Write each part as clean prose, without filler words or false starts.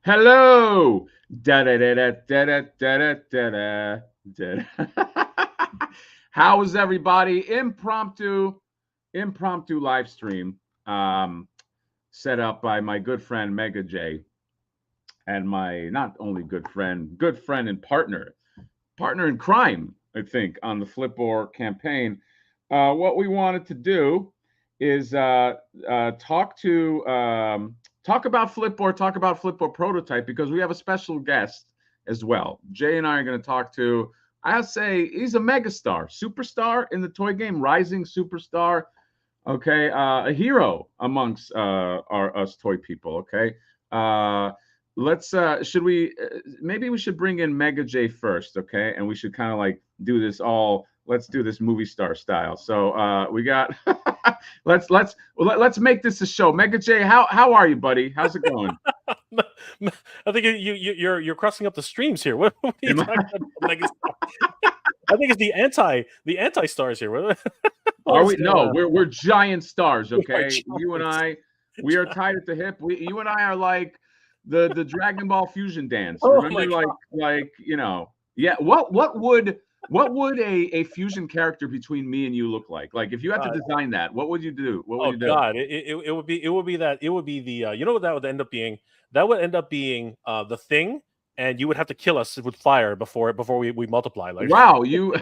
Hello. Da da da da da da da da da da. How is everybody? Impromptu live stream um, set up by my good friend Mega J and my not only good friend and partner in crime, I think, on the Flipboard campaign. What we wanted to do is talk about Flipboard prototype because we have a special guest as well. Jay and I are going to talk to. I'll say he's a megastar, superstar in the toy game, rising superstar. Okay, a hero amongst our us toy people. Okay, uh, let's should we maybe we should bring in Mega J first, okay, and we should kind of like do this all. Let's do this movie star style. So we got let's make this a show. Mega J, how are you, buddy? How's it going? I think you're crossing up the streams here. What are you talking about? I think it's the anti stars here. Are we? No, we're giant stars. Okay, you and I, we are tied at the hip. You and I are like the Dragon Ball fusion dance. Remember, like you know, yeah. What would a fusion character between me and you look like? Like if you had to design that, what would you do? What would you do? God, it would be the you know what that would end up being? That would end up being the Thing, and you would have to kill us with fire before we multiply. Like wow, you.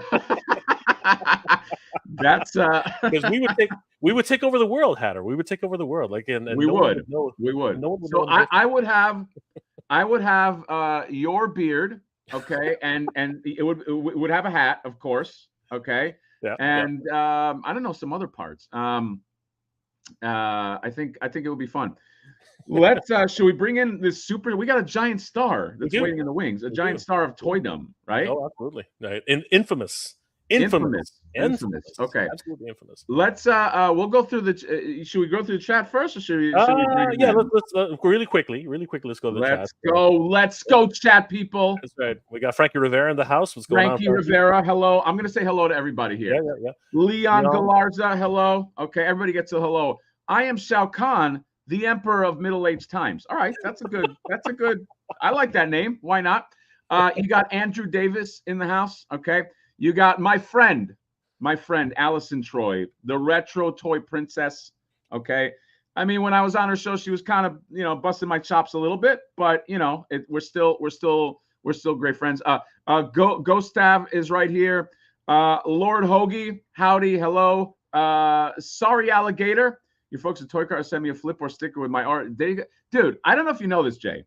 That's because we would take over the world, Hatter. We would take over the world, like and we would. So I would have your beard, okay, and it would have a hat, of course, okay, yeah, and I don't know some other parts. I think it would be fun. Let's should we bring in this super? We got a giant star that's waiting in the wings, a giant star of toydom, right? Oh, absolutely, right. Infamous. Okay. Absolutely infamous. Let's we'll go through the should we go through the chat first or should we yeah, let's really quickly let's go to the chat. Let's go chat people. That's right. We got Frankie Rivera in the house. What's going on? Frankie Rivera, hello. I'm going to say hello to everybody here. Yeah. Leon Galarza, hello. Okay, everybody gets a hello. I am Shao Kahn, the Emperor of Middle-Aged Times. All right, that's a good I like that name. Why not? You got Andrew Davis in the house, okay? You got my friend Allison Troy, the retro toy princess. Okay, I mean, when I was on her show, she was kind of busting my chops a little bit, but we're still great friends. Gustav is right here. Lord Hoagie, howdy, hello. Sorry, alligator. Your folks at Toy Car sent me a flip or sticker with my art. Dude, I don't know if you know this, Jay.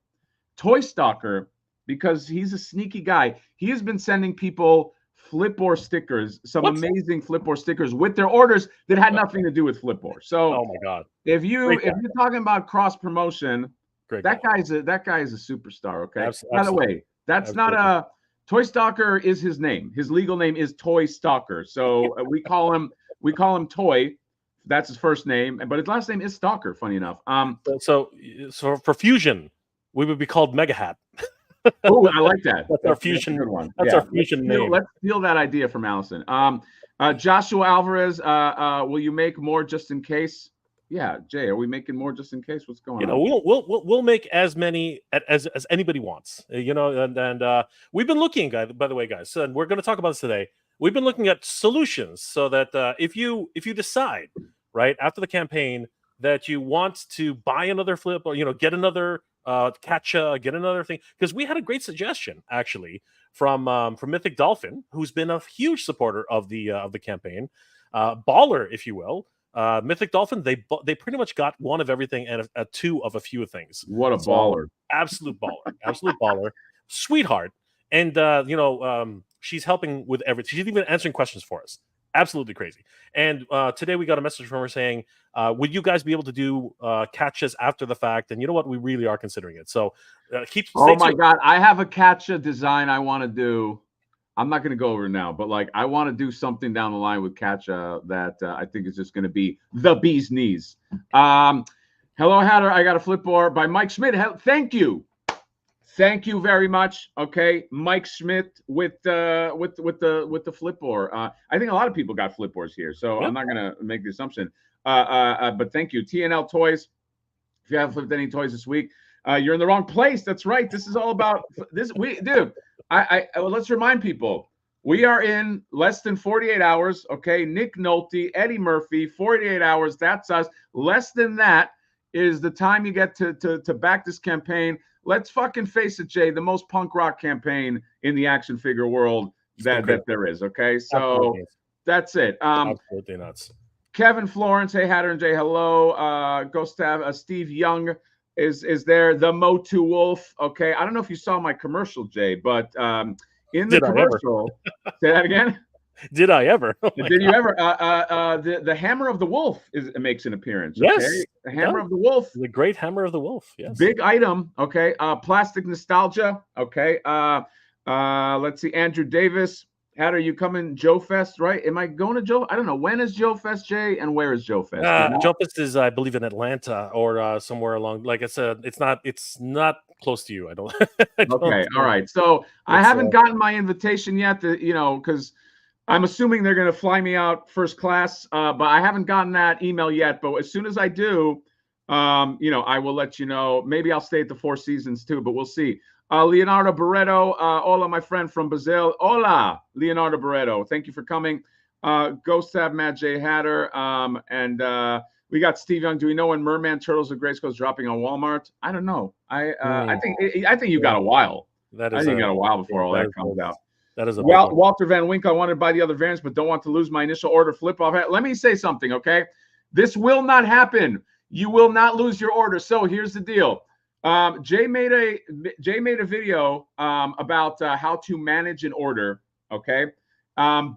Toy Stalker, because he's a sneaky guy. He has been sending people Flipboard stickers, amazing Flipboard stickers with their orders that had nothing to do with Flipboard. So, oh my God, if you're talking about cross promotion, that guy is a superstar. Okay. By the way, that's not a Toy Stalker is his name. His legal name is Toy Stalker. So we call him Toy. That's his first name, but his last name is Stalker. Funny enough. So for fusion, we would be called Mega Hat. Oh, I like that. That's our fusion one. That's our fusion name. Let's steal that idea from Allison. Joshua Alvarez, will you make more just in case? Yeah, Jay, are we making more just in case? What's going on? We'll make as many as anybody wants. And we've been looking, by the way, guys, and we're going to talk about this today. We've been looking at solutions so that if you decide right after the campaign that you want to buy another flip or get another get another thing, because we had a great suggestion actually from Mythic Dolphin, who's been a huge supporter of the campaign, baller, if you will. Mythic Dolphin, they pretty much got one of everything and two of a few things. What a baller! Absolute baller, sweetheart, and she's helping with everything. She's even answering questions for us. Absolutely crazy. And today we got a message from her saying, would you guys be able to do catches after the fact? And you know what? We really are considering it. So oh my God. I have a catcha design I want to do. I'm not going to go over it now, but like I want to do something down the line with catcha that I think is just going to be the bee's knees. Hello, Hatter. I got a Flipboard by Mike Schmidt. Thank you. Thank you very much. Okay, Mike Schmidt with the Flipboard. I think a lot of people got Flipboards here, so I'm not gonna make the assumption. But thank you, TNL Toys. If you haven't flipped any toys this week, You're in the wrong place. That's right. This is all about this. Dude, well, let's remind people. We are in less than 48 hours. Okay. Nick Nolte, Eddie Murphy, 48 hours. That's us. Less than that is the time you get to back this campaign. Let's fucking face it, Jay, the most punk rock campaign in the action figure world that there is. Okay. So Absolutely. that's it. Absolutely nuts. Kevin Florence, hey Hatter and Jay, hello. Ghost have Steve Young is there. The Motu Wolf. Okay. I don't know if you saw my commercial, Jay, but in the commercial, say that again. Did I ever? Oh Did you ever? The Hammer of the Wolf makes an appearance. Yes, okay? The Hammer of the Wolf. The great Hammer of the Wolf. Yes. Big item. Okay. Plastic nostalgia. Okay. Let's see. Andrew Davis. Hatter, you coming Joe Fest, right? Am I going to Joe? I don't know. When is Joe Fest, Jay? And where is Joe Fest? Joe Fest is, I believe, in Atlanta or somewhere along. Like I said, it's not close to you. I don't. Okay. All right. So I haven't gotten my invitation yet. Because I'm assuming they're going to fly me out first class, but I haven't gotten that email yet. But as soon as I do, I will let you know. Maybe I'll stay at the Four Seasons too, but we'll see. Leonardo Barreto, hola, my friend from Brazil. Hola, Leonardo Barreto. Thank you for coming. Ghost Tab, Matt J. Hatter, and we got Steve Young. Do we know when Merman Turtles of Grayskull is dropping on Walmart? I don't know. I think you got a while. I think you got a while before all that comes out. That is Walter Van Winkle. I wanted to buy the other variants, but don't want to lose my initial order flip off. Let me say something, okay? This will not happen. You will not lose your order. So here's the deal. Jay made a video about how to manage an order. Okay, and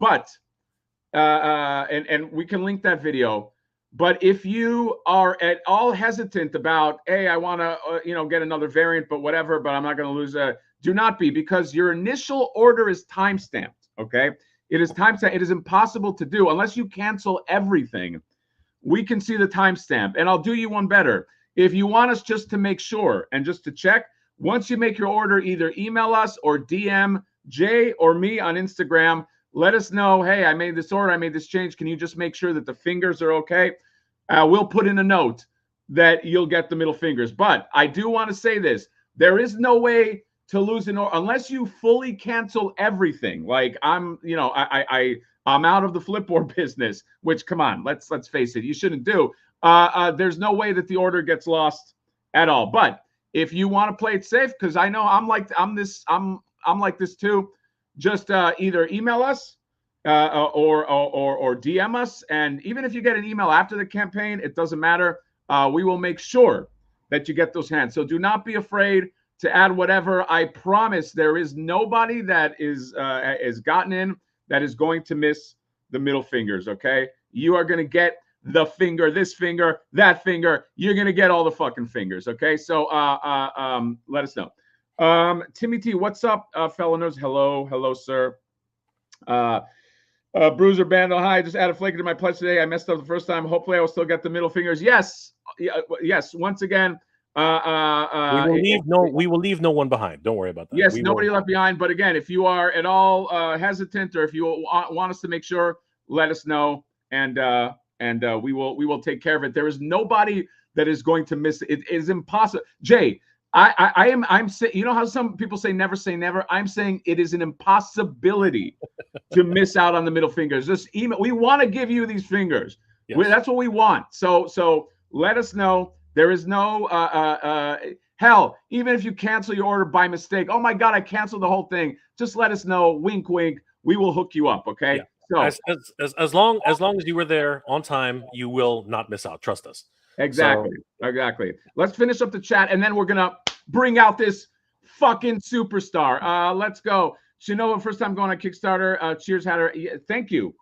we can link that video. But if you are at all hesitant about, hey, I want to get another variant, but whatever, but I'm not going to lose do not be, because your initial order is timestamped. Okay, it is timestamped. It is impossible to do unless you cancel everything. We can see the timestamp, and I'll do you one better. If you want us just to make sure and just to check, once you make your order, either email us or DM Jay or me on Instagram. Let us know, hey, I made this order, I made this change. Can you just make sure that the fingers are okay? We'll put in a note that you'll get the middle fingers. But I do want to say this. There is no way to lose an order unless you fully cancel everything. Like I'm out of the flipboard business, which, come on, let's face it, you shouldn't do. There's no way that the order gets lost at all. But if you want to play it safe, because I know I'm like this too, just either email us or DM us. And even if you get an email after the campaign, it doesn't matter. We will make sure that you get those hands. So do not be afraid to add whatever. I promise there is nobody that is gotten in that is going to miss the middle fingers. Okay, you are going to get the finger, this finger, that finger. You're going to get all the fucking fingers. Okay. So let us know. Timmy T, what's up, fellow nerds? Hello, sir. Bruiser Bando, hi. Just added flake to my pledge today. I messed up the first time. Hopefully I will still get the middle fingers. Yes. Once again, we will leave no one behind. Don't worry about that. Yes, nobody left behind. But again, if you are at all hesitant, or if you want us to make sure, let us know. And we will take care of it. There is nobody that is going to miss it. It is impossible. Jay, I'm saying, you know how some people say never say never? I'm saying it is an impossibility to miss out on the middle fingers. Just email. We want to give you these fingers. Yes. That's what we want. So let us know. There is no hell, even if you cancel your order by mistake. Oh my God, I canceled the whole thing. Just let us know. Wink, wink. We will hook you up. Okay. Yeah. So, as long as you were there on time, you will not miss out. Trust us. Exactly. Let's finish up the chat, and then we're gonna bring out this fucking superstar. Let's go. Shinoa, first time going on Kickstarter. Cheers, Hatter. Thank you.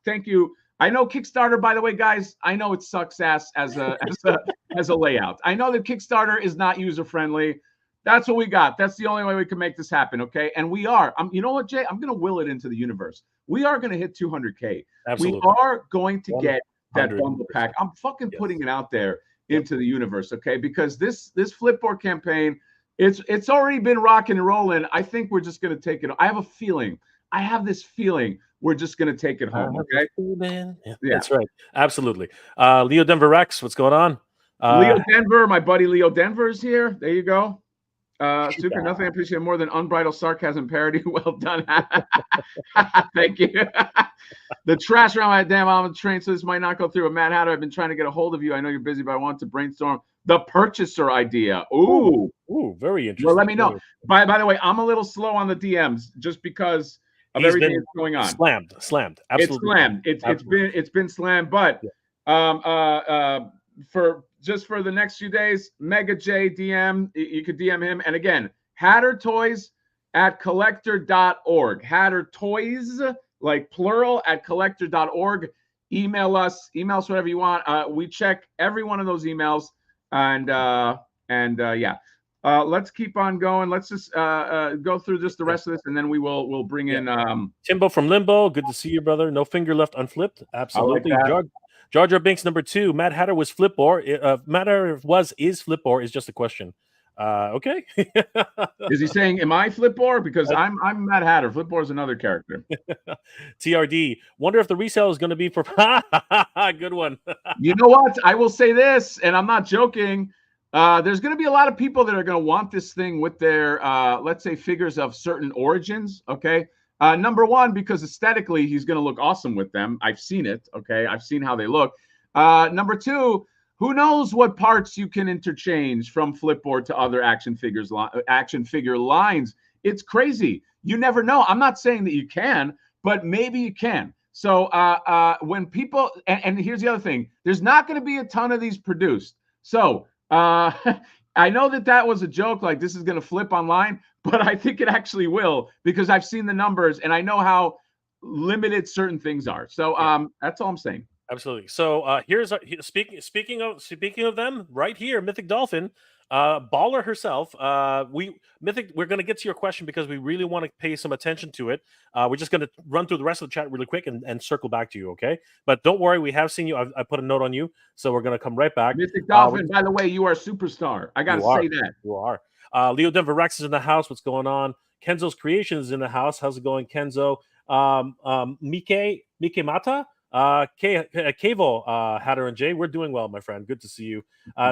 I know Kickstarter, by the way, guys. I know it sucks ass as a layout. I know that Kickstarter is not user friendly. That's what we got. That's the only way we can make this happen, okay? And we are. You know what, Jay? I'm going to will it into the universe. We are going to hit 200K. Absolutely. We are going to get that bundle pack. I'm fucking putting it out there into the universe, okay? Because this Flipboard campaign, it's already been rocking and rolling. I think we're just going to take it. I have this feeling we're just going to take it home, okay? Yeah, that's right. Absolutely. Leo Denver Rex, what's going on? Leo Denver, my buddy Leo Denver is here. There you go. Suka, nothing I appreciate more than unbridled sarcasm parody. Well done. Thank you. The trash around my damn on the train, so this might not go through. Matt Hatter, I've been trying to get a hold of you. I know you're busy, but I want to brainstorm the purchaser idea. Ooh, very interesting. Well, let me know. By the way, I'm a little slow on the DMs just because of everything that's going on. Slammed. Absolutely. It's slammed. It's been slammed. But for the next few days, Mega J DM, you could DM him. And again, HatterToys@collector.org. Hatter Toys, like plural, @collector.org. Email us whatever you want. We check every one of those emails, and yeah. Let's keep on going. Let's just go through just the rest of this, and then we'll bring in Timbo from Limbo. Good to see you, brother. No finger left unflipped. Absolutely. Jar Jar Binks #2. Matt Hatter was Flipboard. Matt Hatter is Flipboard is just a question. Okay. Is he saying, am I Flipboard? Because I'm Matt Hatter. Flipboard is another character. TRD. Wonder if the resale is going to be for good one. You know what? I will say this, and I'm not joking. There's going to be a lot of people that are going to want this thing with their, let's say, figures of certain origins. Okay. Number one, because aesthetically, he's going to look awesome with them. I've seen it. Okay. I've seen how they look. Number two, who knows what parts you can interchange from Flipboard to other action figure lines. It's crazy. You never know. I'm not saying that you can, but maybe you can. So when people, and here's the other thing, there's not going to be a ton of these produced. So I know that was a joke, like this is going to flip online, but I think it actually will, because I've seen the numbers and I know how limited certain things are. So that's all I'm saying. Absolutely. So here's speaking of them right here, Mythic Dolphin, baller herself. We're going to get to your question because we really want to pay some attention to it. We're just going to run through the rest of the chat really quick and circle back to you, okay? But don't worry, we have seen you. I put a note on you, so we're going to come right back. Mythic Dolphin, by the way, you are a superstar. I got to say that. You are. Leo Denver Rex is in the house. What's going on? Kenzo's Creation is in the house. How's it going, Kenzo? Mike Mata? Cavo, Hatter and Jay, we're doing well, my friend. Good to see you.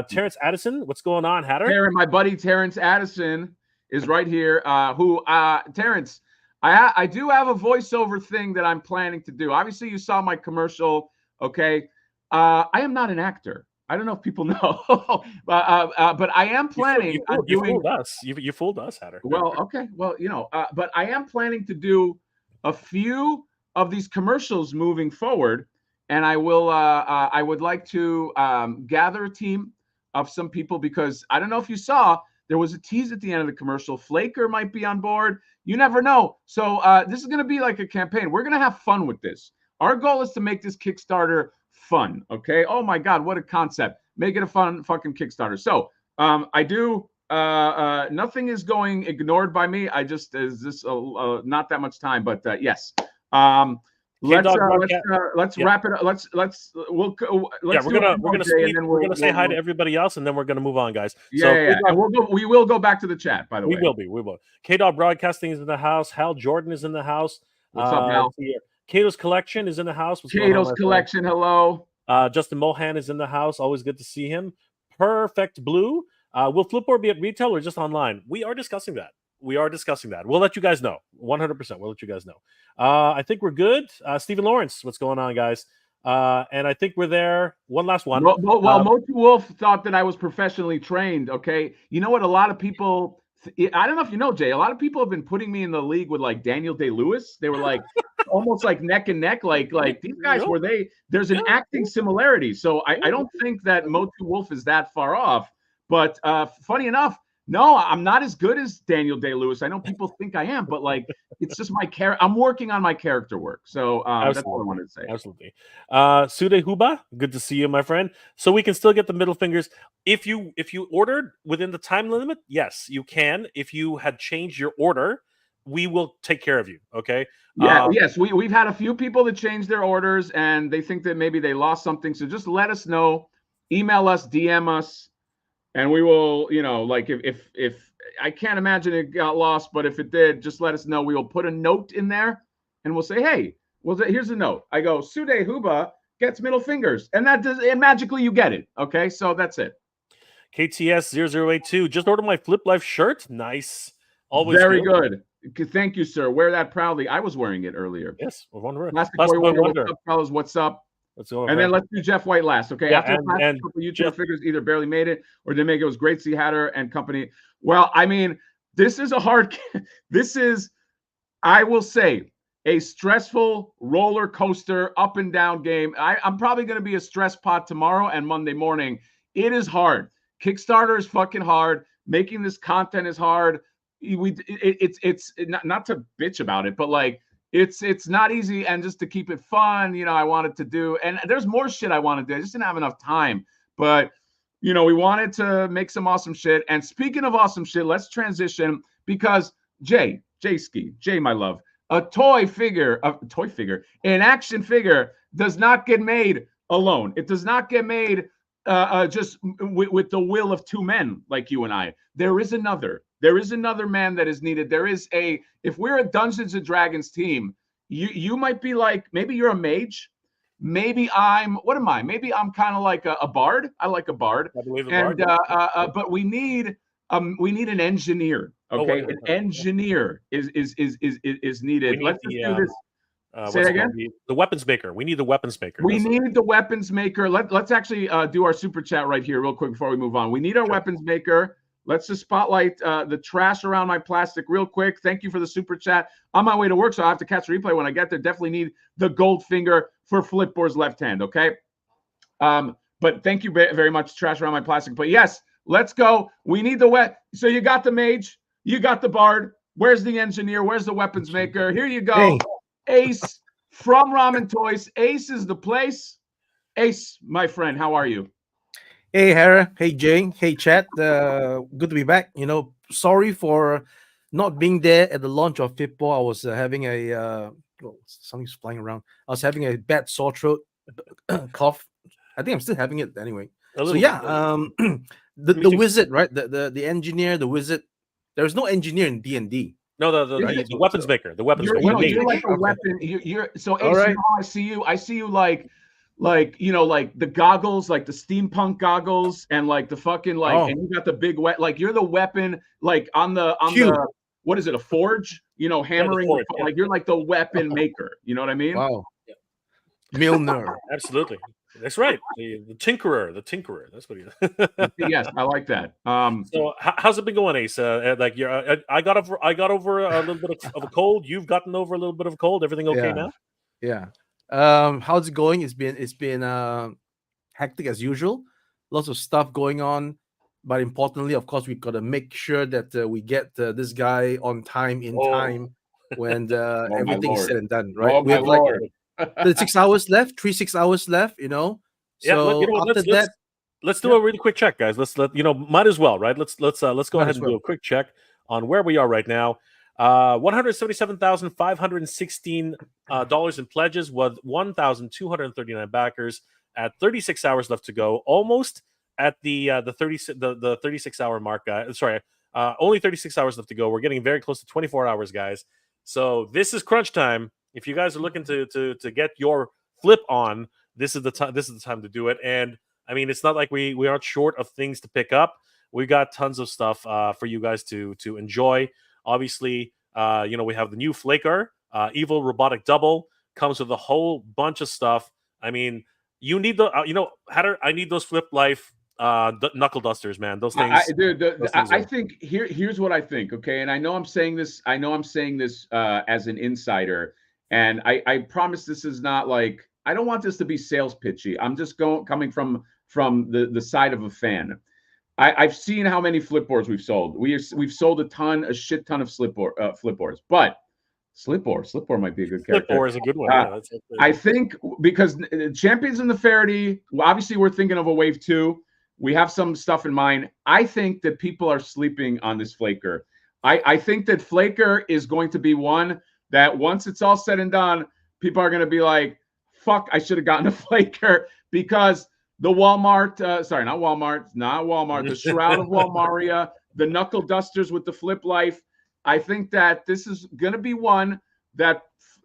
Terrence Addison, what's going on, Hatter? My buddy Terrence Addison is right here. Terrence, I do have a voiceover thing that I'm planning to do. Obviously, you saw my commercial. Okay, I am not an actor. I don't know if people know, but I am planning. You fooled us. You fooled us, Hatter. Well, okay. Well, but I am planning to do a few of these commercials moving forward, and I will I would like to gather a team of some people, because I don't know if you saw, there was a tease at the end of the commercial. Flaker might be on board. You never know. So this is going to be like a campaign. We're going to have fun with this. Our goal is to make this Kickstarter fun. Okay. Oh my God, what a concept. Make it a fun fucking Kickstarter. So I do nothing is going ignored by me. I just, is this not that much time, but yes. Let's wrap it up. We're gonna say hi to everybody else, and then we're gonna move on, guys. Yeah. And we will go back to the chat, by the way. We will. K-Dog Broadcasting is in the house. Hal Jordan is in the house. What's up, Hal? Kato's Collection is in the house. Kato's Collection, hello. Justin Mohan is in the house. Always good to see him. Perfect Blue. Will Flipboard be at retail or just online? We are discussing that. We'll let you guys know. 100%. We'll let you guys know. I think we're good. Stephen Lawrence, what's going on, guys? And I think we're there. One last one. Well, Motu Wolf thought that I was professionally trained. Okay. You know what? A lot of people, I don't know if you know, Jay, a lot of people have been putting me in the league with like Daniel Day-Lewis. They were like almost like neck and neck. Like these guys there's an acting similarity. So I don't think that Motu Wolf is that far off. But funny enough, no, I'm not as good as Daniel Day-Lewis. I know people think I am, but like, it's just my character. I'm working on my character work. So that's all I wanted to say. Absolutely. Sude Huba, good to see you, my friend. So we can still get the middle fingers. If you ordered within the time limit, yes, you can. If you had changed your order, we will take care of you. Okay. Yeah. Yes. We've had a few people that changed their orders and they think that maybe they lost something. So just let us know, email us, DM us. And we will, like if I can't imagine it got lost, but if it did, just let us know. We will put a note in there and we'll say, hey, here's a note. I go, Sude Huba gets middle fingers, and magically you get it. Okay. So that's it. KTS0082 just ordered my Flip Life shirt. Nice. Always Very good. Thank you, sir. Wear that proudly. I was wearing it earlier. Yes, Wonder. Plastic Boy Wonder. What's up, fellas? What's up? Let's go. And then let's do Jeff White last. Okay. Yeah, After the past couple YouTuber figures either barely made it or didn't make it, was great to see Hatter and company. Well, I mean, this is a hard. This is, I will say, a stressful roller coaster up and down game. I'm probably going to be a stress pot tomorrow and Monday morning. It is hard. Kickstarter is fucking hard. Making this content is hard. It's not to bitch about it, but like it's not easy. And just to keep it fun, you know, I wanted to do, and there's more shit I want to do. I just didn't have enough time. But you know, we wanted to make some awesome shit. And speaking of awesome shit, let's transition because Jay, my love, a toy figure, an action figure does not get made alone. It does not get made just with the will of two men like you and I. There is another man that is needed. If we're a Dungeons and Dragons team, you might be like, maybe you're a mage. Maybe what am I? Maybe I'm kind of like a bard. I like a bard. I believe and bard. But we need an engineer. Okay, an engineer is needed. Let's just do this. Say again. The weapons maker. We need the weapons maker. We need the weapons maker. Let's actually do our super chat right here, real quick, before we move on. We need our weapons maker. Let's just spotlight the trash around my plastic real quick. Thank you for the super chat. On my way to work, so I have to catch the replay when I get there. Definitely need the gold finger for Flipboard's left hand. Okay. But thank you very much, trash around my plastic. But yes, let's go. We need the So you got the mage, you got the bard. Where's the engineer? Where's the weapons maker? Here you go. Hey. Ace from Ramen Toys. Ace is the place. Ace, my friend, how are you? Hey, Hera. Hey, Jay. Hey, chat. Good to be back. You know, sorry for not being there at the launch of Flipboard. I was having something's flying around. I was having a bad sore throat, cough. I think I'm still having it anyway. So yeah, the wizard, right? The engineer, the wizard. There's no engineer in D&D. No, the weapons maker. The weapons maker. You're like a weapon. You're so Ace, right. You know how I see you. I see you like you know, like the goggles, like the steampunk goggles, and like the fucking and you got the big like you're the weapon, like on the what is it, a forge? You know, hammering. Yeah, forge, like you're like the weapon maker. You know what I mean? Wow. Yeah. Milner. Absolutely. That's right. The tinkerer. That's what he is. Yes, I like that. So how's it been going, Ace? Like I got over a little bit of a cold. You've gotten over a little bit of a cold. Everything okay now? Yeah. How's it going? It's been hectic as usual. Lots of stuff going on, but importantly, of course, we've got to make sure that we get this guy on time time when everything's said and done. Right? We have like 6 hours left, 6 hours left. You know. So let's do a really quick check, guys. Might as well, right? Let's go ahead and do a quick check on where we are right now. $177,516 in pledges with 1,239 backers at 36 hours left to go. Almost at the 36 hour mark. Only 36 hours left to go. We're getting very close to 24 hours, guys. So this is crunch time. If you guys are looking to get your flip on, this is the time. This is the time to do it. And I mean, it's not like we aren't short of things to pick up. We got tons of stuff for you guys to enjoy. Obviously, we have the new Flaker, Evil Robotic Double, comes with a whole bunch of stuff. I mean, you need Hatter, I need those Flip Life knuckle dusters, man. Those things. I think here's what I think. Okay, and I know I'm saying this as an insider, and I promise this is not like, I don't want this to be sales pitchy. I'm just coming from the side of a fan. I've seen how many Flipboards we've sold. We've sold a shit ton of Flipboards, but Slipboard might be a good character. Slipboard is a good one. I think because Champions in the Faraday, obviously we're thinking of a wave 2. We have some stuff in mind. I think that people are sleeping on this Flaker. I think that Flaker is going to be one that once it's all said and done, people are going to be like, fuck, I should have gotten a Flaker, because the Walmart, the Shroud of Walmaria, the Knuckle Dusters with the Flip Life. I think that this is going to be one that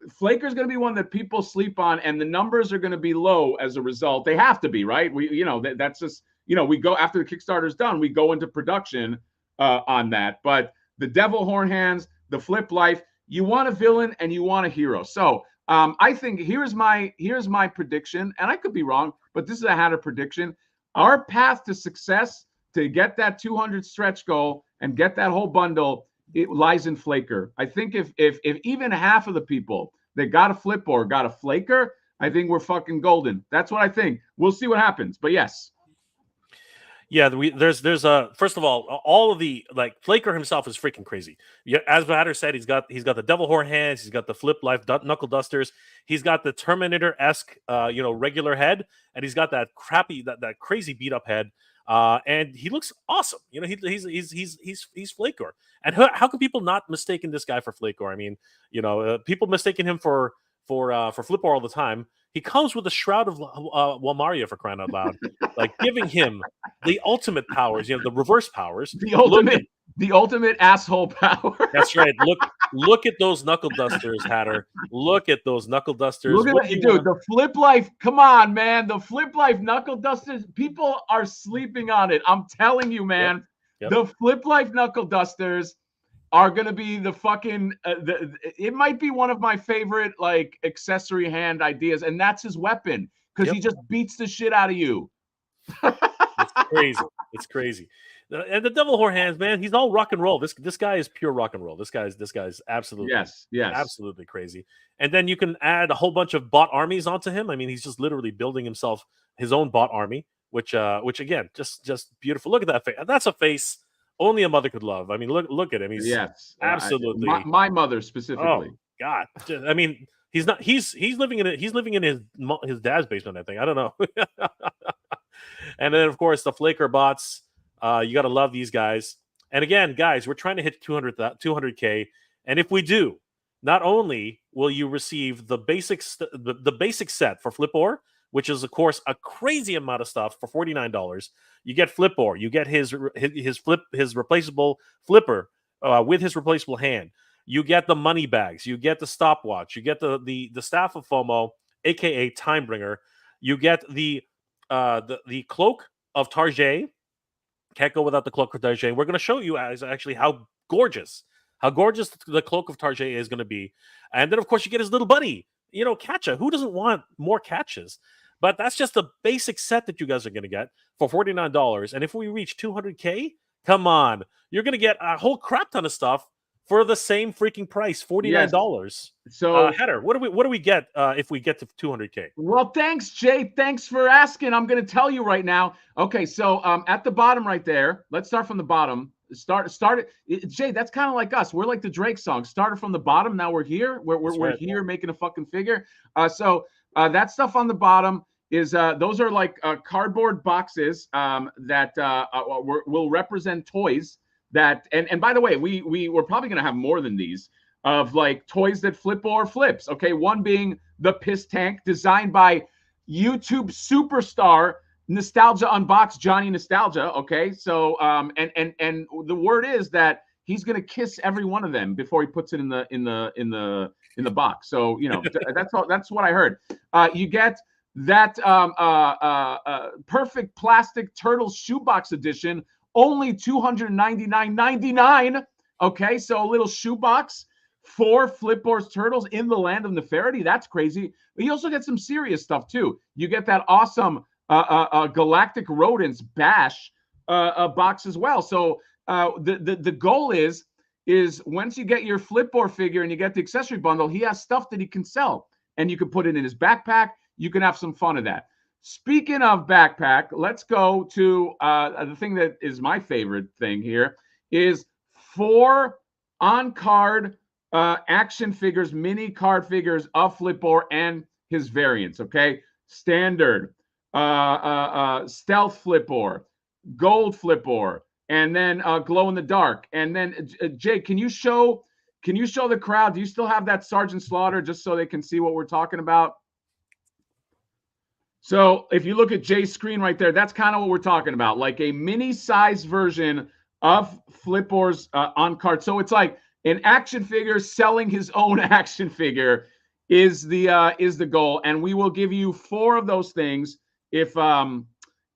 Flaker is going to be one that people sleep on, and the numbers are going to be low as a result. They have to be, right? That's just, we go after the Kickstarter's done, we go into production on that. But the Devil Horn Hands, the Flip Life, you want a villain and you want a hero. So I think here's my prediction, and I could be wrong, but this is a Hatter prediction. Our path to success to get that 200 stretch goal and get that whole bundle, it lies in Flaker. I think if even half of the people that got a flip or got a Flaker, I think we're fucking golden. That's what I think. We'll see what happens. But yes. Yeah, there's first of all of the, like, Flaker himself is freaking crazy. Yeah, as Batter said, he's got the Devil Horn Hands, he's got the Flip Life Knuckle Dusters, he's got the Terminator-esque regular head, and he's got that crappy that crazy beat up head. And he looks awesome. He's Flakor. And how can people not mistaken this guy for Flakor? I mean, people mistaken him for Flipor all the time. He comes with the Shroud of Walmaria, for crying out loud, like giving him the ultimate powers, the reverse powers, the ultimate asshole power. That's right. Look at those knuckle dusters, Hatter. Look at those knuckle dusters. Look at that, dude. The Flip Life. Come on, man. The Flip Life knuckle dusters. People are sleeping on it. I'm telling you, man. Yep. The Flip Life knuckle dusters are gonna be the fucking. It might be one of my favorite like accessory hand ideas, and that's his weapon because he just beats the shit out of you. It's crazy. It's crazy. And the Devil Horn Hands, man, he's all rock and roll. This guy is pure rock and roll. This guy's absolutely absolutely crazy. And then you can add a whole bunch of bot armies onto him. I mean, he's just literally building himself his own bot army, which again, just beautiful. Look at that face. That's a face only a mother could love. I mean, look at him. He's absolutely my mother specifically. Oh God, I mean, he's not. He's living in his dad's basement, I think. I don't know. And then of course the Flaker bots. You got to love these guys. And again, guys, we're trying to hit 200K. And if we do, not only will you receive the basic set for Flipor, which is of course a crazy amount of stuff for $49. You get Flipor, you get his replaceable flipper with his replaceable hand. You get the money bags, you get the stopwatch, you get the staff of FOMO, aka Timebringer. You get the cloak of Tarjay. Can't go without the cloak of Tarjay. We're going to show you actually how gorgeous the cloak of Tarjay is going to be. And then, of course, you get his little buddy, Catcha. Who doesn't want more Catchas? But that's just the basic set that you guys are going to get for $49. And if we reach 200K, come on. You're going to get a whole crap ton of stuff for the same freaking price, $49. Yes. So, Hatter, what do we get if we get to 200K? Well, thanks, Jay. Thanks for asking. I'm going to tell you right now. Okay, so at the bottom right there, let's start from the bottom. Start it. Jay, that's kind of like us. We're like the Drake song. Started from the bottom. Now we're here. We're here making a fucking figure. So that stuff on the bottom is those are like cardboard boxes that will represent toys. That and by the way, we're probably gonna have more than these of like toys that flip or flips. Okay, one being the piss tank designed by YouTube superstar Nostalgia Unboxed Johnny Nostalgia. Okay, so and the word is that he's gonna kiss every one of them before he puts it in the box. So that's what I heard. You get that perfect plastic turtle shoebox edition. Only $299.99. Okay, so a little shoebox for Flipboard's Turtles in the Land of Neferity. That's crazy. But you also get some serious stuff too. You get that awesome Galactic Rodents Bash box as well. So the goal is once you get your Flipboard figure and you get the accessory bundle, he has stuff that he can sell, and you can put it in his backpack. You can have some fun of that. Speaking of backpack, let's go to the thing that is my favorite thing here is 4 on-card action figures, mini card figures of Flipor and his variants, okay? Standard, Stealth Flipor, Gold Flipor, and then Glow in the Dark. And then, Jake, can you show the crowd? Do you still have that Sergeant Slaughter just so they can see what we're talking about? So if you look at Jay's screen right there, that's kind of what we're talking about, like a mini-size version of Flipor's on-card. So it's like an action figure selling his own action figure is the goal, and we will give you 4 of those things if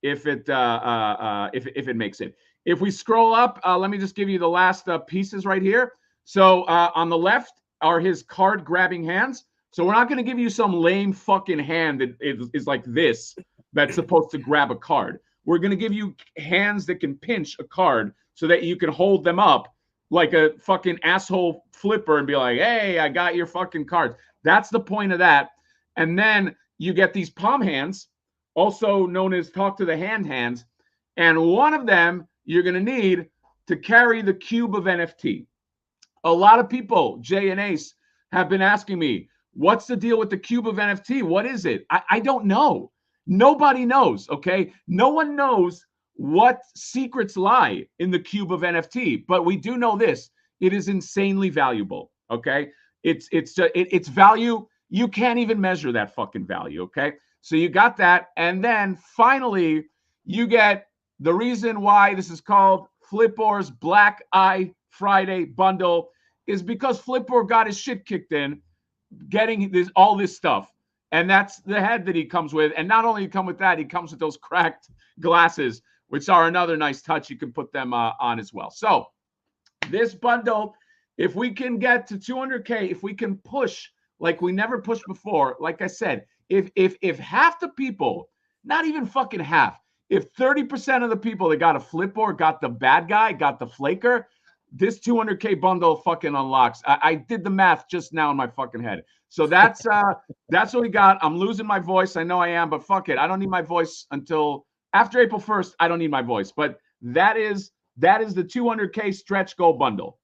if it makes it. If we scroll up, let me just give you the last pieces right here. So on the left are his card grabbing hands. So we're not going to give you some lame fucking hand that is like this that's supposed to grab a card. We're going to give you hands that can pinch a card so that you can hold them up like a fucking asshole flipper and be like, hey, I got your fucking cards. That's the point of that. And then you get these palm hands, also known as talk to the hand hands. And one of them you're going to need to carry the cube of NFT. A lot of people, Jay and Ace, have been asking me, what's the deal with the cube of NFT? What is it? I don't know. Nobody knows, okay? No one knows what secrets lie in the cube of NFT, but we do know this. It is insanely valuable, okay? It's value. You can't even measure that fucking value, okay? So you got that. And then finally, you get the reason why this is called Flipboard's Black Eye Friday bundle is because Flipboard got his shit kicked in getting all this stuff. And that's the head that he comes with. And not only come with that, he comes with those cracked glasses, which are another nice touch. You can put them on as well. So this bundle, if we can get to 200K, if we can push like we never pushed before, like I said, if half the people, not even fucking half, if 30% of the people that got a Flipboard, got the bad guy, got the flaker, this 200K bundle fucking unlocks. I did the math just now in my fucking head. So that's what we got. I'm losing my voice. I know I am, but fuck it. I don't need my voice until after April 1st. I don't need my voice. But that is the 200K stretch goal bundle.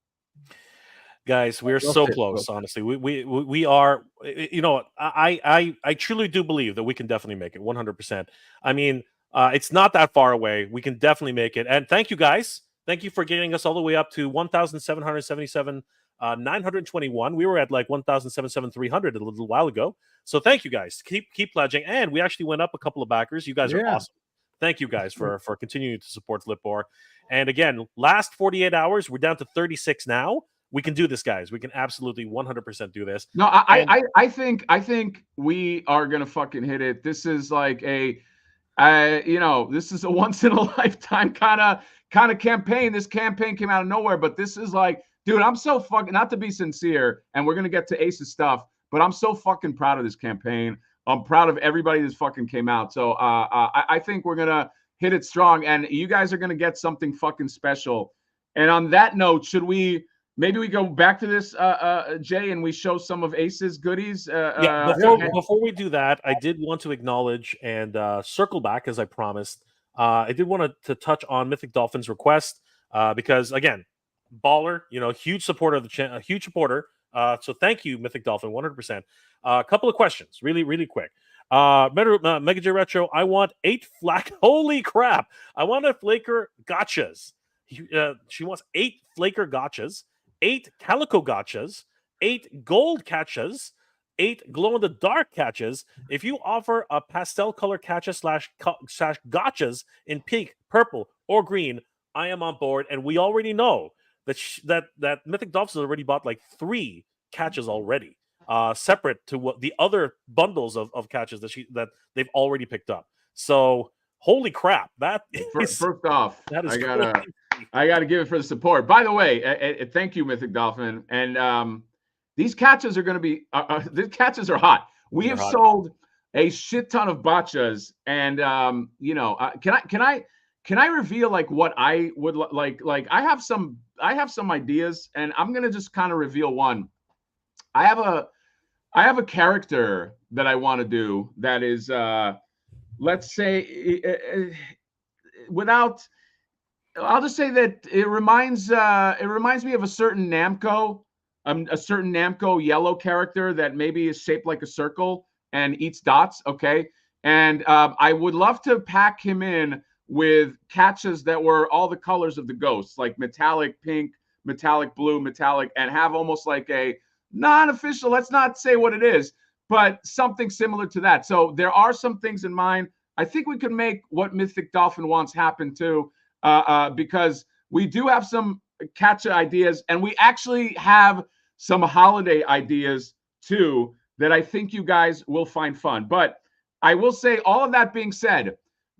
Guys, we're so close. Honestly, we are. You know, I truly do believe that we can definitely make it 100%. I mean, it's not that far away. We can definitely make it. And thank you, guys. Thank you for getting us all the way up to 1,777, 921. We were at like 1,77300 a little while ago. So thank you, guys. Keep pledging. And we actually went up a couple of backers. You guys are awesome. Thank you, guys, for continuing to support Flipboard. And again, last 48 hours, we're down to 36 now. We can do this, guys. We can absolutely 100% do this. No, I think we are gonna fucking hit it. This is like this is a once in a lifetime kind of campaign. This campaign came out of nowhere, but this is like, dude, I'm so fucking, not to be sincere, and we're gonna get to Ace's stuff, but I'm so fucking proud of this campaign. I'm proud of everybody that's fucking came out. So I think we're gonna hit it strong, and you guys are gonna get something fucking special. And on that note, maybe we go back to this, Jay, and we show some of Ace's goodies. Before we do that, I did want to acknowledge and circle back, as I promised. I did want to touch on Mythic Dolphin's request because, again, baller, huge supporter of the channel, huge supporter. So thank you, Mythic Dolphin, 100%. A couple of questions, really, really quick. Mega J Retro, I want 8 holy crap! I want a Flaker gotchas. She wants 8 Flaker gotchas, 8 calico gotchas, 8 gold catches, 8 glow-in-the-dark catches. If you offer a pastel color catcha slash gotchas in pink, purple, or green, I am on board. And we already know that Mythic Dolphins has already bought like 3 catches already, separate to what the other bundles of catches that they've already picked up. So holy crap! First off, I gotta give it for the support. By the way, thank you, Mythic Dolphin. And these catches are going to be these catches are hot. We have sold a shit ton of botchas, and can I reveal like what I would like? Like I have some ideas, and I'm gonna just kind of reveal one. I have a character that I want to do that is let's say I'll just say that it reminds me of a certain Namco yellow character that maybe is shaped like a circle and eats dots. Okay. And I would love to pack him in with catches that were all the colors of the ghosts, like metallic pink, metallic blue, metallic, and have almost like a non-official, let's not say what it is, but something similar to that. So there are some things in mind. I think we can make what Mythic Dolphin wants happen too, because we do have some catcha ideas, and we actually have some holiday ideas too that I think you guys will find fun. But I will say, all of that being said,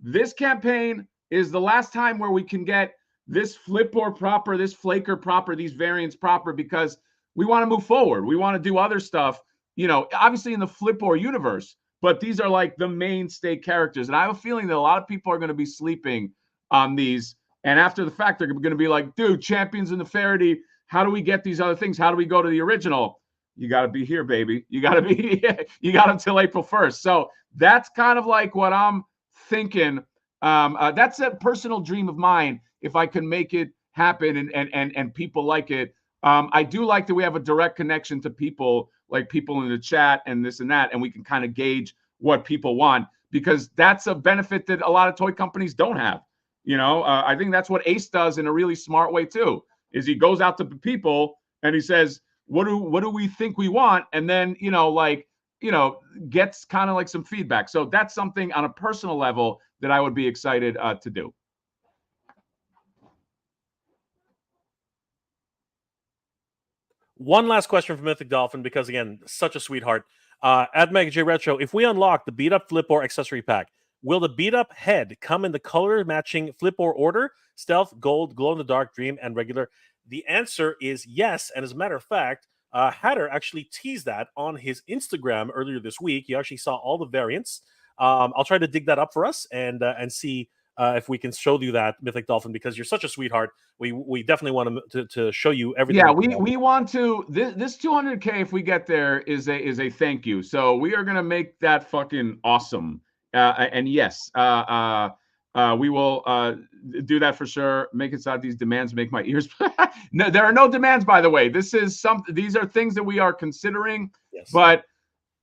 this campaign is the last time where we can get this Flipboard proper, this Flaker proper, these variants proper, because we want to move forward. We want to do other stuff, obviously in the Flipboard universe, but these are like the mainstay characters. And I have a feeling that a lot of people are going to be sleeping on these. And after the fact, they're going to be like, dude, Champions in the Faraday, how do we get these other things? How do we go to the original? You got to be here, baby. You got until April 1st. So that's kind of like what I'm thinking. That's a personal dream of mine. If I can make it happen and people like it. I do like that we have a direct connection to people, like people in the chat and this and that, and we can kind of gauge what people want, because that's a benefit that a lot of toy companies don't have. I think that's what Ace does in a really smart way too, is he goes out to people and he says, what do we think we want? And then, gets kind of like some feedback. So that's something on a personal level that I would be excited to do. One last question from Mythic Dolphin, because again, such a sweetheart. At Mega J Retro, if we unlock the beat up Flipboard accessory pack, will the beat up head come in the color matching Flipboard order? Stealth, gold, glow in the dark, dream, and regular? The answer is yes. And as a matter of fact, Hatter actually teased that on his Instagram earlier this week. He actually saw all the variants. I'll try to dig that up for us and see if we can show you that, Mythic Dolphin, because you're such a sweetheart. We definitely want to show you everything. Yeah, we want to. This 200K, if we get there, is a thank you. So we are gonna make that fucking awesome. And yes, we will do that for sure. Make inside these demands make my ears. No, there are no demands, by the way. These are things that we are considering. Yes. But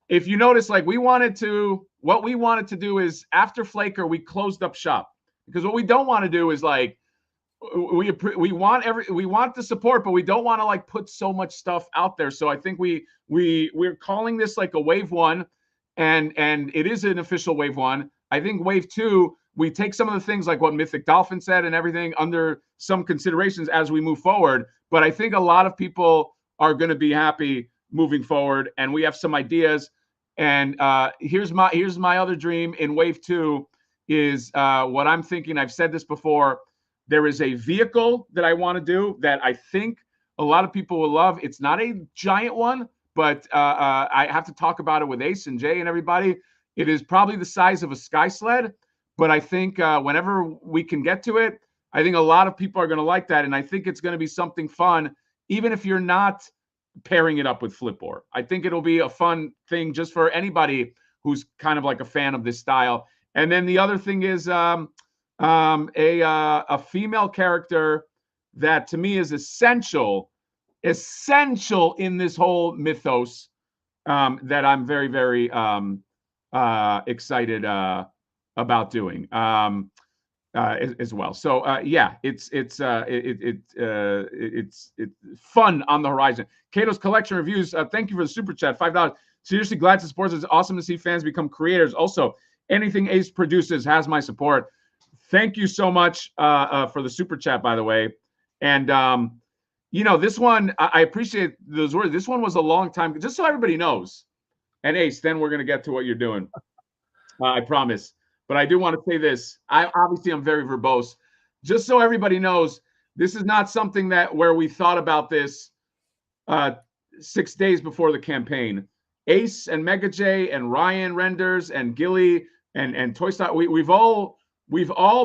if you notice, like what we wanted to do is after Flaker, we closed up shop, because what we don't want to do is like we want the support, but we don't want to like put so much stuff out there. So I think we're calling this like a wave 1, and it is an official wave 1. I think wave 2, we take some of the things like what Mythic Dolphin said and everything under some considerations as we move forward. But I think a lot of people are going to be happy moving forward, and we have some ideas. And here's my other dream in wave 2 is what I'm thinking. I've said this before. There is a vehicle that I want to do that I think a lot of people will love. It's not a giant one, but I have to talk about it with Ace and Jay and everybody. It is probably the size of a Sky Sled, but I think whenever we can get to it, I think a lot of people are going to like that. And I think it's going to be something fun, even if you're not pairing it up with Flipboard. I think it'll be a fun thing just for anybody who's kind of like a fan of this style. And then the other thing is a female character that to me is essential in this whole mythos that I'm very, very excited about doing as well. So yeah, it's fun on the horizon. Kato's Collection Reviews. Thank you for the super chat, $5. Seriously glad to support. It's awesome to see fans become creators. Also, anything Ace produces has my support. Thank you so much for the super chat, by the way. And this one, I appreciate those words. This one was a long time, just so everybody knows. And Ace, then we're gonna get to what you're doing. I promise. But I do want to say this. I'm very verbose. Just so everybody knows, this is not something where we thought about this 6 days before the campaign. Ace and Mega J and Ryan Renders and Gilly and Toy Stock, we've all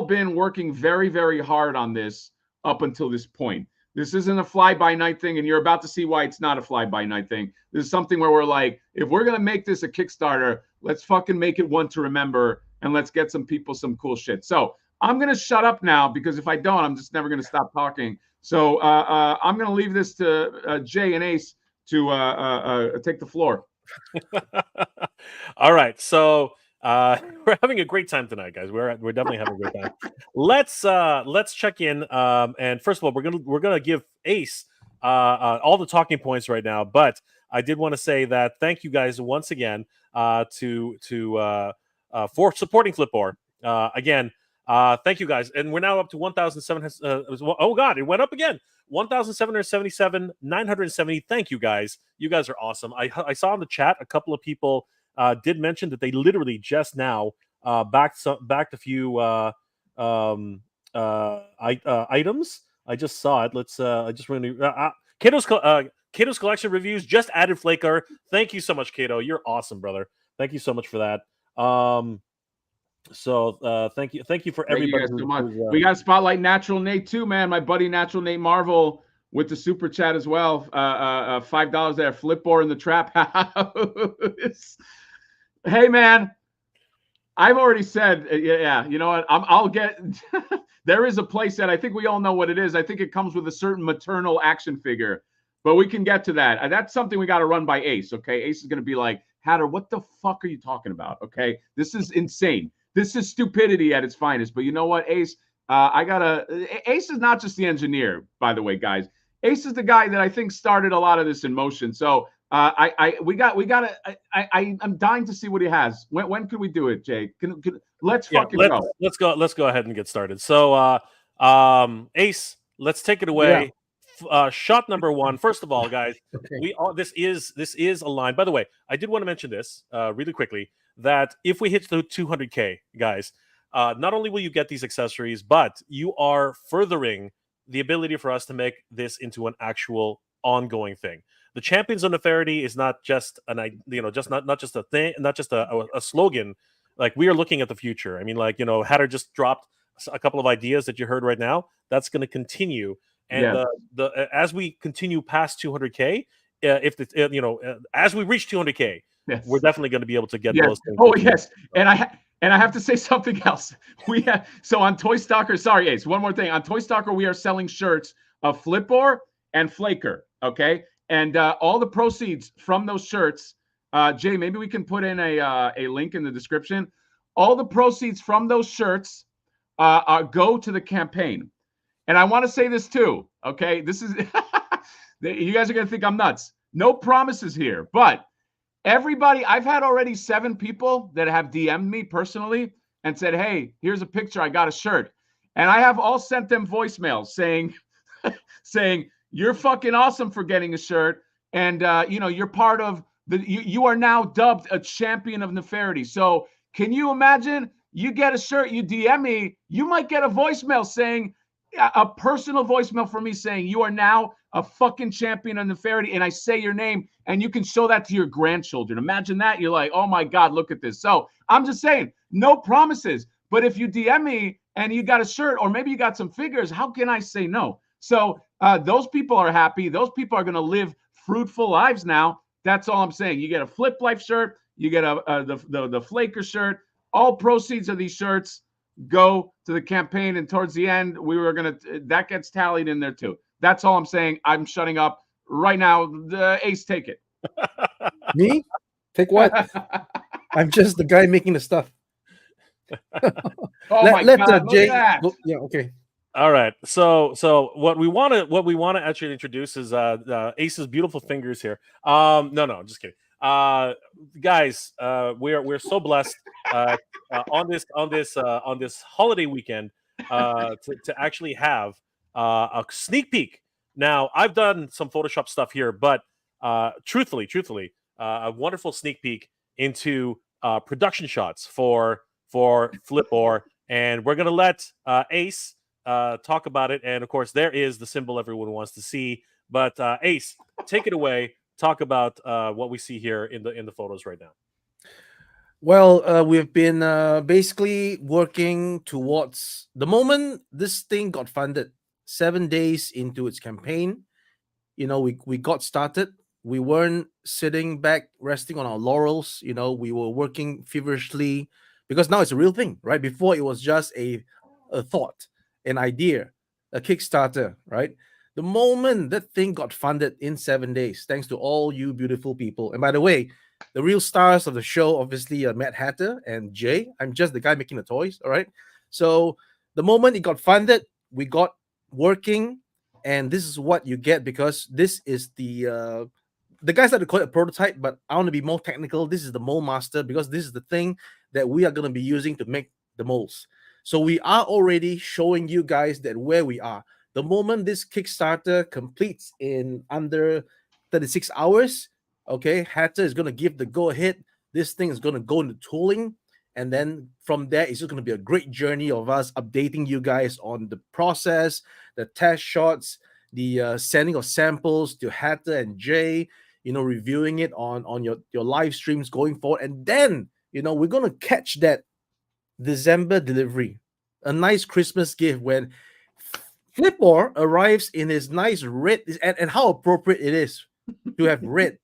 been working very, very hard on this up until this point. This isn't a fly-by-night thing, and you're about to see why it's not a fly-by-night thing. This is something where we're like, if we're going to make this a Kickstarter, let's fucking make it one to remember, and let's get some people some cool shit. So I'm going to shut up now, because if I don't, I'm just never going to stop talking. So I'm going to leave this to Jay and Ace to take the floor. All right. So we're having a great time tonight, guys. We're definitely having a great time. Let's check in. And first of all, we're gonna give Ace all the talking points right now. But I did want to say that thank you guys once again for supporting Flipboard. Again, thank you guys. And we're now up to 1,700. Oh God, it went up again. 1,777, 970. Thank you guys. You guys are awesome. I saw in the chat a couple of people did mention that they literally just now backed a few items. I just saw it. Let's I just really Kato's collection reviews just added Flaker. Thank you so much, Kato. You're awesome, brother. Thank you so much for that. Thank you for Thank you everybody guys so much. We got Spotlight Natural Nate too, man. My buddy Natural Nate Marvel with the super chat as well. $5 there. Flipboard in the trap house. Hey, man. I've already said, yeah. You know what? I'll get. There is a playset. I think we all know what it is. I think it comes with a certain maternal action figure, but we can get to that. That's something we got to run by Ace. Okay, Ace is going to be like, Hatter, what the fuck are you talking about? Okay, this is insane. This is stupidity at its finest. But you know what, Ace? Ace is not just the engineer, by the way, guys. Ace is the guy that I think started a lot of this in motion. So I'm dying to see what he has. When could we do it, Jay? Let's fucking go. Let's go ahead and get started. So, Ace, let's take it away. Yeah. Shot number one. First of all, guys, okay. This is a line. By the way, I did want to mention this really quickly, that if we hit the 200K, guys, not only will you get these accessories, but you are furthering the ability for us to make this into an actual ongoing thing. The Champions of Neferity is not just not just a thing, not just a slogan. Like, we are looking at the future. I mean, like, Hatter just dropped a couple of ideas that you heard right now. That's going to continue. And as we continue past 200K, as we reach 200K, yes, we're definitely going to be able to get those things. Oh, yes. And I have to say something else. So on Toy Stalker, sorry, Ace, one more thing. On Toy Stalker, we are selling shirts of Flipboard and Flaker, okay? And all the proceeds from those shirts, Jay, maybe we can put in a link in the description. All the proceeds from those shirts go to the campaign. And I want to say this too, okay? This is, you guys are going to think I'm nuts. No promises here, but everybody, I've had already 7 people that have DM'd me personally and said, hey, here's a picture, I got a shirt. And I have all sent them voicemails saying, you're fucking awesome for getting a shirt. And, you're part of you are now dubbed a champion of Neferity. So can you imagine, you get a shirt, you DM me, you might get a voicemail saying, a personal voicemail from me saying, you are now a fucking champion of Neferity, and I say your name, and you can show that to your grandchildren. Imagine that. You're like, oh my God, look at this. So I'm just saying, no promises. But if you DM me and you got a shirt, or maybe you got some figures, how can I say no? So those people are happy. Those people are going to live fruitful lives now. That's all I'm saying. You get a Flip Life shirt. You get the Flaker shirt. All proceeds of these shirts go to the campaign. And towards the end, that gets tallied in there too. That's all I'm saying. I'm shutting up right now. The Ace, take it. Me? Take what? I'm just the guy making the stuff. My God, Jay, yeah, okay. All right. So what we want to actually introduce is Ace's beautiful fingers here. No, I'm just kidding. Guys, we're so blessed on this holiday weekend to actually have a sneak peek. Now, I've done some Photoshop stuff here, but truthfully, a wonderful sneak peek into production shots for Flipboard, and we're gonna let Ace talk about it. And of course, there is the symbol everyone wants to see. But Ace, take it away. Talk about what we see here in the photos right now. Well, we've been basically working towards the moment this thing got funded. 7 days into its campaign, we got started. We weren't sitting back resting on our laurels. We were working feverishly, because now it's a real thing, right? Before it was just a thought, an idea, a Kickstarter, right? The moment that thing got funded in 7 days, thanks to all you beautiful people. And by the way, the real stars of the show, obviously, are Matt Hatter and Jay. I'm just the guy making the toys, all right? So the moment it got funded, we got working, and this is what you get, because this is the guys like to call it a prototype, but I want to be more technical. This is the mold master, because this is the thing that we are going to be using to make the molds. So we are already showing you guys that where we are. The moment this Kickstarter completes in under 36 hours, okay, Hatter is going to give the go-ahead. This thing is going to go into tooling, And then from there, it's just going to be a great journey of us updating you guys on the process, the test shots, the sending of samples to Hatter and Jay, reviewing it on your live streams going forward. And then, we're going to catch that December delivery, a nice Christmas gift when Flipper arrives in his nice red, and how appropriate it is to have red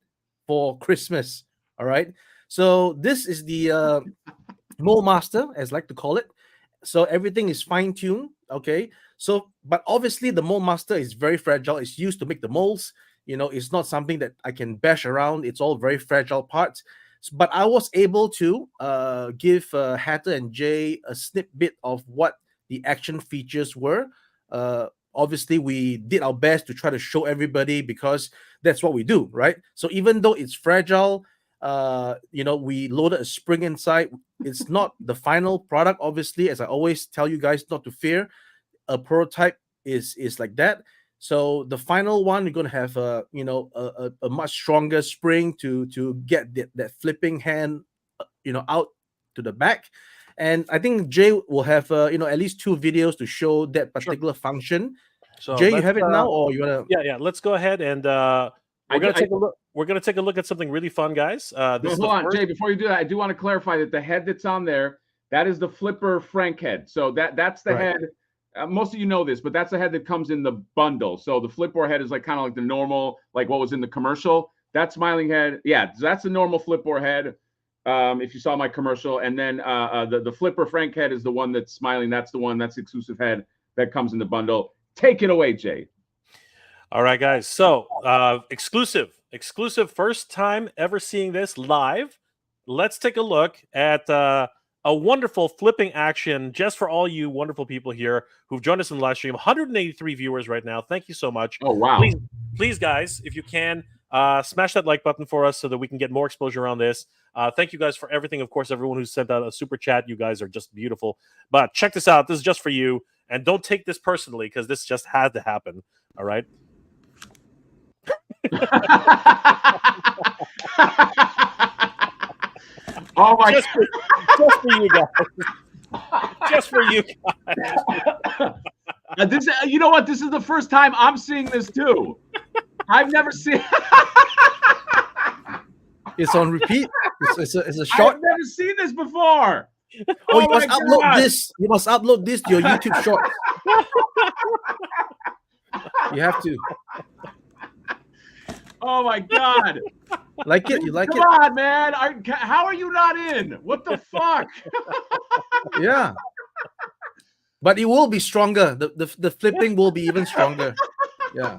for Christmas. All right. So this is the Mold Master, as I like to call it. So everything is fine-tuned. Okay. So, but obviously the Mold Master is very fragile. It's used to make the molds. It's not something that I can bash around. It's all very fragile parts. But I was able to give Hatter and Jay a snippet of what the action features were. Obviously, we did our best to try to show everybody because that's what we do, right? So even though it's fragile, we loaded a spring inside. It's not the final product, obviously, as I always tell you guys not to fear. A prototype is like that. So the final one, we're going to have a much stronger spring to get that flipping hand, out to the back. And I think Jay will have at least 2 videos to show that particular function. So Jay, you have it now, or you wanna? Yeah. Let's go ahead and we're gonna take a look. We're gonna take a look at something really fun, guys. Hold on, Jay. Before you do that, I do want to clarify that the head that's on there, that is the Flipper Frank head. So that's the head. Most of you know this, but that's the head that comes in the bundle. So the Flipper head is like kind of like the normal, like what was in the commercial. That smiling head, yeah, that's the normal Flipper head. If you saw my commercial, and then the Flipper Frank head is the one that's smiling. That's the one. That's the exclusive head that comes in the bundle. Take it away, Jay. All right, guys. So exclusive, first time ever seeing this live. Let's take a look at a wonderful flipping action just for all you wonderful people here who've joined us in the live stream. 183 viewers right now. Thank you so much. Oh, wow. Please, guys, if you can, smash that like button for us so that we can get more exposure around this. Thank you guys for everything. Of course, everyone who sent out a super chat. You guys are just beautiful. But check this out. This is just for you. And don't take this personally because this just had to happen. All right. Oh my! Just for you guys. Just for you guys. This, you know what? This is the first time I'm seeing this too. I've never seen. It's on repeat. It's a short. I've never seen this before. Oh, you must upload this. You must upload this to your YouTube Shorts. You have to. Oh my God! Like it? You like Come it? on, man! How are you not in? What the fuck? Yeah. But it will be stronger. The flipping will be even stronger. Yeah.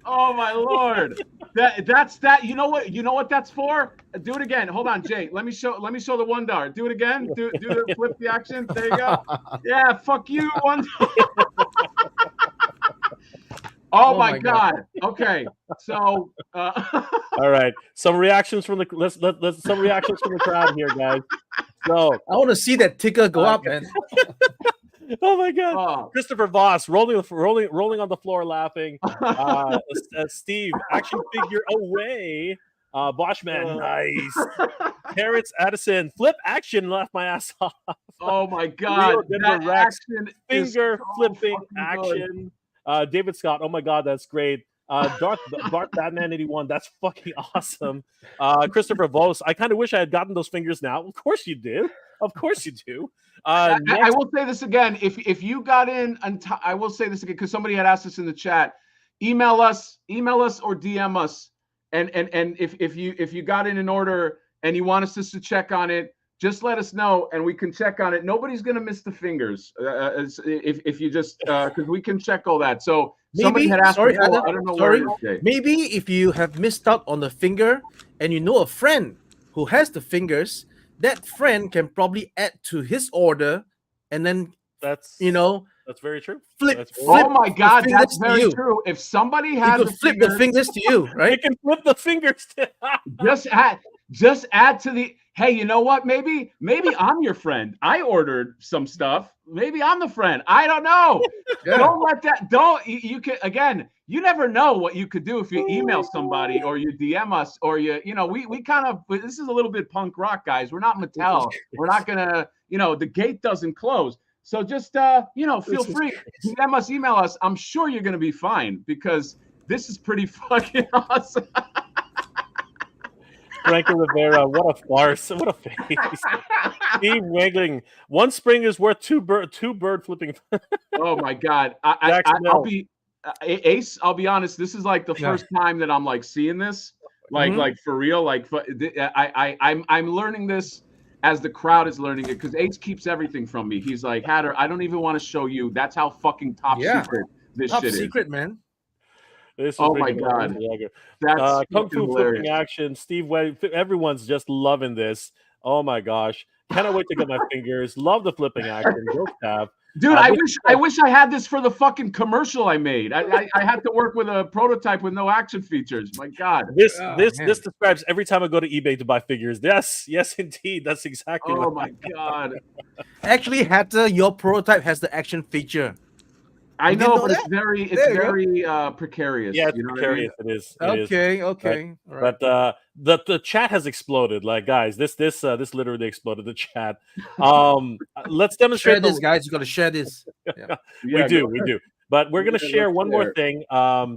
Oh my Lord! That's that. You know what? You know what that's for? Do it again. Hold on, Jay. Let me show the one dollar. Do it again. Do the flip the action. There you go. Yeah. Fuck you, $1. Oh my God. Okay. So all right. Some reactions from the let's some reactions from the crowd here, guys. So I want to see that ticker go up, man. Oh my God. Oh. Christopher Voss rolling on the floor laughing. Steve, action figure away. Boschman, nice. Carrots, Addison, flip action, laughed my ass off. Oh my God. That action finger flipping action. David Scott, oh my God, that's great. Darth Batman 81, that's fucking awesome. Christopher Voss, I kind of wish I had gotten those fingers now. Of course you do. Of course you do. I will say this again. If you got in, I will say this again because somebody had asked us in the chat. Email us or DM us, and if you got in order and you want us just to check on it, just let us know and we can check on it. Nobody's gonna miss the fingers if you just because we can check all that. So somebody had asked. I don't know where it is. Maybe if you have missed out on the finger and you know a friend who has the fingers, that friend can probably add to his order, and then that's very true. Oh my God, that's very true. If somebody has flip the fingers to you, right? They can flip the fingers to Just add to the. Hey, you know what? Maybe I'm your friend. I ordered some stuff. Maybe I'm the friend. I don't know. Yeah. Don't let that. Don't you can again. You never know what you could do if you email somebody or you DM us or you know we kind of this is a little bit punk rock, guys. We're not Mattel. We're not gonna the gate doesn't close. So just feel free DM us, email us. I'm sure you're gonna be fine because this is pretty fucking awesome. Frankie Rivera, what a farce! What a face! Steve wiggling. One spring is worth two bird flipping. Oh my God! I'll be Ace. I'll be honest. This is like the first time that I'm like seeing this, like for real. Like I'm learning this as the crowd is learning it because Ace keeps everything from me. He's like, Hatter, I don't even want to show you. That's how fucking top secret this top shit secret, is. man. Oh my God! That's Kung Fu hilarious. flipping action. Steve Webb, everyone's just loving this. Oh my gosh! Cannot wait to get my fingers. Love the flipping action. Go Cav. Dude, I wish I had this for the fucking commercial I made. I had to work with a prototype with no action features. My God. This describes every time I go to eBay to buy figures. Yes, indeed. That's exactly Oh my God. Actually, Hatter, your prototype has the action feature. I know, but it's very precarious. Yeah, it's precarious. I mean? It is. Okay. Right? Right. But the chat has exploded. Like, guys, this literally exploded the chat. Let's demonstrate share this, guys. You got to share this. Yeah. we do. But we're gonna share one more thing,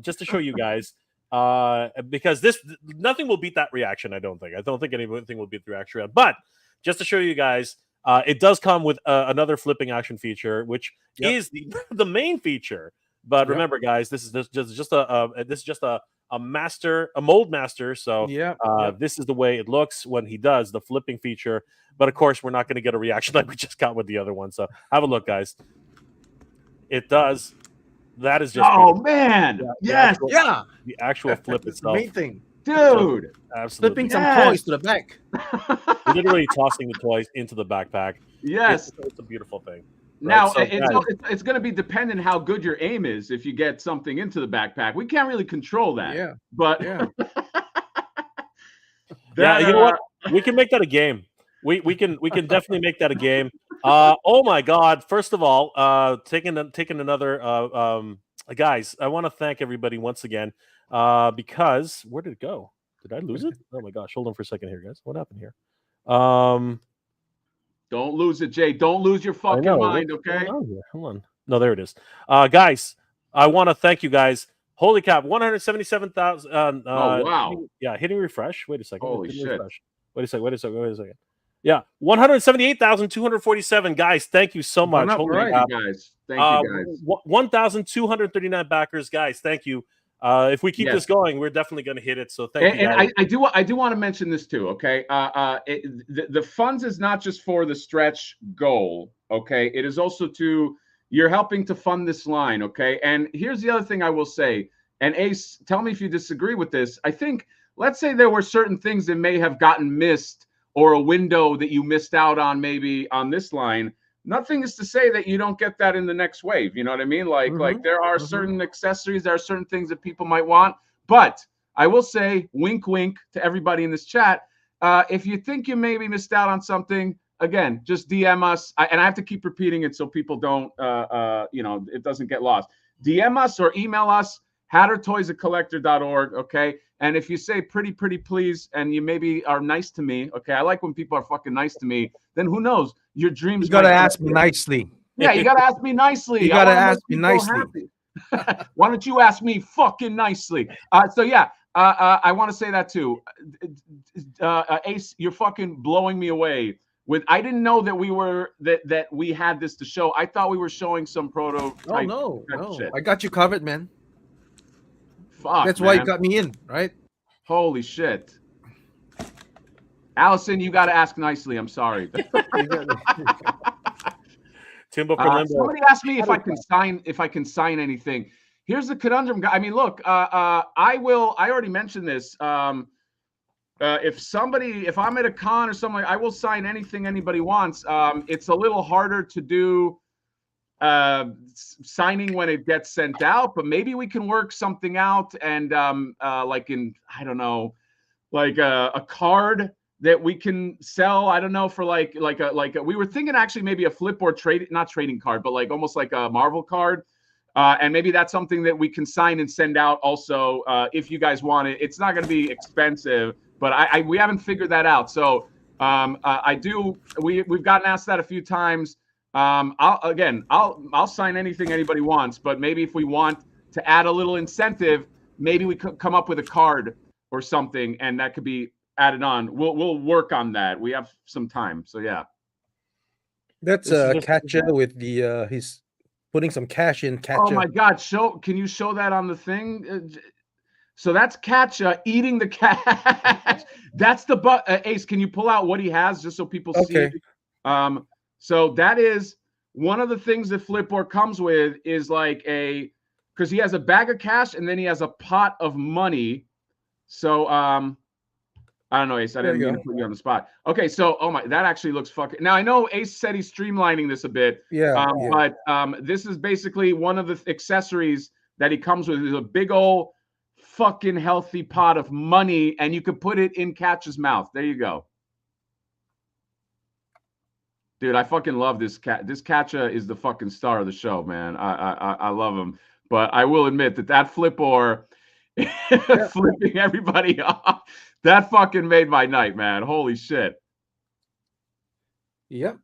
just to show you guys, because nothing will beat that reaction. I don't think anything will beat the reaction. But just to show you guys. It does come with another flipping action feature, which is the main feature. But remember, guys, this is just a mold master. So this is the way it looks when he does the flipping feature. But of course, we're not going to get a reaction like we just got with the other one. So have a look, guys. It does. That is just man, the actual flip itself. The main thing. Dude, flipping absolutely. some toys to the back. Literally tossing the toys into the backpack. Yes, it's a beautiful thing. Now it's going to be dependent how good your aim is if you get something into the backpack. We can't really control that. Yeah, but you know what? We can make that a game. We can definitely make that a game. Oh my God! First of all, taking another guys, I want to thank everybody once again. Because where did it go? Did I lose it? Oh my gosh! Hold on for a second here, guys. What happened here? Don't lose it, Jay. Don't lose your fucking mind, okay? Hold on. No, there it is. Guys, I want to thank you guys. Holy cow! 177,000. Oh wow! Hitting refresh. Wait a second. Holy shit! Wait a second. Yeah, 178,247 guys. Thank you so much. Holy guys. Thank you guys. 1,239 backers, guys. Thank you. If we keep this going, we're definitely going to hit it. So thank you. And I do want to mention this too. Okay, the funds is not just for the stretch goal. Okay, it is also you're helping to fund this line. Okay, and here's the other thing I will say. And Ace, tell me if you disagree with this. I think let's say there were certain things that may have gotten missed or a window that you missed out on maybe on this line. Nothing is to say that you don't get that in the next wave. You know what I mean? Like there are certain accessories, there are certain things that people might want. But I will say, wink, wink to everybody in this chat. If you think you maybe missed out on something, again, just DM us. And I have to keep repeating it so people don't, it doesn't get lost. DM us or email us, hattertoysacollector.org, okay? And if you say pretty please, and you maybe are nice to me, okay? I like when people are fucking nice to me. Then who knows? Your dreams. You gotta ask me nicely. Yeah, you gotta ask me nicely. You gotta ask me nicely. Why don't you ask me fucking nicely? I want to say that too. Ace, you're fucking blowing me away. I didn't know that we had this to show. I thought we were showing some prototype. No. Shit. I got you covered, man. Fuck, that's why you got me in, right? Holy shit. Allison, you got to ask nicely. I'm sorry. Timbo Fernando. Somebody asked me if I can sign anything. Here's the conundrum. I mean, look, I already mentioned this. If I'm at a con or something, I will sign anything anybody wants. It's a little harder to do signing when it gets sent out, but maybe we can work something out and like in, I don't know, like a card that we can sell. I don't know, for like a we were thinking actually maybe a Flipboard not trading card, but like almost like a Marvel card. And maybe that's something that we can sign and send out also if you guys want it. It's not going to be expensive, but we haven't figured that out. So we've gotten asked that a few times. I'll sign anything anybody wants, but maybe if we want to add a little incentive, maybe we could come up with a card or something, and that could be added on. We'll work on that. We have some time, so yeah. That's a catcher with the he's putting some cash in catcher. Oh my God! Can you show that on the thing? So that's Katcha eating the cash. That's the Ace. Can you pull out what he has just so people see? So that is one of the things that Flipboard comes with, is like because he has a bag of cash and then he has a pot of money. So I don't know, Ace. I didn't mean to put you on the spot. Okay, so that actually looks fucking. Now I know Ace said he's streamlining this a bit. But this is basically one of the accessories that he comes with. Is a big old fucking healthy pot of money, and you could put it in Catch's mouth. There you go. Dude, I fucking love this cat. This Catcha is the fucking star of the show, man. I love him. But I will admit that Flipboard flipping everybody off, that fucking made my night, man. Holy shit. Yep.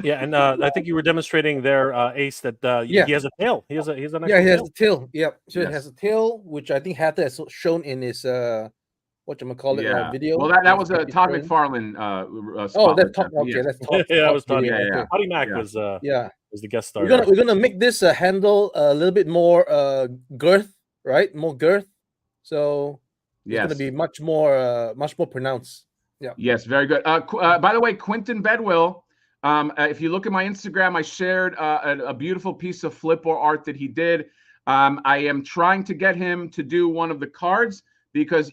Yeah, and I think you were demonstrating there, Ace, that he has a tail. He has a nice he has a tail. Yep. So it has a tail, which I think Hatter has shown in his whatchamacallit video. Well, that was a Todd McFarlane that's Todd. Okay, that's Todd. Yeah, it was Todd. Yeah. Potty Mac was the guest star. We're gonna make this handle a little bit more girth, right? More girth. So it's gonna be much more pronounced. Yeah. Yes, very good. By the way, Quentin Bedwill, if you look at my Instagram, I shared a beautiful piece of Flipboard art that he did. I am trying to get him to do one of the cards, because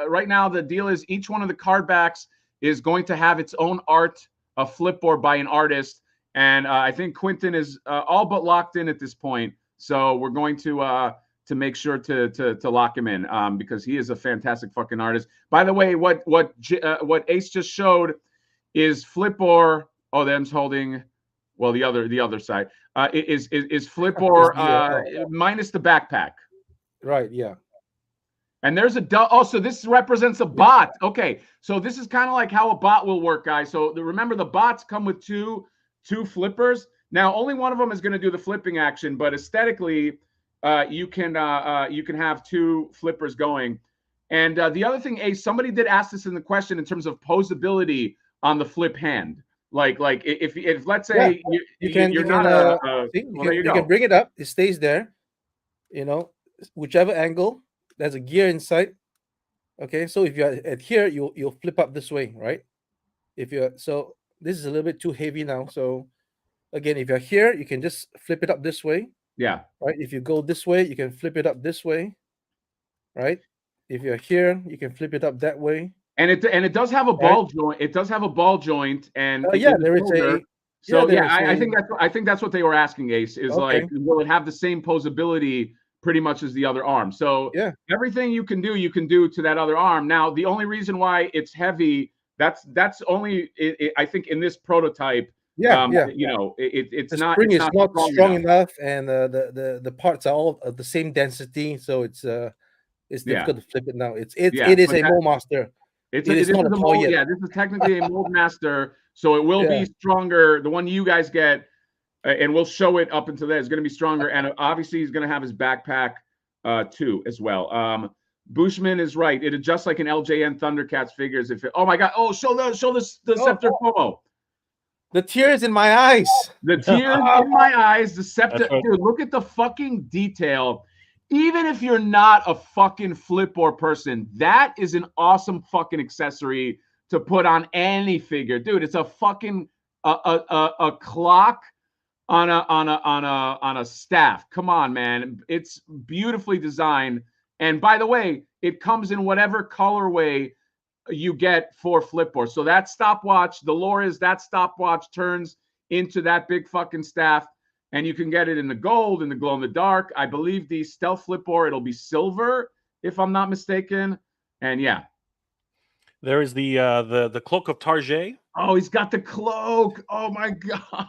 right now the deal is each one of the card backs is going to have its own art, a Flipboard by an artist. And I think Quentin is all but locked in at this point. So we're going to make sure to lock him in because he is a fantastic fucking artist. By the way, what Ace just showed is Flipboard. Oh, them's holding. Well, the other side is Flipboard minus the backpack. Right. Yeah. And there's so this represents a bot. Okay, so this is kind of like how a bot will work, guys. So remember, the bots come with two flippers. Now, only one of them is going to do the flipping action, but aesthetically, you can have two flippers going. And the other thing, Ace, somebody did ask this in the question in terms of posability on the flip hand. Like if let's say you can bring it up, it stays there. Whichever angle. There's a gear inside. Okay, so if you're at here, you'll flip up this way, right? So this is a little bit too heavy now. So again, if you're here, you can just flip it up this way. Yeah. Right. If you go this way, you can flip it up this way. Right. If you're here, you can flip it up that way. And it does have a ball joint. It does have a ball joint, and there is a. So I think that's what they were asking, Ace. Is like, will it have the same posability pretty much as the other arm? So everything you can do to that other arm. Now, the only reason why it's heavy, that's only I think in this prototype. It's the not. Spring is not strong enough, and the parts are all of the same density, so it's difficult to flip it now. It is a Mold Master. It is not a toy yet. Yeah, this is technically a Mold Master, so it will be stronger. The one you guys get. And we'll show it up until that. It's going to be stronger. And obviously, he's going to have his backpack too as well. Bushman is right. It adjusts like an LJN Thundercats figures. Oh my God. Oh, show the Scepter Como. The tears in my eyes. The tears in my eyes. The Scepter. Dude, look at the fucking detail. Even if you're not a fucking Flipboard person, that is an awesome fucking accessory to put on any figure. Dude, it's a fucking a clock on a staff. Come on, man. It's beautifully designed. And by the way, it comes in whatever colorway you get for Flipboard. So that stopwatch, the lore is that stopwatch turns into that big fucking staff, and you can get it in the gold, in the glow in the dark. I believe the stealth Flipboard, it'll be silver if I'm not mistaken. And yeah. There is the cloak of Tarjay. Oh, he's got the cloak. Oh my god,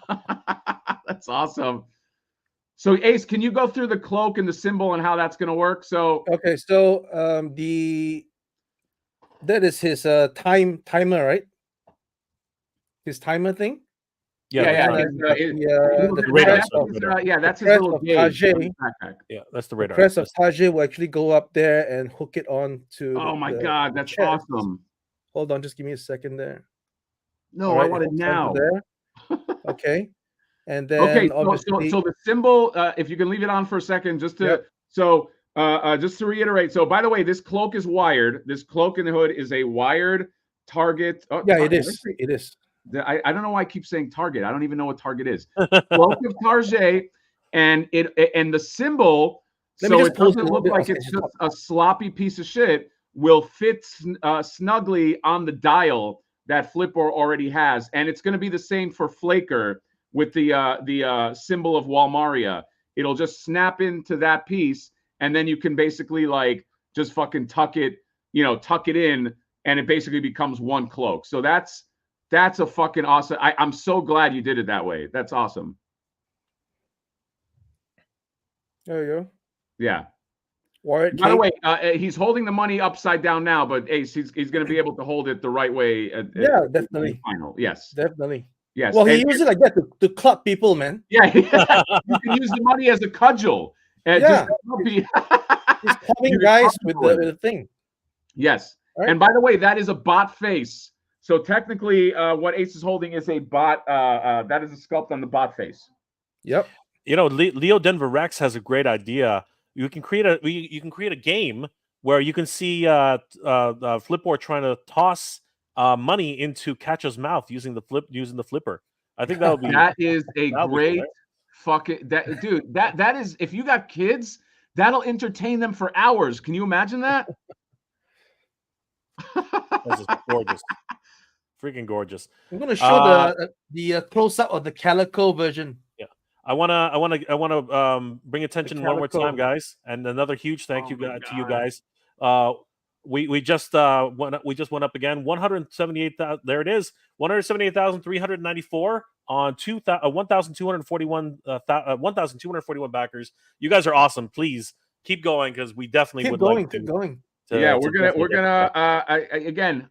that's awesome. So Ace, can you go through the cloak and the symbol and how that's going to work? So Okay, so that is his timer, right? His timer thing. yeah. That's his little gauge. Yeah, that's the The radar. crest of Tajay will actually go up there and hook it on to. Oh my god, that's awesome. Hold on, just give me a second there. No, I want it now. There. Okay. And then obviously, so the symbol, if you can leave it on for a second, just to just to reiterate. So by the way, this cloak is wired. This cloak in the hood is a wired target. Oh, yeah, it is. It is. I don't know why I keep saying target. I don't even know what target is. Cloak of Tarjay, and the symbol, so it doesn't look like it's just a sloppy piece of shit, will fit snugly on the dial that Flipboard already has, and it's going to be the same for Flaker with the symbol of Walmaria. It'll just snap into that piece, and then you can basically like just fucking tuck it in, and it basically becomes one cloak. So that's a fucking awesome. I'm so glad you did it that way. That's awesome. There you go. Yeah. By the way, he's holding the money upside down now, but Ace, he's going to be able to hold it the right way. Definitely. Final. Yes. Definitely. Yes. Well, he uses it like that to club people, man. Yeah. You can use the money as a cudgel. And he's clubbing guys with the thing. Yes. Right. And by the way, that is a bot face. So technically, what Ace is holding is a bot. That is a sculpt on the bot face. Yep. Leo Denver Rex has a great idea. You can create a game where you can see Flipboard trying to toss money into Catcha's mouth using the flipper. I think that is a great fucking dude. That is, if you got kids, that'll entertain them for hours. Can you imagine that? That's just gorgeous. Freaking gorgeous. I'm gonna show the close up of the Calico version. Yeah, I wanna bring attention one more time, guys, and another huge thank you to you guys. We just went up again. 178,000. There it is. 178,394 on 1,241 backers. You guys are awesome. Please keep going because we definitely would like to. Keep going. We're gonna. Again,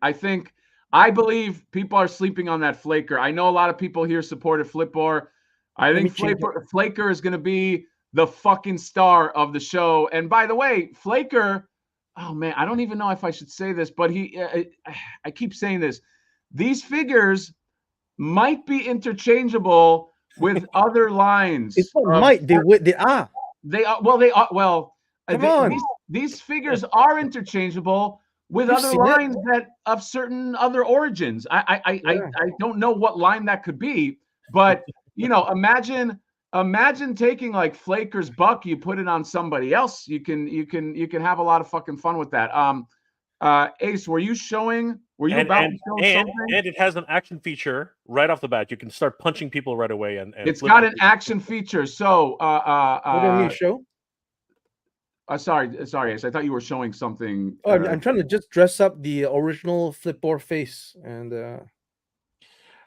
I believe people are sleeping on that Flaker. I know a lot of people here supported Flipboard. I think Flaker is going to be the fucking star of the show. And by the way, Flaker, oh man, I don't even know if I should say this, but I keep saying this. These figures might be interchangeable with other lines. It's not might. They are. They are. Well, they are. Well, these figures are interchangeable with other lines that of certain other origins. I don't know what line that could be, but imagine taking like Flaker's buck, you put it on somebody else. You can have a lot of fucking fun with that. Ace, were you about to show something? And it has an action feature right off the bat. You can start punching people right away, and it's got an action feature. So what do you mean show? Sorry, Ace. I thought you were showing something. Oh, I'm trying to just dress up the original Flipboard face, and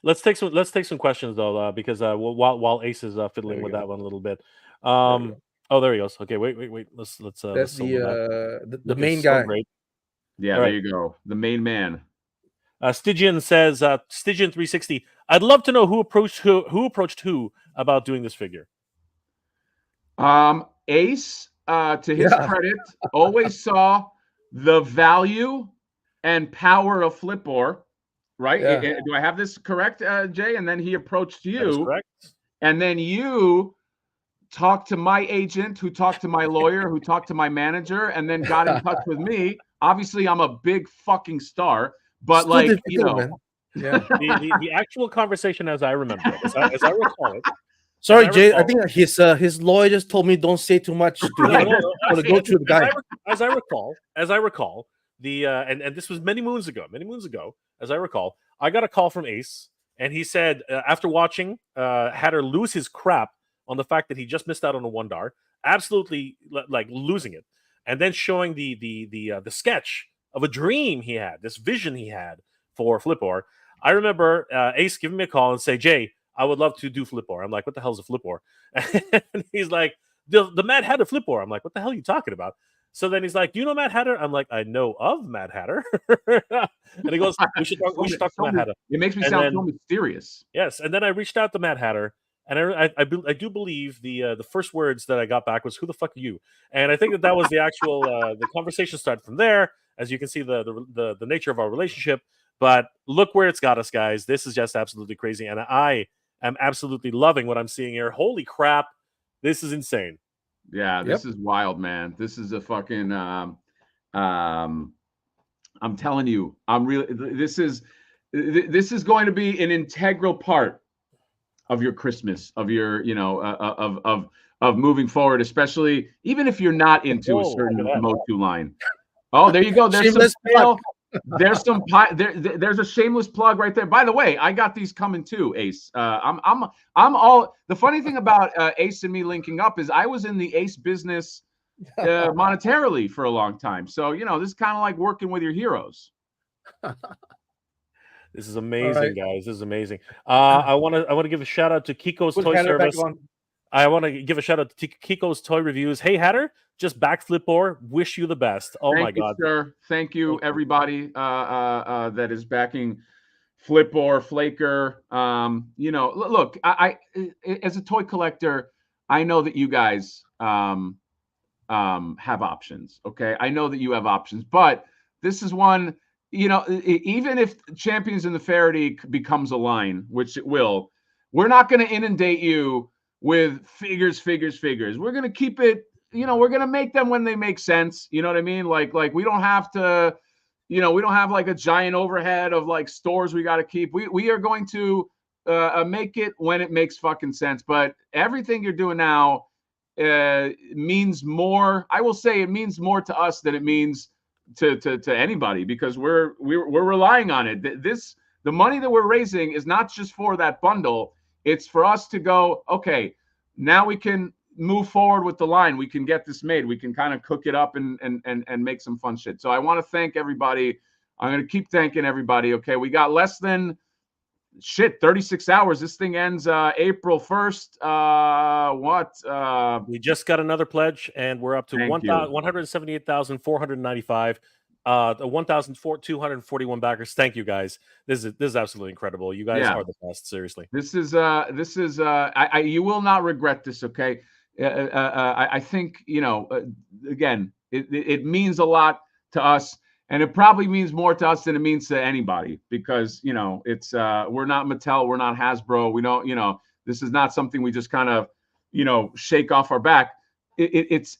let's take some questions though, because while Ace is fiddling with that one a little bit. Oh, there he goes. Okay, wait. Let's. That's the main guy. So yeah, there you go. The main man. Stygian says, Stygian 360. I'd love to know who approached who about doing this figure. Ace. To his credit, always saw the value and power of Flipboard, right? Yeah. Do I have this correct, Jay? And then he approached you. That is correct. And then you talked to my agent, who talked to my lawyer, who talked to my manager, and then got in touch with me. Obviously, I'm a big fucking star, but still the actual conversation, as I remember it, as I recall it. Sorry, Jay. I think his lawyer just told me don't say too much to go through the guy. As I recall, and this was many moons ago. As I recall, I got a call from Ace, and he said after watching Hatter lose his crap on the fact that he just missed out on a $1, absolutely like losing it, and then showing the sketch a dream he had, this vision he had for Flipboard. I remember Ace giving me a call and say, Jay, I would love to do Flipboard. I'm like, what the hell is a Flipboard? And he's like, the Mad Hatter Flipboard. I'm like, what the hell are you talking about? So then he's like, do you know Mad Hatter? I'm like, I know of Mad Hatter. And he goes, we should talk to Mad Hatter. It makes me And sound then- so mysterious. Yes, and then I reached out to Mad Hatter, and I do believe the first words that I got back was, "Who the fuck are you?" And I think that was the actual the conversation started from there. As you can see, the nature of our relationship. But look where it's got us, guys. This is just absolutely crazy, and I am absolutely loving what I'm seeing here. Holy crap, this is insane. Yeah, this is wild, man. This is a fucking I'm telling you, this is going to be an integral part of your Christmas, of your, of moving forward, especially even if you're not into a certain Motu line. Oh, there you go. There's Shameless some there's some there's a shameless plug right there. By the way, I got these coming too, Ace. I'm all, the funny thing about Ace and me linking up is I was in the Ace business monetarily for a long time. So, this is kind of like working with your heroes. This is amazing, guys. This is amazing. I want to give a shout out to Kiko's Toy Service. I want to give a shout out to Kiko's Toy Reviews. Hey, Hatter, just back Flipboard. Wish you the best. Oh my God, sir. Thank you, everybody that is backing Flipboard, Flaker. Look, I as a toy collector, I know that you guys have options. Okay, I know that you have options, but this is one. Even if Champions in the Faraday becomes a line, which it will, we're not going to inundate you with figures. We're going to keep it, we're going to make them when they make sense. You know what I mean? Like we don't have to, we don't have like a giant overhead of like stores we got to keep. We are going to make it when it makes fucking sense. But everything you're doing now means more. I will say it means more to us than it means to anybody, because we're relying on it. The money that we're raising is not just for that bundle. It's for us to go, okay, now we can move forward with the line. We can get this made. We can kind of cook it up and make some fun shit. So I want to thank everybody. I'm going to keep thanking everybody. Okay, we got less than 36 hours. This thing ends April 1st. We just got another pledge, and we're up to 178,495. 1,241 backers. Thank you, guys. This is absolutely incredible. You guys are the best. Seriously. This is you will not regret this. Okay. I think, again, it means a lot to us, and it probably means more to us than it means to anybody, because, it's we're not Mattel, we're not Hasbro. We don't, this is not something we just kind of, shake off our back. It's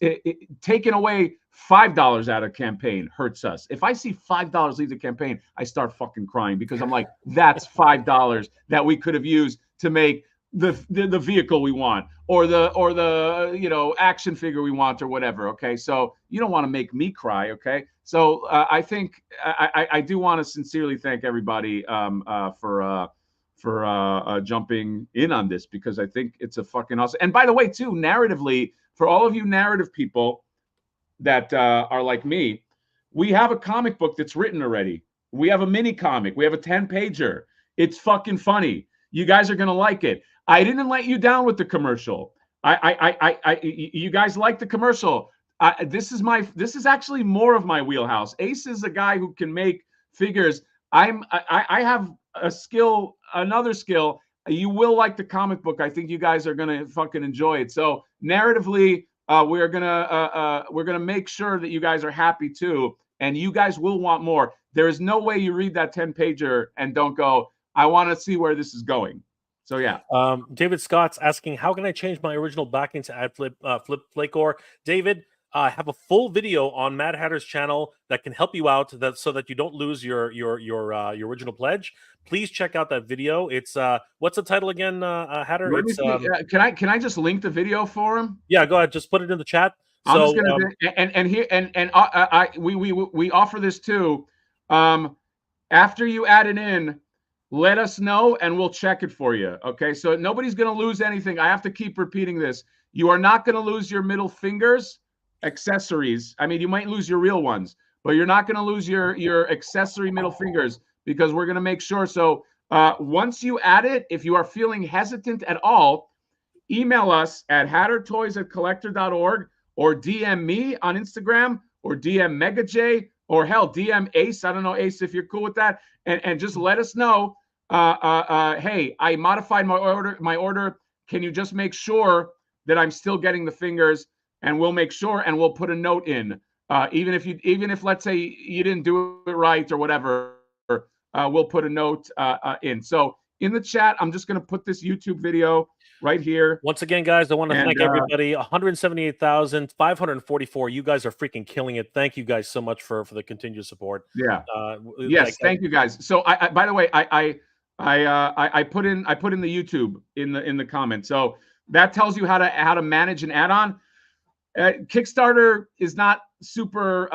taking away $5 out of campaign hurts us. If I see $5 leave the campaign, I start fucking crying, because I'm like, that's $5 that we could have used to make the vehicle we want, or the action figure we want, or whatever. Okay, so you don't want to make me cry. Okay, so I think I do want to sincerely thank everybody for jumping in on this, because I think it's a fucking awesome. And by the way, too, narratively, for all of you narrative people that are like me, we have a comic book that's written already. We have a mini comic. We have a 10-pager. It's fucking funny. You guys are gonna like it. I didn't let you down with the commercial. You guys like the commercial. This is actually more of my wheelhouse. Ace is a guy who can make figures. I have a skill, another skill. You will like the comic book. I think you guys are gonna fucking enjoy it. So narratively, we're gonna make sure that you guys are happy too, and you guys will want more. There is no way you read that 10-pager and don't go, I want to see where this is going. So yeah. David Scott's asking, how can I change my original backing to add Flipcore? David, I have a full video on Mad Hatter's channel that can help you out, so that you don't lose your original pledge. Please check out that video. It's what's the title again, Hatter? Can I just link the video for him? Yeah, go ahead. Just put it in the chat. I'm just gonna we offer this too. After you add it in, let us know and we'll check it for you. Okay, so nobody's gonna lose anything. I have to keep repeating this. You are not gonna lose your middle fingers accessories. I mean, you might lose your real ones, but you're not going to lose your accessory middle fingers, because we're going to make sure. So once you add it, if you are feeling hesitant at all, email us at hattertoys@collector.org, or DM me on Instagram, or DM MegaJ, or hell, DM Ace. I don't know, Ace, if you're cool with that. And just let us know, hey, I modified my order. Can you just make sure that I'm still getting the fingers? And we'll make sure, and we'll put a note in. Even if let's say you didn't do it right or whatever, we'll put a note in. So in the chat, I'm just going to put this YouTube video right here. Once again, guys, I want to thank everybody. 178,544. You guys are freaking killing it. Thank you guys so much for the continued support. Yeah. Yes. Thank you guys. So I by the way, I put in the YouTube in the comments. So that tells you how to manage an add-on. Kickstarter is not super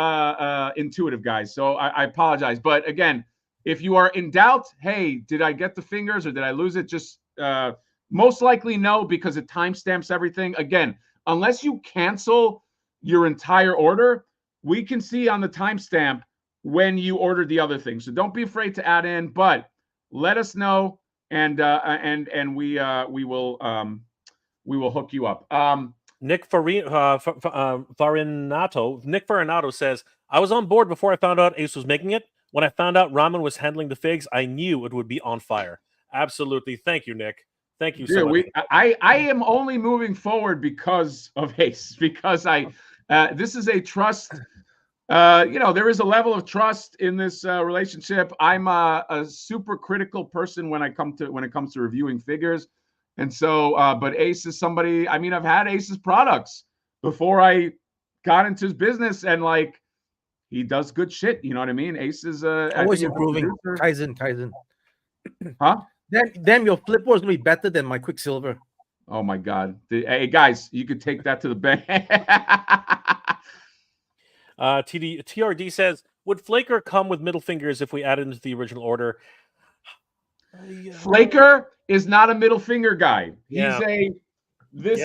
intuitive, guys. So I apologize. But again, if you are in doubt, hey, did I get the fingers or did I lose it? Just most likely no, because it timestamps everything. Again, unless you cancel your entire order, we can see on the timestamp when you ordered the other thing. So don't be afraid to add in, but let us know, and we will hook you up. Nick Farinato says, I was on board before I found out Ace was making it. When I found out Ramen was handling the figs, I knew it would be on fire. Absolutely. Thank you, Nick. Thank you so much. I am only moving forward because of Ace, because this is a trust. There is a level of trust in this relationship. I'm a super critical person when it comes to reviewing figures. And so, but Ace is somebody, I mean, I've had Ace's products before I got into his business, and like, he does good shit. You know what I mean? Ace is always improving. Kaizen. Huh? Damn, your Flipboard is going to be better than my Quicksilver. Oh my God. Hey guys, you could take that to the bank. TRD says, would Flaker come with middle fingers if we added into the original order? Flaker is not a middle finger guy. He's guy. He's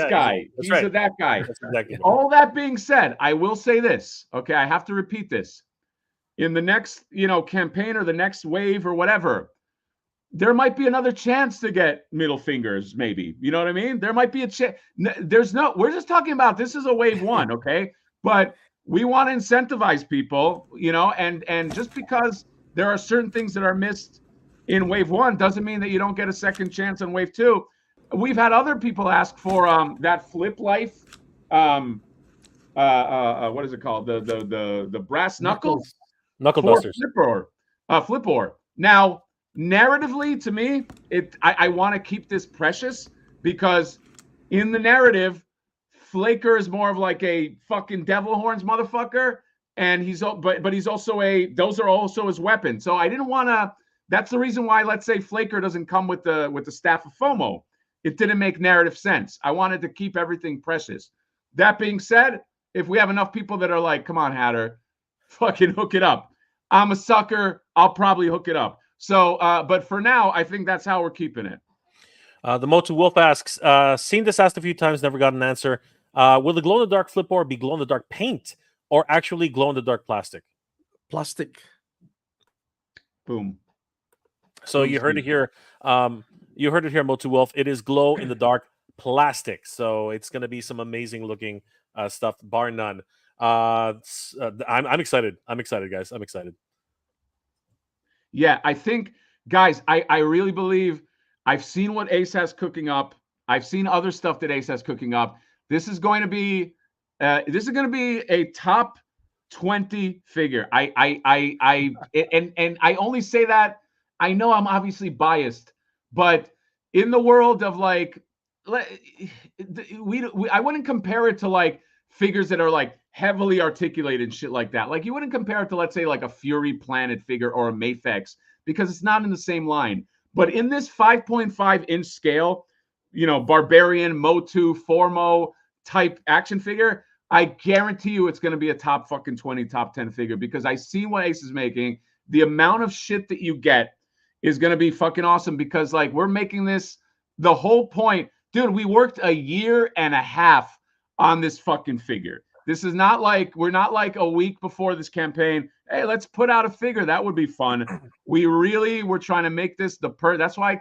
right. That guy. Exactly. All that being said, I will say this. Okay, I have to repeat this. In the next, campaign or the next wave or whatever, there might be another chance to get middle fingers, maybe. You know what I mean? There might be a chance. We're just talking about, this is a wave one, okay? But we want to incentivize people, and just because there are certain things that are missed in wave one doesn't mean that you don't get a second chance on wave two. We've had other people ask for that Flip Life, what is it called? The brass knuckle dusters. Flipboard. Now, narratively, to me, I want to keep this precious, because in the narrative, Flaker is more of like a fucking devil horns motherfucker, and he's also those are also his weapons. So I didn't want to. That's the reason why, let's say, Flaker doesn't come with the staff of FOMO. It didn't make narrative sense. I wanted to keep everything precious. That being said, if we have enough people that are like, come on, Hatter, fucking hook it up. I'm a sucker. I'll probably hook it up. So, but for now, I think that's how we're keeping it. The Motu Wolf asks, seen this asked a few times, never got an answer. Will the glow-in-the-dark Flipboard be glow-in-the-dark paint or actually glow-in-the-dark plastic? Plastic. Boom. So you heard it here. You heard it here, Motu Wolf. It is glow-in-the-dark plastic. So it's going to be some amazing looking stuff, bar none. I'm excited. I'm excited, guys. I'm excited. Yeah, I think, guys, I really believe I've seen what Ace has cooking up. I've seen other stuff that Ace has cooking up. This is going to be a top 20 figure. And I only say that, I know I'm obviously biased, but in the world of like, I wouldn't compare it to like figures that are like heavily articulated and shit like that. Like, you wouldn't compare it to, let's say, like a Fury Planet figure or a Mafex, because it's not in the same line. But in this 5.5 inch scale, Barbarian, Motu, Formo type action figure, I guarantee you it's going to be a top fucking 20, top 10 figure, because I see what Ace is making. The amount of shit that you get is going to be fucking awesome, because like, we're making this the whole point. Dude, we worked a year and a half on this fucking figure. This is not like we're not like a week before this campaign. Hey, let's put out a figure. That would be fun. We really were trying to make this that's why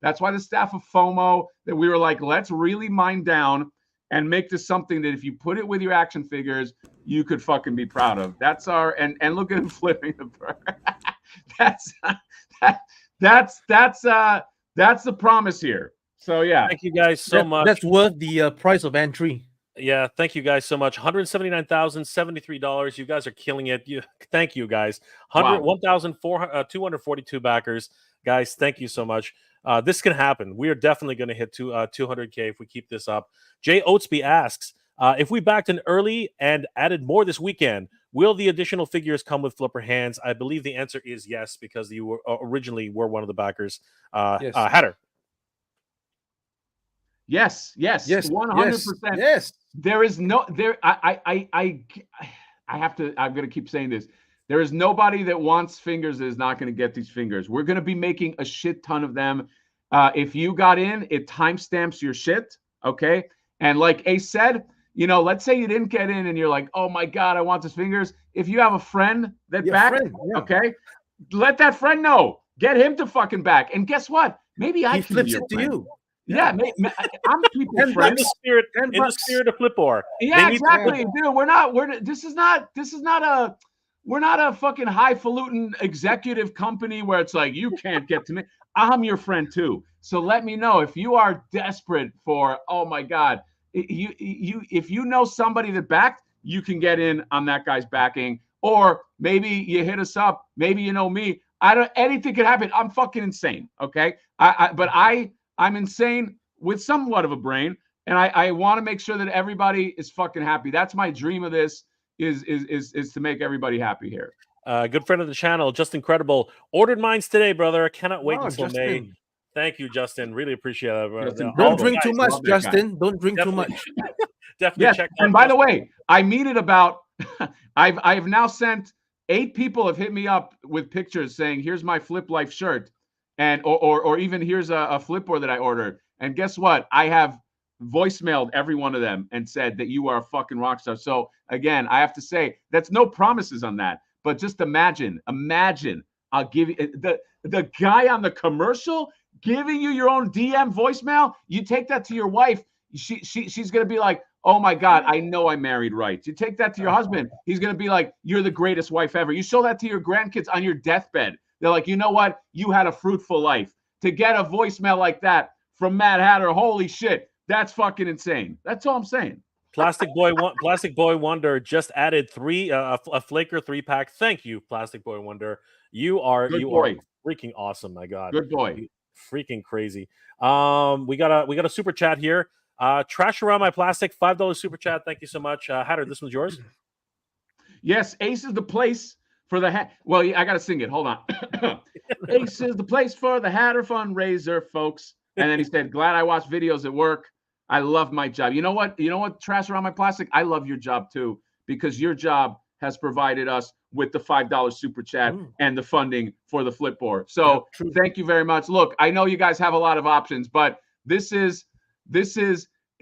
that's why the staff of FOMO, that we were like, let's really mine down and make this something that if you put it with your action figures, you could fucking be proud of. That's our and look at him flipping the bird. That's the promise here. So yeah. Thank you guys so much. That's worth the price of entry. Yeah, thank you guys so much. $179,073. You guys are killing it. Thank you guys. 1,242 backers. Guys, thank you so much. This can happen. We are definitely going to hit 200K if we keep this up. Jay Oatsby asks, if we backed in early and added more this weekend, will the additional figures come with flipper hands? I believe the answer is yes, because you were originally were one of the backers. Yes. Hatter. Yes, 100%. Yes. There is no there. I'm gonna keep saying this. There is nobody that wants fingers that is not going to get these fingers. We're going to be making a shit ton of them. If you got in, it timestamps your shit. Okay. And like Ace said, let's say you didn't get in and you're like, oh my God, I want these fingers. If you have a friend that okay, let that friend know. Get him to fucking back. And guess what? Maybe I can flips be your it to friend. you. Yeah, I'm people's friend. In the spirit of Flipboard. Yeah, exactly, dude. We're not a fucking highfalutin executive company where it's like you can't get to me. I'm your friend too. So let me know if you are desperate for. Oh my God, if you know somebody that backed, you can get in on that guy's backing, or maybe you hit us up. Maybe you know me. Anything could happen. I'm fucking insane. Okay, I'm insane with somewhat of a brain, and I want to make sure that everybody is fucking happy. That's my dream of this is to make everybody happy here. Good friend of the channel, Just Incredible. Ordered mines today, brother. I cannot wait until Justin. May. Thank you, Justin. Really appreciate it. Justin, Don't drink too guys, much, Justin. Don't drink too much. Definitely check out. And by the way, I mean it about I've now sent 8 people have hit me up with pictures saying, here's my Flip Life shirt. And or even here's a Flipboard that I ordered. And guess what? I have voicemailed every one of them and said that you are a fucking rock star. So again, I have to say that's no promises on that. But just imagine, I'll give you the guy on the commercial giving you your own DM voicemail. You take that to your wife. She's gonna be like, oh my God, I know I married right. You take that to your husband. He's gonna be like, you're the greatest wife ever. You show that to your grandkids on your deathbed. They're like, you know what? You had a fruitful life. To get a voicemail like that from Mad Hatter, holy shit, that's fucking insane. That's all I'm saying. Plastic Boy Wonder just added a Flaker 3-pack. Thank you, Plastic Boy Wonder. You are freaking awesome, my God. Good boy. Freaking crazy. We got a super chat here. Trash Around My Plastic, $5 super chat. Thank you so much. Hatter, this one's yours. Yes, Ace is the place for the well, I gotta sing it. Hold on. Ace is the place for the Hatter fundraiser, folks. And then he said, glad I watch videos at work. I love my job. You know what? Trash Around My Plastic? I love your job too, because your job has provided us with the $5 super chat and the funding for the Flipboard. So thank you very much. Look, I know you guys have a lot of options, but this is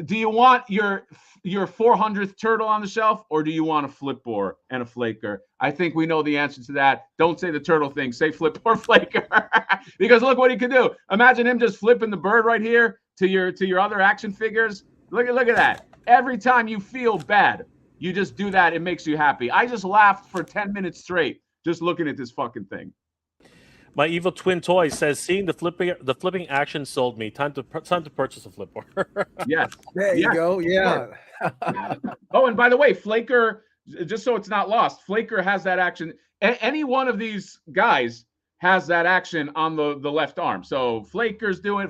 do you want your 400th turtle on the shelf, or do you want a Flipboard and a Flaker? I think we know the answer to that. Don't say the turtle thing. Say Flipboard Flaker. Because look what he could do. Imagine him just flipping the bird right here to your other action figures. Look at that. Every time you feel bad, you just do that. It makes you happy. I just laughed for 10 minutes straight just looking at this fucking thing. My evil twin toy says, "Seeing the flipping action sold me. Time to purchase a Flipboard." Yes, there you go. Yeah. Oh, and by the way, Flaker, just so it's not lost, Flaker has that action. Any one of these guys has that action on the left arm. So Flaker's doing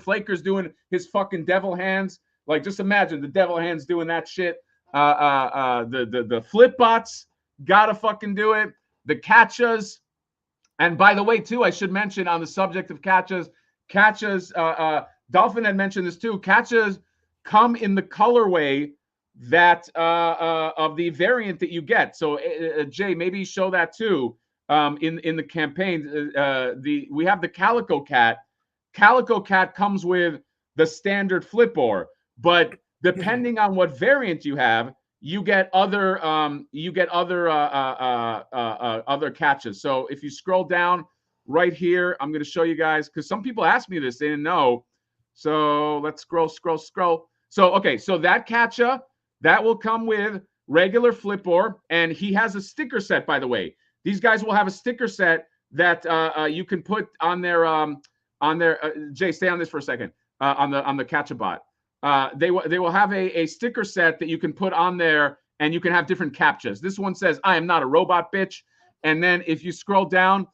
his fucking devil hands. Like, just imagine the devil hands doing that shit. The flip bots gotta fucking do it. The catchas. And by the way, too, I should mention on the subject of catchas, Dolphin had mentioned this too. Catchas come in the colorway that of the variant that you get. So Jay, maybe show that too in the campaign. We have the Calico Cat. Calico Cat comes with the standard Flipboard, but depending on what variant you have, you get other other catches. So if you scroll down right here, I'm going to show you guys, because some people asked me this, they didn't know. So let's scroll. So okay, so that catcha that will come with regular Flipboard, and he has a sticker set, by the way. These guys will have a sticker set that you can put on their Jay, stay on this for a second. On the CatchaBot. They will have a sticker set that you can put on there, and you can have different captchas. This one says, "I am not a robot, bitch." And then if you scroll down,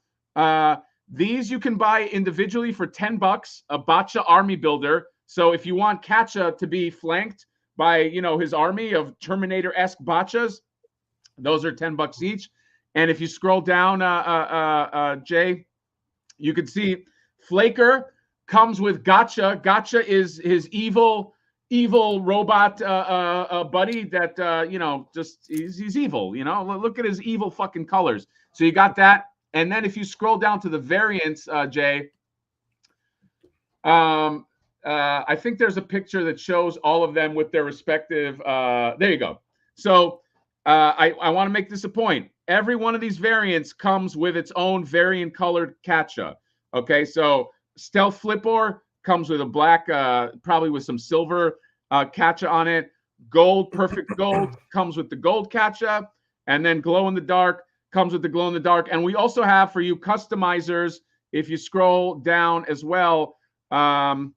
these you can buy individually for $10. A Bacha army builder. So if you want Catcha to be flanked by his army of Terminator-esque Bachas, those are $10 each. And if you scroll down, Jay, you can see Flaker comes with Gotcha. Gotcha is his evil robot buddy that just he's evil. Look at his evil fucking colors. So you got that, and then if you scroll down to the variants, Jay, I think there's a picture that shows all of them with their respective. There you go. So I want to make this a point. Every one of these variants comes with its own variant colored Catcha. Okay, so Stealth Flipboard comes with a black, probably with some silver Catcha on it. Gold, Perfect Gold comes with the gold Catcha, and then Glow in the Dark comes with the glow in the dark. And we also have, for you customizers, if you scroll down as well, we have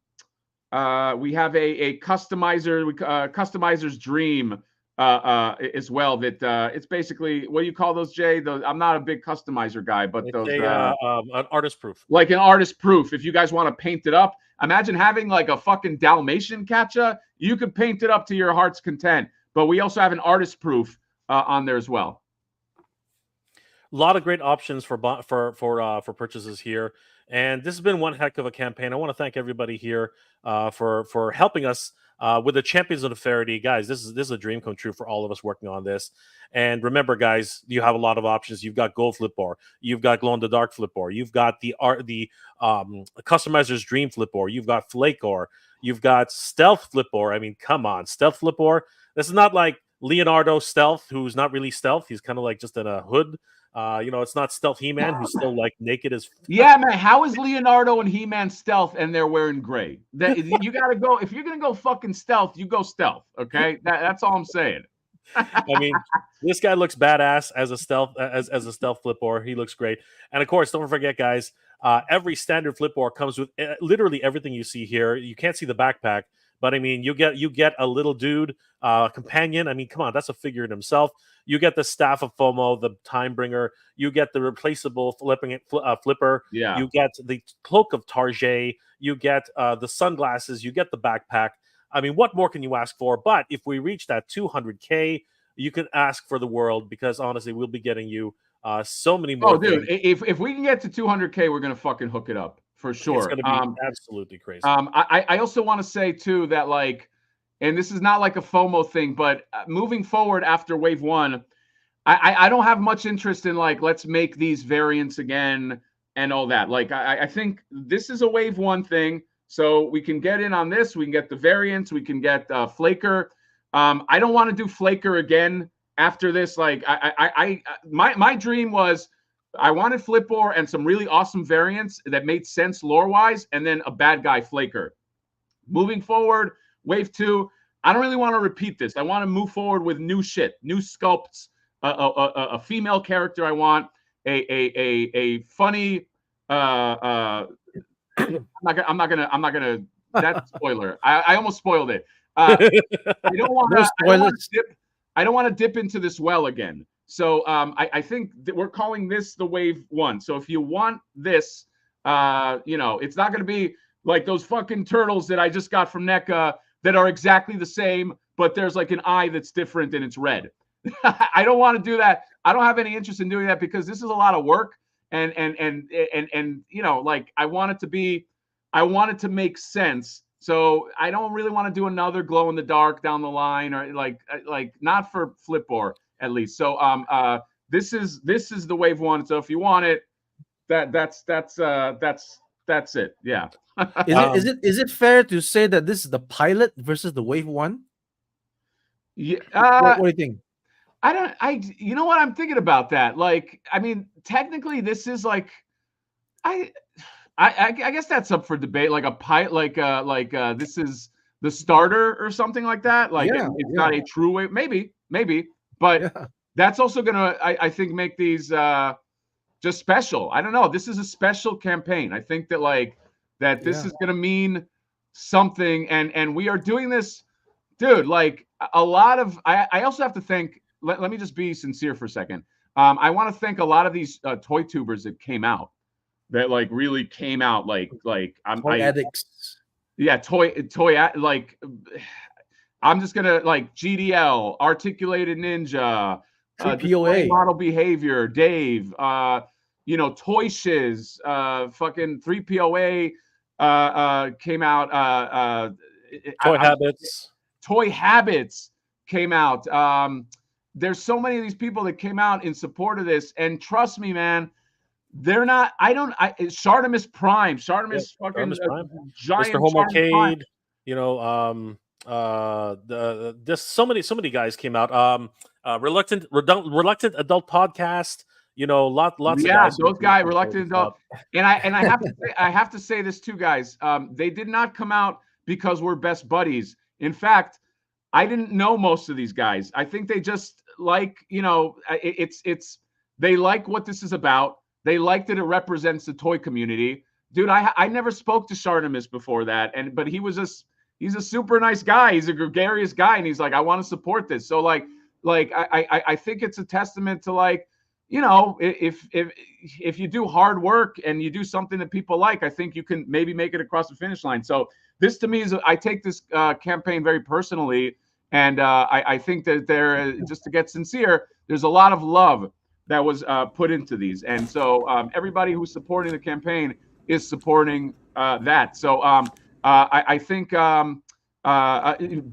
a customizer, customizer's dream as well. That it's basically, what do you call those, Jay? I'm not a big customizer guy, but those an artist proof, like an artist proof. If you guys want to paint it up, imagine having like a fucking Dalmatian Catcha. You could paint it up to your heart's content. But we also have an artist proof on there as well. A lot of great options for purchases here, and this has been one heck of a campaign. I want to thank everybody here for helping us with the Champions of the Faraday, guys. This is a dream come true for all of us working on this. And remember, guys, you have a lot of options. You've got Gold Flipboard, you've got Glow in the Dark Flipboard, you've got the Customizer's Dream Flipboard, you've got Flakor, you've got Stealth Flipboard. I mean, come on, Stealth Flipboard. This is not like Leonardo Stealth, who's not really stealth. He's kind of like just in a hood. It's not Stealth He-Man, who's still like naked as. Yeah, man. How is Leonardo and He-Man stealth and they're wearing gray? You got to go. If you're gonna go fucking stealth, you go stealth. Okay, that's all I'm saying. I mean, this guy looks badass as a stealth Flipboard. He looks great. And of course, don't forget, guys, every standard Flipboard comes with literally everything you see here. You can't see the backpack, but I mean, you get a little dude companion. I mean, come on, that's a figure in himself. You get the Staff of FOMO, the Time Bringer. You get the replaceable flipper. Yeah. You get the Cloak of Tarjay. You get the sunglasses. You get the backpack. I mean, what more can you ask for? But if we reach that 200K, you can ask for the world, because honestly, we'll be getting you so many more. Oh, dude, if we can get to 200K, we're gonna fucking hook it up for sure. It's gonna be absolutely crazy. I also want to say too that, like, and this is not like a FOMO thing, but moving forward after Wave 1, I don't have much interest in, like, let's make these variants again and all that. Like, I think this is a Wave 1 thing, so we can get in on this. We can get the variants. We can get Flaker. I don't want to do Flaker again after this. Like, my dream was, I wanted Flipboard and some really awesome variants that made sense lore-wise, and then a bad guy Flaker. Moving forward, Wave 2, I don't really want to repeat this. I want to move forward with new shit, new sculpts, a female character. I want a funny. I'm not gonna. That's spoiler. I almost spoiled it. I don't want to dip into this well again. So I think that we're calling this the Wave 1. So if you want this, it's not going to be like those fucking turtles that I just got from NECA that are exactly the same, but there's like an eye that's different and it's red. I don't want to do that. I don't have any interest in doing that, because this is a lot of work, and like, I want it to make sense. So I don't really want to do another Glow in the Dark down the line, or like not for Flipboard at least. So this is the Wave 1. So if you want it, that's it. Yeah. Is it fair to say that this is the pilot versus the Wave 1? Yeah, What do you think? you know what, I'm thinking about that. Like, I mean, technically, this is like, I guess that's up for debate. Like a pilot, this is the starter or something like that. Like, Yeah, it's not a true way. Maybe, but Yeah. that's also gonna, I think, make these just special. I don't know. This is a special campaign. I think that this Yeah. is gonna mean something, and we are doing this, dude. Like a lot of, I also have to thank. Let me just be sincere for a second. I want to thank a lot of these toy tubers that came out, that like really came out like Toy addicts. yeah, like, I'm just gonna, like, GDL, Articulated Ninja, Display 3POA. Model Behavior, Dave, Toy Shiz, fucking 3POA came out. Toy Habits. Toy Habits came out. There's so many of these people that came out in support of this, and trust me, man, they're not. Shartimus Prime, Shartimus fucking Prime. giant Mr. Shartimus Prime. Homocade. Just so many guys came out. Reluctant Adult Podcast. Lots of guys. Those guys, Reluctant Adult. And I have to say this too, guys. They did not come out because we're best buddies. In fact, I didn't know most of these guys. I think they just like, they like what this is about. They like that it represents the toy community. Dude, I never spoke to Shartimus before that, but he's a super nice guy. He's a gregarious guy, and he's like, I want to support this. So I think it's a testament to, like, if you do hard work and you do something that people like, I think you can maybe make it across the finish line. So this, to me, I take this campaign very personally, and I think that just to get sincere, there's a lot of love that was put into these, and so everybody who's supporting the campaign is supporting that. So I think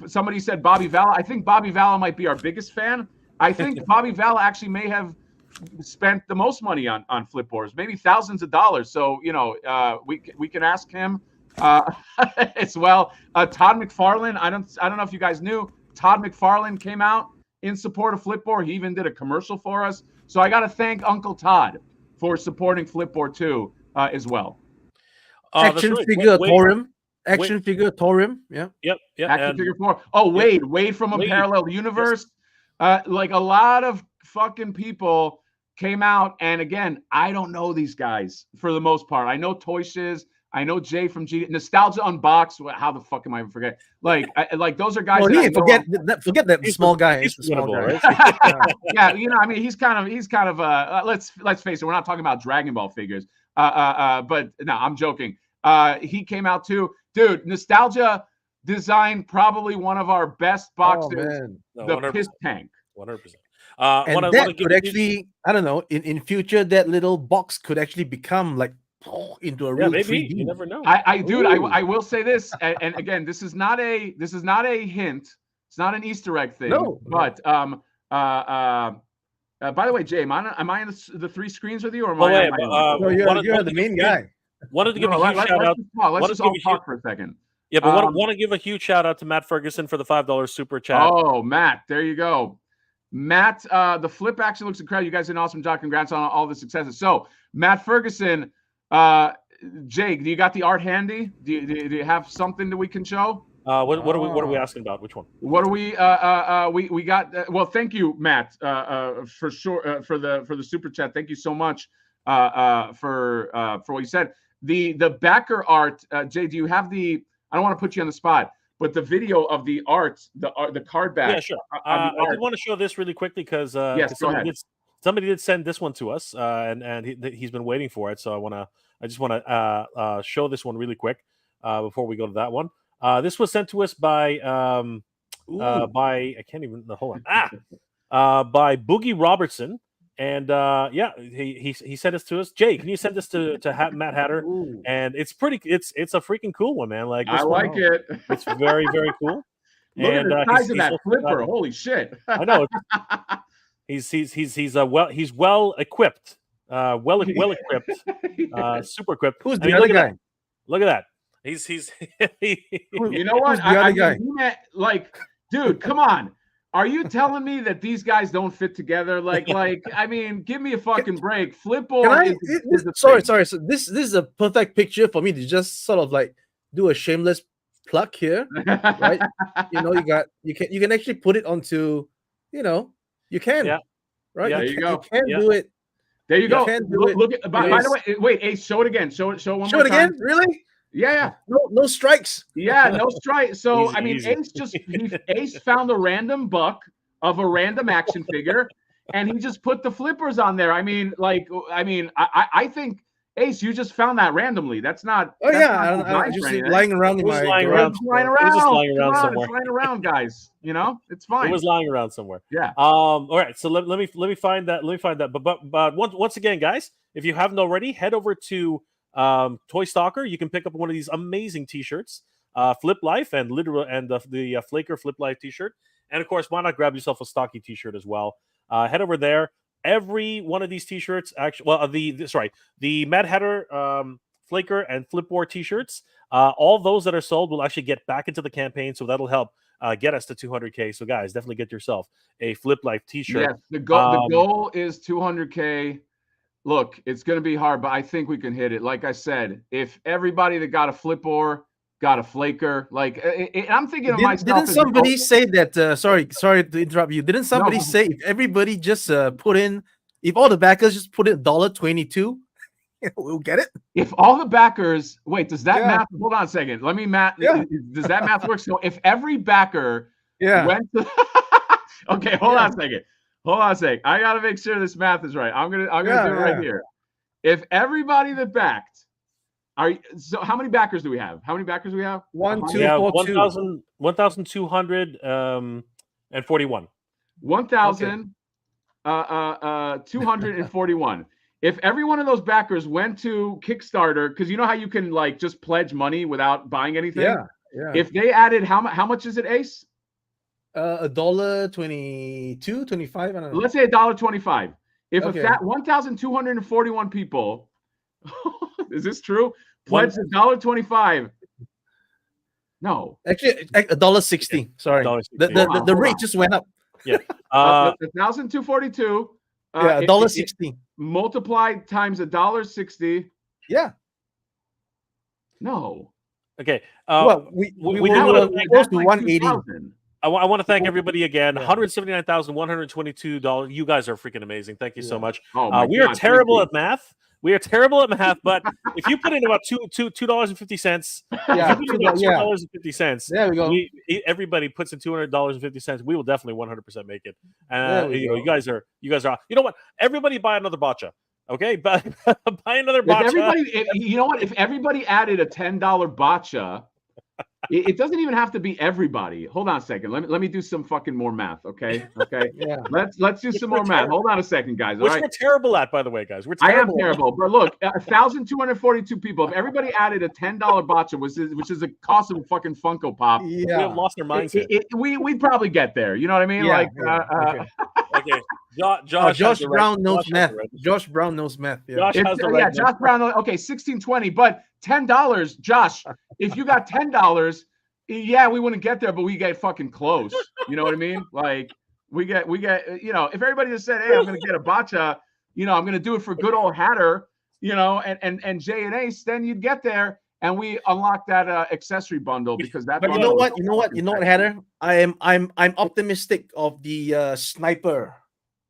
somebody said Bobby Valla. I think Bobby Valla might be our biggest fan. I think Bobby Valla actually may have spent the most money on Flipboards, maybe thousands of dollars. So we can ask him as well. Todd McFarlane. I don't know if you guys knew, Todd McFarlane came out in support of Flipboard. He even did a commercial for us. So I got to thank Uncle Todd for supporting Flipboard too, as well. Action figure Torium. Action figure Torium. Yeah. Yep. Action figure 4. Oh, Wade from a parallel universe. Yes. Like a lot of fucking people came out, and again, I don't know these guys for the most part. I know Toy Shiz. I know Jay from Nostalgia Unboxed. How the fuck am I forget? Like those are guys. Forget that small guy. He's the small guy. Right? Yeah, I mean, he's kind of. Let's face it. We're not talking about Dragon Ball figures. But no, I'm joking. He came out too, dude. Nostalgia designed probably one of our best boxes, the Piss Tank. 100%. And that could actually, I don't know, in future, that little box could actually become like into a real 3D. You never know. I will say this, and again, this is not a hint. It's not an Easter egg thing. No. But by the way, Jay, am I in the three screens with you, or am I? You're the main guy. Wanted to give a huge shout out. Let's just all talk for a second. Yeah, but want to give a huge shout out to Matt Ferguson for the $5 super chat. Oh, Matt, there you go. Matt, the flip actually looks incredible. You guys did an awesome job. Congrats on all the successes. So, Matt Ferguson, Jake, do you got the art handy? Do you have something that we can show? What are we asking about? Which one? What are we we got? Well, thank you, Matt, for sure, for the super chat. Thank you so much for what you said. The backer art, Jay, do you have the? I don't want to put you on the spot, but the video of the art, the card back. Yeah, sure. I did want to show this really quickly because yes, somebody did send this one to us, and he's been waiting for it. So I just want to show this one really quick before we go to that one. This was sent to us by I can't even hold on by Boogie Robertson. And he sent this to us. Jay, can you send this to Matt Hatter? Ooh. And it's a freaking cool one, man. Like, I like it. It's very, very cool. Look at the size of that flipper. Holy shit! I know. He's well equipped. Well equipped. Super equipped. Who's the other guy? Look at that. He's you know what? Who's the other guy? Like, dude, come on. Are you telling me that these guys don't fit together? Like, I mean, give me a fucking break. Flipboard is the sorry. thing. So this is a perfect picture for me to just sort of like do a shameless plug here, right? You know, you can actually put it onto, you know, you can, Yeah. right? Yeah. There you go. You can Yeah. do it. There you go. can do it. Look at. By the way, wait, Ace, show it again. Show it one Show more it time. again, really? Yeah. No strikes. Yeah, no strike. So Easy, I mean, easy. Ace found a random buck of a random action figure, and he just put the flippers on there. I mean, I think Ace, you just found that randomly. That's not. Oh That's yeah, not I designed for just anything. lying around in It was my lying garage. around. It's lying It was just around. lying around Come on, somewhere. it's lying around, guys. You know, it's It fine. was lying around somewhere. Yeah. All right. So let me find that. Let me find that. But once again, guys, if you haven't already, head over to Toy Stalker. You can pick up one of these amazing T-shirts, Flip Life and literal and the Flaker Flip Life T-shirt. And of course, why not grab yourself a stocky T-shirt as well? Head over there. Every one of these T-shirts, actually, well, the Mad Hatter Flaker and Flipboard T-shirts, all those that are sold will actually get back into the campaign, so that'll help get us to 200K. So, guys, definitely get yourself a Flip Life T-shirt. Yes, the goal is 200K. Look, it's going to be hard, but I think we can hit it. Like I said, if everybody that got a Flipboard got a Flaker, I'm thinking of myself. Didn't somebody say that? Sorry to interrupt you. Didn't somebody say if everybody just put in, if all the backers just put in $1.22, we'll get it? If all the backers, wait, does that math? Hold on a second. Let me math. Yeah. Does that math work? So if every backer went to, okay, hold on a second. Hold on a second. I got to make sure this math is right. I'm gonna do it right here. If everybody that backed, so how many backers do we have? How many backers do we have? 1,241. 1,241. If every one of those backers went to Kickstarter, because you know how you can like just pledge money without buying anything. Yeah. If they added how much is it, Ace? $1.22, 25. I don't know. Let's say $1.25. If 1,241 people, is this true? Pledged $1.25. No, actually $1.60. Sorry, $1.60. The rate just went up. Yeah, 1,242. $1.60 multiplied times $1.60. Yeah. No. Okay. Well, we were close to 180. I want to thank everybody again. $179,122. You guys are freaking amazing. Thank you so much. We are terrible at math. We are terrible at math, but if you put in about $2.50, $2.50, there we go. Everybody puts in $200.50. We will definitely 100% make it. You guys are. You know what? Everybody buy another botcha. Okay, buy another botcha. You know what? If everybody added a $10 botcha. It doesn't even have to be everybody. Hold on a second. Let me do some fucking more math. Okay. Yeah. Let's do some more math. Hold on a second, guys. Which we're terrible at, by the way, guys. I am terrible. But look, 1,242 people. If everybody added a $10 botcha, which is the cost of a fucking Funko Pop, we have lost our mindset. We'd probably get there. You know what I mean? Okay. Josh Brown knows math. Josh Brown knows math. Yeah. Josh Brown. Okay, 1620, but $10, Josh. If you got $10, yeah, we wouldn't get there, but we get fucking close. You know what I mean? Like we get. If everybody just said, "Hey, I'm going to get a botcha," I'm going to do it for good old Hatter, and J and Ace, then you'd get there, and we unlock that accessory bundle because that. But you know what, Hatter? I'm optimistic of the sniper.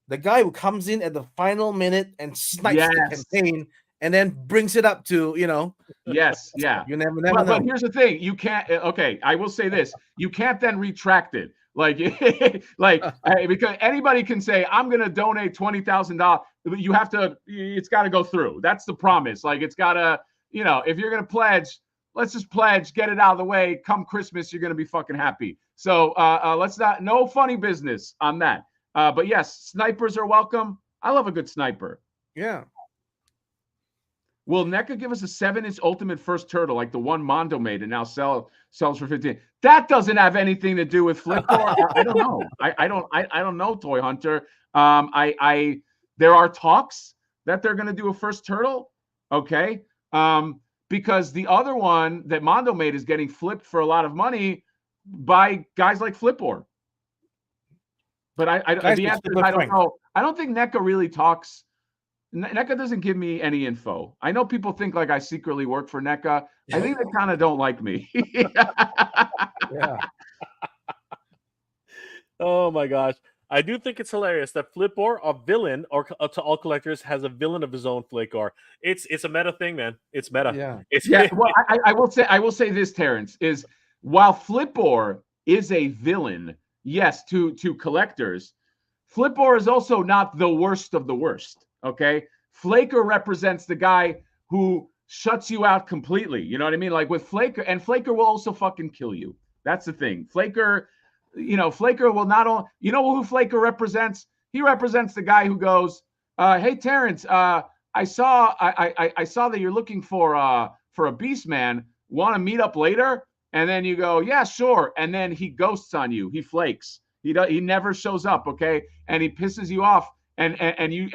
The guy who comes in at the final minute and snipes the campaign and then brings it up to, Yes, yeah. You never know. But here's the thing. You can't, okay, I will say this. You can't then retract it. Because anybody can say, I'm going to donate $20,000. You have to, it's got to go through. That's the promise. Like, it's got to, if you're going to pledge, let's just pledge, get it out of the way. Come Christmas, you're going to be fucking happy. So no funny business on that. But yes, snipers are welcome. I love a good sniper. Yeah. Will NECA give us a 7-inch Ultimate First Turtle like the one Mondo made and now sells for 15? That doesn't have anything to do with Flipboard. I don't know. I don't know, Toy Hunter. There are talks that they're going to do a First Turtle. Okay. Because the other one that Mondo made is getting flipped for a lot of money by guys like Flipboard. But Guys, the it's answer is super I don't frank. know. I don't think NECA really talks. NECA doesn't give me any info. I know people think like I secretly work for NECA. I think they kind of don't like me. Yeah. Oh my gosh. I do think it's hilarious that Flipboard, a villain, or to all collectors, has a villain of his own. Flipboard. It's a meta thing, man. It's meta. Yeah. It's Yeah, well, I will say this, Terrence, is while Flipboard is a villain, yes, to collectors, Flipboard is also not the worst of the worst. Okay, Flaker represents the guy who shuts you out completely. You know what I mean? Like with Flaker, and Flaker will also fucking kill you. That's the thing. Flaker, Flaker will not only, who Flaker represents? He represents the guy who goes, "Hey Terrence, I saw that you're looking for a beast man. Want to meet up later?" And then you go, "Yeah, sure." And then he ghosts on you. He flakes. He never shows up. Okay, and he pisses you off. And you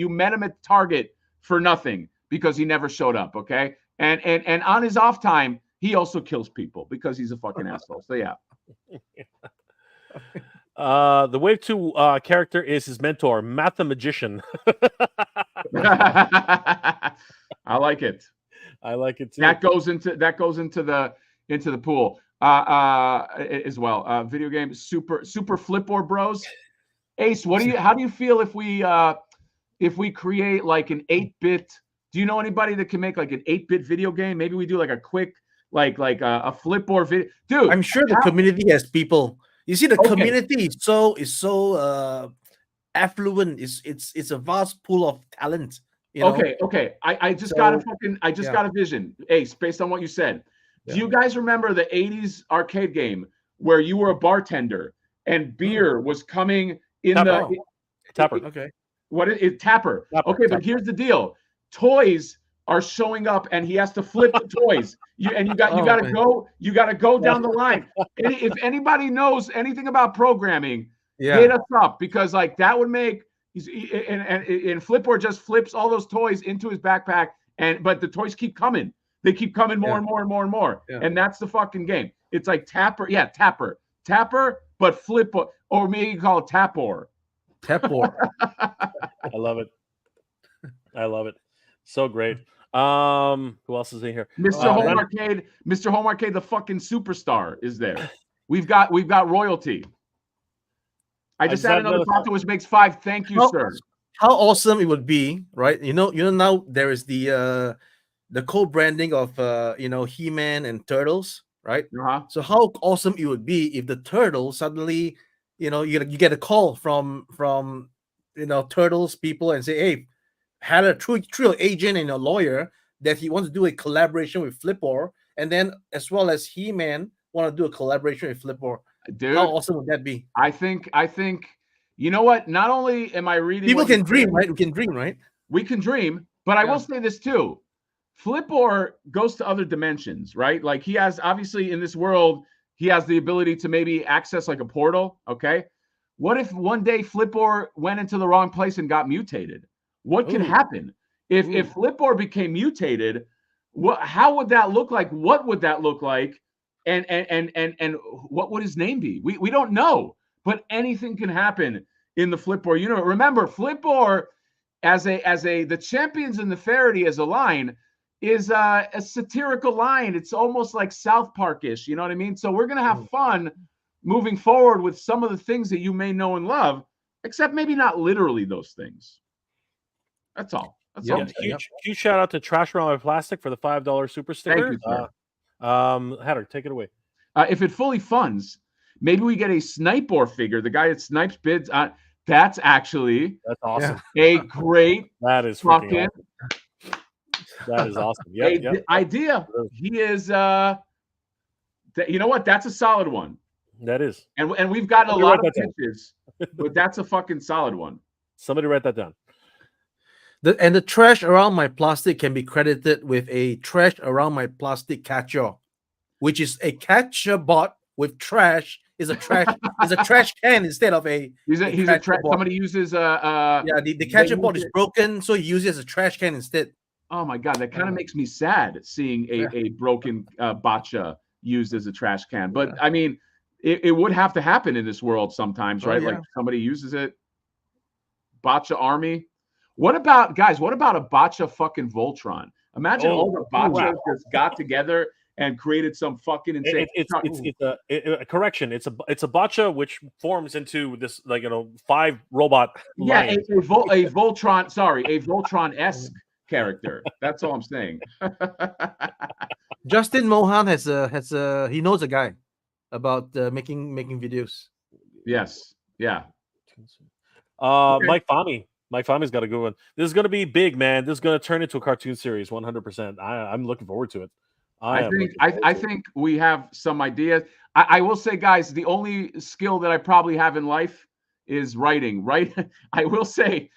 met him at Target for nothing because he never showed up. Okay, and on his off time he also kills people because he's a fucking asshole. So yeah. The Wave 2 character is his mentor, Matt the Magician. I like it. I like it too. That goes into the pool as well. Video game super Flipboard bros. Ace, how do you feel if we create like an 8-bit? Do you know anybody that can make like an 8-bit video game? Maybe we do like a quick like a Flipboard video. Dude, I'm sure the community has people. You see, the community is so affluent. It's a vast pool of talent. Okay. I just got a vision, Ace, based on what you said. Do you guys remember the 80s arcade game where you were a bartender and beer was coming in Tapper? Okay. What is it? Tapper. Okay, but here's the deal. Toys are showing up and he has to flip the toys. You gotta go down the line. And if anybody knows anything about programming, hit us up, because like that would make and Flipboard just flips all those toys into his backpack, but the toys keep coming. They keep coming more and more and more and more. Yeah. And that's the fucking game. It's like Tapper, but flip, or maybe you call it Tapor. I love it. So great. Who else is in here? Mr. Home Arcade, the fucking superstar is there. We've got royalty. I just added another Pato, which makes 5. Thank you, sir. How awesome it would be, right? Now there is the co-branding of He-Man and Turtles, right? So how awesome it would be if the Turtles suddenly, you get a call from Turtles people and say, "Hey, had a true agent and a lawyer that he wants to do a collaboration with Flipboard, and then as well as He-Man want to do a collaboration with Flipboard." Dude, how awesome would that be? I think you know what? Not only am I reading, people can dream, right? We can dream, right? We can dream, but I will say this too. Flipboard goes to other dimensions, right? Like he has, obviously in this world, he has the ability to maybe access like a portal. Okay. What if one day Flipboard went into the wrong place and got mutated? What could happen if Flipboard became mutated? How would that look like? What would that look like? And what would his name be? We don't know, but anything can happen in the Flipboard universe. Remember, Flipboard as the Champions and the Nefariety as a line is a satirical line. It's almost like South Park-ish, you know what I mean? So we're gonna have fun moving forward with some of the things that you may know and love, except maybe not literally those things. That's all. That's all. Huge shout out to Trash Around My Plastic for the $5 super sticker. Thank you, sir. Hatter, take it away. If it fully funds, maybe we get a Sniper figure. The guy that snipes bids on. That's awesome. A great that is fucking awesome. That is awesome. Yeah. Idea. He is. You know what? That's a solid one. That is. And we've gotten a lot of pitches, but that's a fucking solid one. Somebody write that down. The Trash Around My Plastic can be credited with a Trash Around My Plastic catcher, which is a catcher bot with trash. Is a trash can instead of a. Somebody uses the catcher bot is broken, so he uses it as a trash can instead. Oh my god, that kind of makes me sad seeing a broken botcha used as a trash can. But I mean, it would have to happen in this world sometimes, right? yeah. Like somebody uses it. Botcha army. What about guys? What about a botcha fucking Voltron? Imagine all the botchas just got together and created some fucking insane. Correction. It's a botcha which forms into this 5 robot. Yeah, lions. a Voltron. Sorry, a Voltron-esque character. That's all I'm saying. Justin Mohan has he knows a guy about making videos. Yes. Yeah. Mike Fami's got a good one. This is going to be big, man. This is going to turn into a cartoon series 100%. I'm looking forward to it. I think we have some ideas. I will say, guys, the only skill that I probably have in life is writing, right? I will say,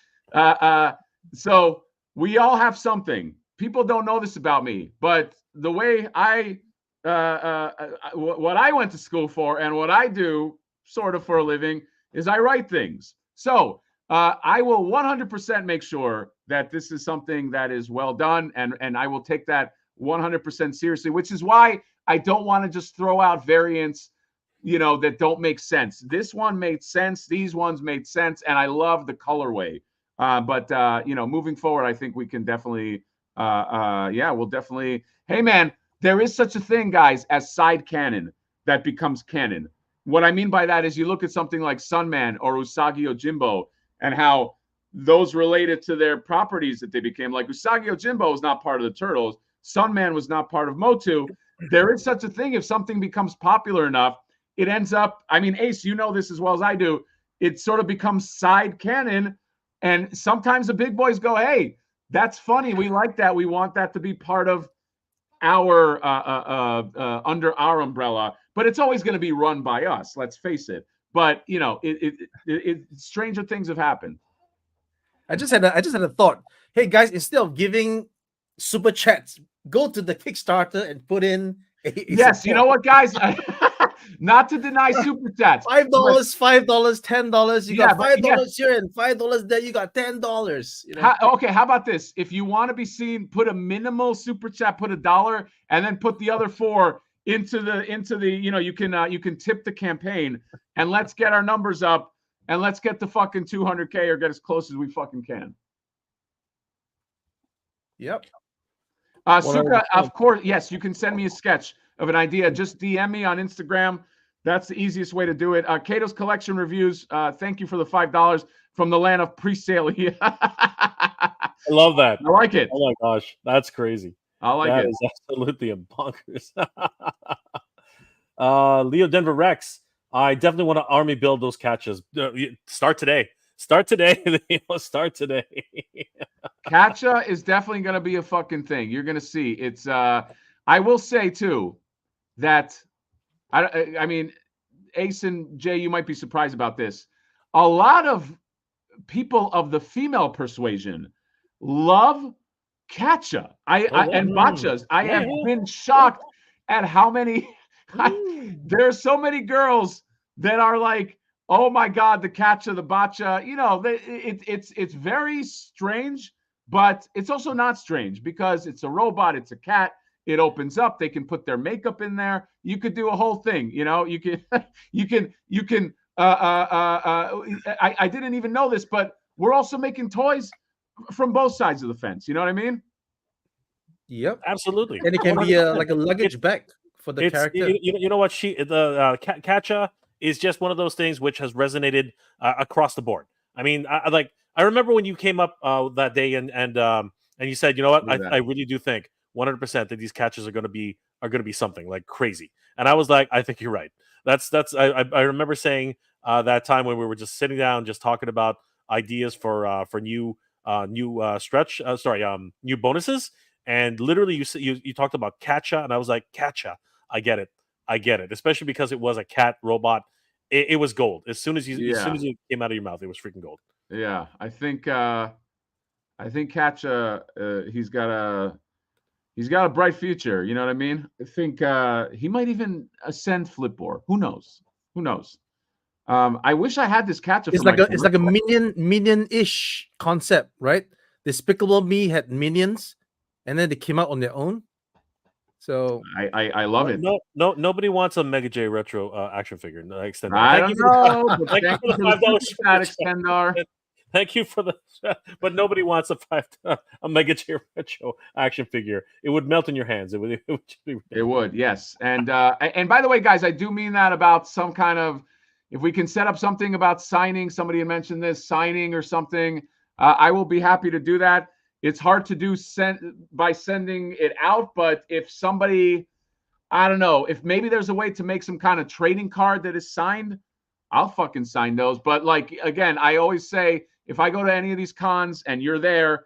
so we all have something. People don't know this about me, but the way what I went to school for and what I do sort of for a living is I write things. So I will 100% make sure that this is something that is well done, and I will take that 100% seriously, which is why I don't want to just throw out variants, that don't make sense. This one made sense. These ones made sense, and I love the colorway. But moving forward, I think we can definitely, we'll definitely. Hey, man, there is such a thing, guys, as side canon that becomes canon. What I mean by that is you look at something like Sunman or Usagi Yojimbo and how those related to their properties that they became. Like Usagi Yojimbo is not part of the Turtles. Sunman was not part of Motu. There is such a thing. If something becomes popular enough, it ends up, Ace, you know this as well as I do, it sort of becomes side canon. And sometimes the big boys go, hey, that's funny. We like that. We want that to be part of our under our umbrella, but it's always going to be run by us. Let's face it. But stranger things have happened. I just had a thought. Hey guys, instead of giving super chats, go to the Kickstarter and put in yes. You know what, guys? Not to deny super chats. $5, $5, $10. You got $5 here and $5 there. You got $10. Okay, how about this? If you want to be seen, put a minimal super chat, put $1, and then put the other $4 into the. You can tip the campaign, and let's get our numbers up, and let's get the fucking 200K or get as close as we fucking can. Yep. Suka, of course, yes, you can send me a sketch of an idea. Just DM me on Instagram. That's the easiest way to do it. Cato's Collection Reviews, thank you for the $5 from the land of pre-sale. I love that. I like it. Oh my gosh, that's crazy. I like it. That is absolutely a bonkers. Leo Denver Rex, I definitely want to army build those catches. Start today. Start today. Start today. Catcha is definitely going to be a fucking thing. You're going to see. It's. I will say too that I mean, Ace and Jay, you might be surprised about this. A lot of people of the female persuasion love Catcha. And Bachas. I have been shocked at how many. There are so many girls that are like, oh my God, the Catcha, the Bacha. It's very strange, but it's also not strange because it's a robot. It's a cat. It opens up. They can put their makeup in there. You could do a whole thing. You can. I didn't even know this, but we're also making toys from both sides of the fence. You know what I mean? Yep, absolutely. And it can be like a luggage bag for the character. You know what? Catcha is just one of those things which has resonated across the board. I mean, I remember when you came up that day and you said, you know what? I really do think 100% that these catches are going to be something like crazy. And I was like, I think you're right. I remember saying that time when we were just sitting down, just talking about ideas for new new bonuses. And literally you talked about Catcha, and I was like, Catcha, I get it. Especially because it was a cat robot. It was gold. As soon as it came out of your mouth, it was freaking gold. Yeah, I think Catcha, he's got a bright future. You know what I mean? I think he might even ascend Flipboard. Who knows? I wish I had this Catcha. It's like a minion-ish concept, right? Despicable Me had minions, and then they came out on their own. So I love it. Nobody wants a Mega J retro action figure. Extended. I don't know, but thank you for the $5 extender. Thank you for the, but nobody wants a Mega J retro action figure. It would melt in your hands. It would. It would, yes. And by the way, guys, I do mean that about some kind of, if we can set up something about signing. Somebody had mentioned this, signing or something. I will be happy to do that. It's hard to do by sending it out, but if somebody, I don't know, if maybe there's a way to make some kind of trading card that is signed, I'll fucking sign those. But like, again, I always say, if I go to any of these cons and you're there,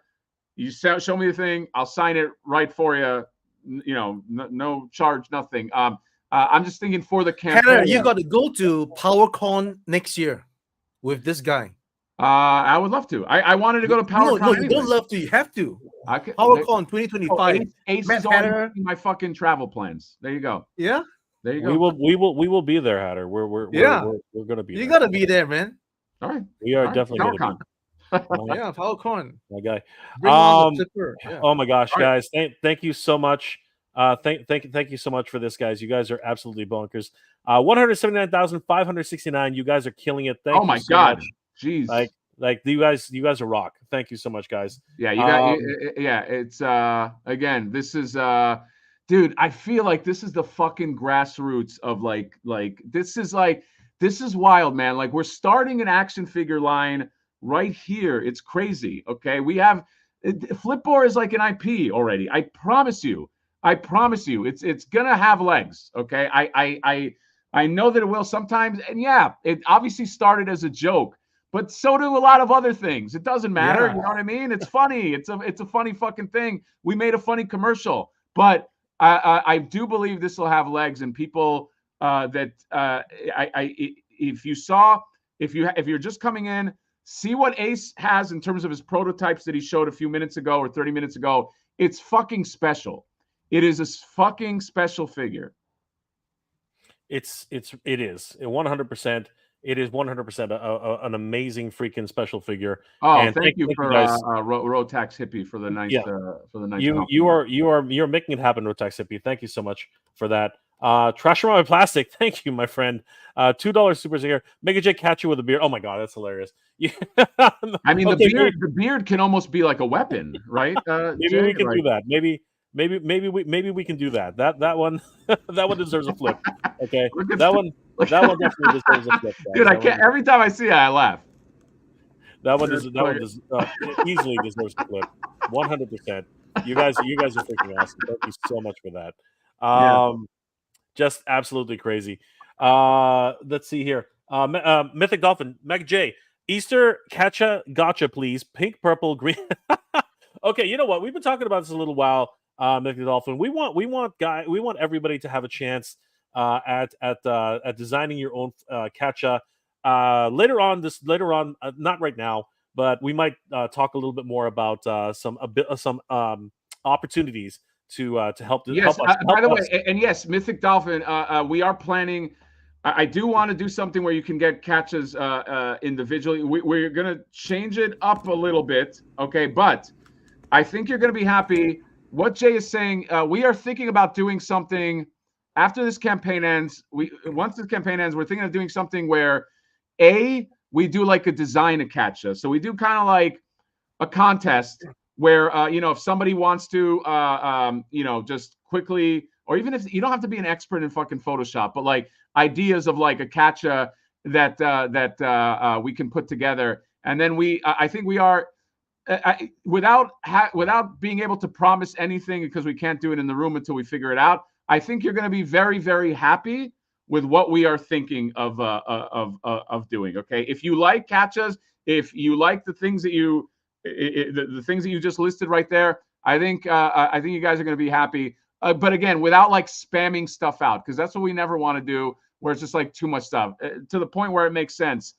you show me the thing, I'll sign it right for you. You know, no charge, nothing. I'm just thinking for the campaign. Heather, you got to go to PowerCon next year with this guy. I would love to. I wanted to go to PowerCon. No, you don't love to. You have to. PowerCon 2025. Ace is already my fucking travel plans. There you go. Yeah. There you go. We will be there, Hatter. We're gonna be. You gotta be there, man. All right. We are definitely PowerCon. Yeah, PowerCon. My guy. Yeah. Oh my gosh, guys! Thank you so much. Thank you so much for this, guys. You guys are absolutely bonkers. 179,569. You guys are killing it. Thank you. Oh my so god. much. Jeez. Like you guys are rock. Thank you so much, guys. Yeah, you got it's again, this is dude, I feel like this is the fucking grassroots of like this is wild, man. Like we're starting an action figure line right here. It's crazy. Okay. We have Flipboard is like an IP already. I promise you. It's gonna have legs. Okay. I know that it will sometimes, and yeah, it obviously started as a joke. But so do a lot of other things. It doesn't matter. Yeah. You know what I mean? It's funny. It's a funny fucking thing. We made a funny commercial, but I do believe this will have legs. And people if you're just coming in, see what Ace has in terms of his prototypes that he showed a few minutes ago or 30 minutes ago. It's fucking special. It is a fucking special figure. It is 100%. It is 100% an amazing freaking special figure. Oh, and thank you for Rotax Hippie for the nice for the nice. You're making it happen, Rotax Hippie. Thank you so much for that. Trash around my plastic. Thank you, my friend. $2 super sticker. Mega J catch you with a beard. Oh my god, that's hilarious. I mean, the beard can almost be like a weapon, right? Maybe we can do that. Maybe we can do that. That one that one deserves a flip. Okay, that one definitely deserves a flip. Guys. Dude, I can't. Every time I see it, I laugh. That one easily deserves a flip. 100%. You guys are freaking awesome. Thank you so much for that. Just absolutely crazy. Let's see here. Mythic Dolphin, Meg J, Easter gotcha, please. Pink, purple, green. Okay, you know what? We've been talking about this a little while. Mythic Dolphin. We want everybody to have a chance at designing your own catcha. Later on, not right now, but we might talk a little bit more about some opportunities to help. Yes. Help us, by the us. way, and yes, Mythic Dolphin. We are planning. I do want to do something where you can get catches individually. We're gonna change it up a little bit, okay? But I think you're gonna be happy. What Jay is saying, we are thinking about doing something after this campaign ends. Once this campaign ends, we're thinking of doing something where we do like a design a catcha. So we do kind of like a contest where if somebody wants to just quickly, or even if you don't have to be an expert in fucking Photoshop, but like ideas of like a catcha that we can put together, and then I think we are. Without being able to promise anything, because we can't do it in the room until we figure it out, I think you're going to be very, very happy with what we are thinking of doing. Okay, if you like catchas, if you like the things that the things that you just listed right there, I think you guys are going to be happy. But again, without like spamming stuff out, because that's what we never want to do, where it's just like too much stuff to the point where it makes sense.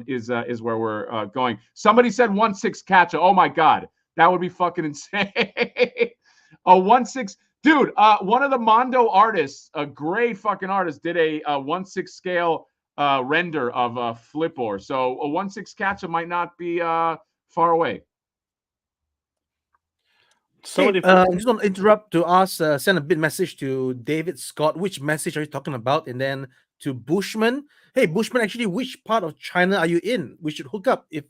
Is where we're going. Somebody said 1/6 catcha. Oh my god, that would be fucking insane. A 1/6, dude. One of the Mondo artists, a great fucking artist, did a 1/6 scale render of Flipboard. So a 1/6 catcha might not be far away. So Hey, many. I just want to interrupt to ask, send a bit message to David Scott. Which message are you talking about? And then to Bushman. Hey, Bushman, actually, which part of China are you in? We should hook up if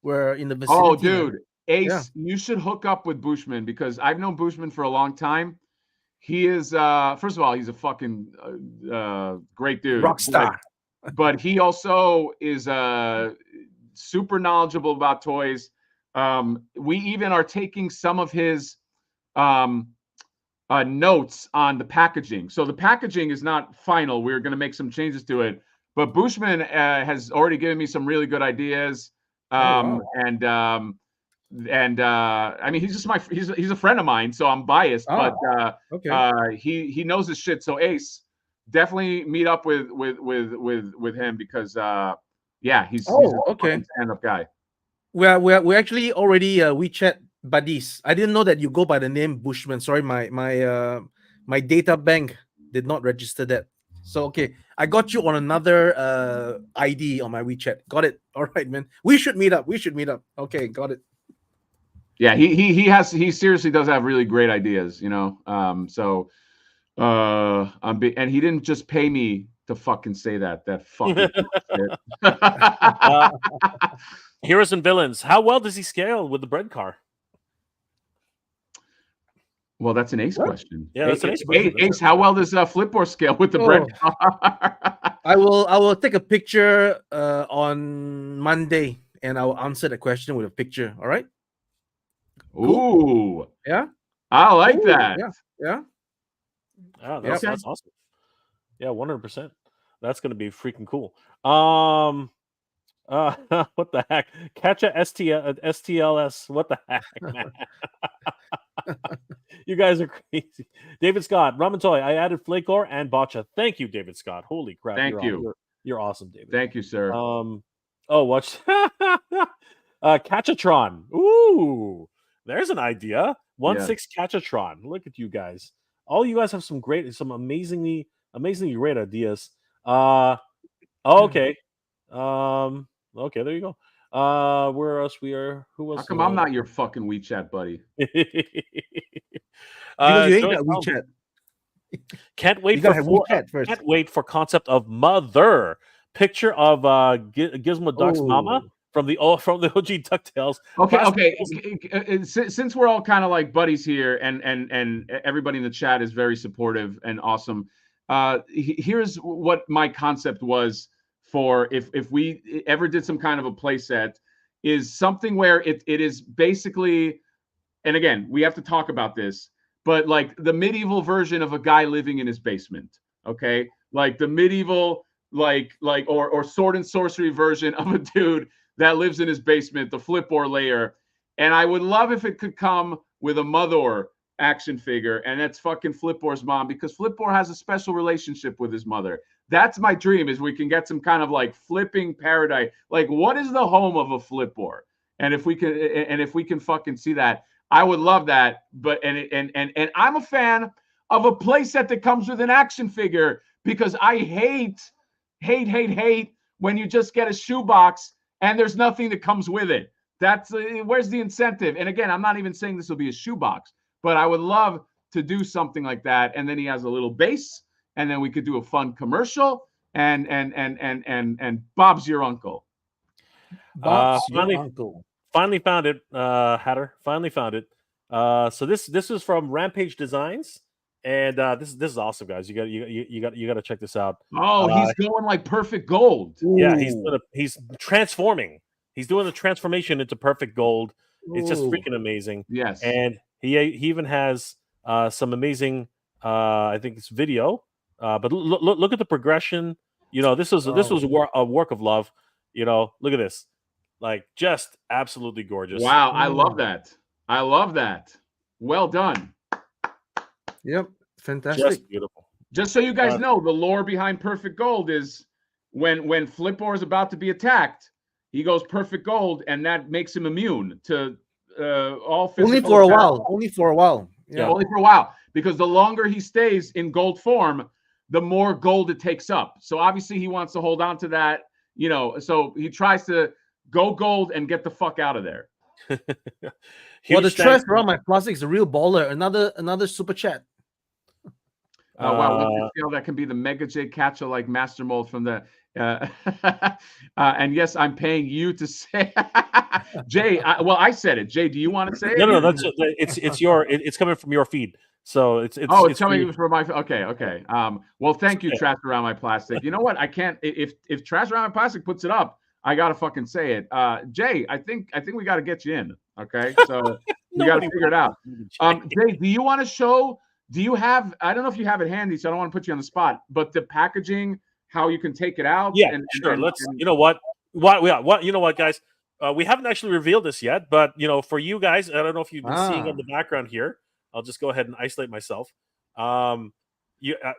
we're in the vicinity. Oh, man. dude, Ace, Yeah. you should hook up with Bushman because I've known Bushman for a long time. He is, first of all, he's a fucking great dude. Rock star. But he also is super knowledgeable about toys. We even are taking some of his notes on the packaging. So the packaging is not final. We're going to make some changes to it. But Bushman has already given me some really good ideas. Wow. And I mean, he's just he's a friend of mine, so I'm biased, but Okay. he knows his shit. So Ace, definitely meet up with him because yeah, he's a okay. fucking stand-up guy. We're actually already WeChat buddies. I didn't know that you go by the name Bushman. Sorry, my data bank did not register that. So okay, I got you on another ID on my WeChat. Got it. All right, man. We should meet up. Okay, got it. Yeah, he seriously does have really great ideas, you know. And he didn't just pay me to fucking say that fucking shit. Heroes and villains. How well does he scale with the bread car? Well, that's an Ace question. Yeah, that's an Ace question. Ace, how well does Flipboard scale with the bread car? I will take a picture on Monday and I will answer the question with a picture. All right. Cool. Ooh. Yeah. I like that. Yeah. Oh, that's awesome. Yeah, 100%. That's gonna be freaking cool. What the heck? Catch a STLS. What the heck, man? You guys are crazy. David Scott, Ramen Toy. I added Flakor and Botcha. Thank you, David Scott. Holy crap! Thank you. You're awesome, David. Thank you, sir. Watch Catchatron. Ooh, there's an idea. 1/6 Catchatron. Look at you guys. All you guys have some amazingly great ideas. Okay. Okay, there you go. Where else we are? Who else? How come I'm not your fucking WeChat buddy? Because you ain't got WeChat. Can't wait first. Can't wait for concept of mother. Picture of Gizmo Duck's mama from the OG DuckTales. Okay. Since we're all kind of like buddies here, and everybody in the chat is very supportive and awesome. Here's what my concept was for if we ever did some kind of a play set, is something where it is basically, and again, we have to talk about this, but like the medieval version of a guy living in his basement. Okay, like the medieval or sword and sorcery version of a dude that lives in his basement, the Flipboard layer. And I would love if it could come with a mother action figure, and that's fucking Flipboard's mom, because Flipboard has a special relationship with his mother. That's my dream, is we can get some kind of like flipping paradise. Like, what is the home of a Flipboard? And if we can fucking see that, I would love that. But and I'm a fan of a playset that comes with an action figure, because I hate when you just get a shoebox and there's nothing that comes with it. That's where's the incentive? And again, I'm not even saying this will be a shoebox, but I would love to do something like that. And then he has a little base, and then we could do a fun commercial. And Bob's your uncle. Bob's your uncle. Finally found it, Hatter. Finally found it. So this is from Rampage Designs. And this is awesome, guys. You got to check this out. Oh, he's going like perfect gold. Yeah, he's transforming. He's doing the transformation into perfect gold. It's just freaking amazing. Yes, and he even has some amazing. I think it's video. But look at the progression. You know, this was a work of love. You know, look at this, like just absolutely gorgeous. Wow, I love that. Well done. Yep, fantastic. Just beautiful. Just so you guys know, the lore behind Perfect Gold is when Flipboard is about to be attacked, he goes Perfect Gold, and that makes him immune to all physical. Only for a while. Only for a while. Yeah, only for a while, because the longer he stays in gold form, the more gold it takes up. So obviously he wants to hold on to that, you know. So he tries to go gold and get the fuck out of there. Well, Huge the thanks trash around my plastic is a real baller. Another super chat. Wow, look at scale. That can be the Mega J Catcher like master mold from the. And yes, I'm paying you to say, Jay. Well, I said it. Jay, do you want to say it? No, that's it's coming from your feed. So it's Oh, it's for you. coming from my. Okay. Well, thank you, Trash Around My Plastic. You know what? I can't. If Trash Around My Plastic puts it up, I gotta fucking say it. Jay, I think we got to get you in. Okay, so we got to figure it out. Jay, do you want to show? Do you have? I don't know if you have it handy, so I don't want to put you on the spot. But the packaging, how you can take it out. Yeah, sure. You know what? You know what, guys? We haven't actually revealed this yet, but you know, for you guys, I don't know if you've been seeing in the background here. I'll just go ahead and isolate myself.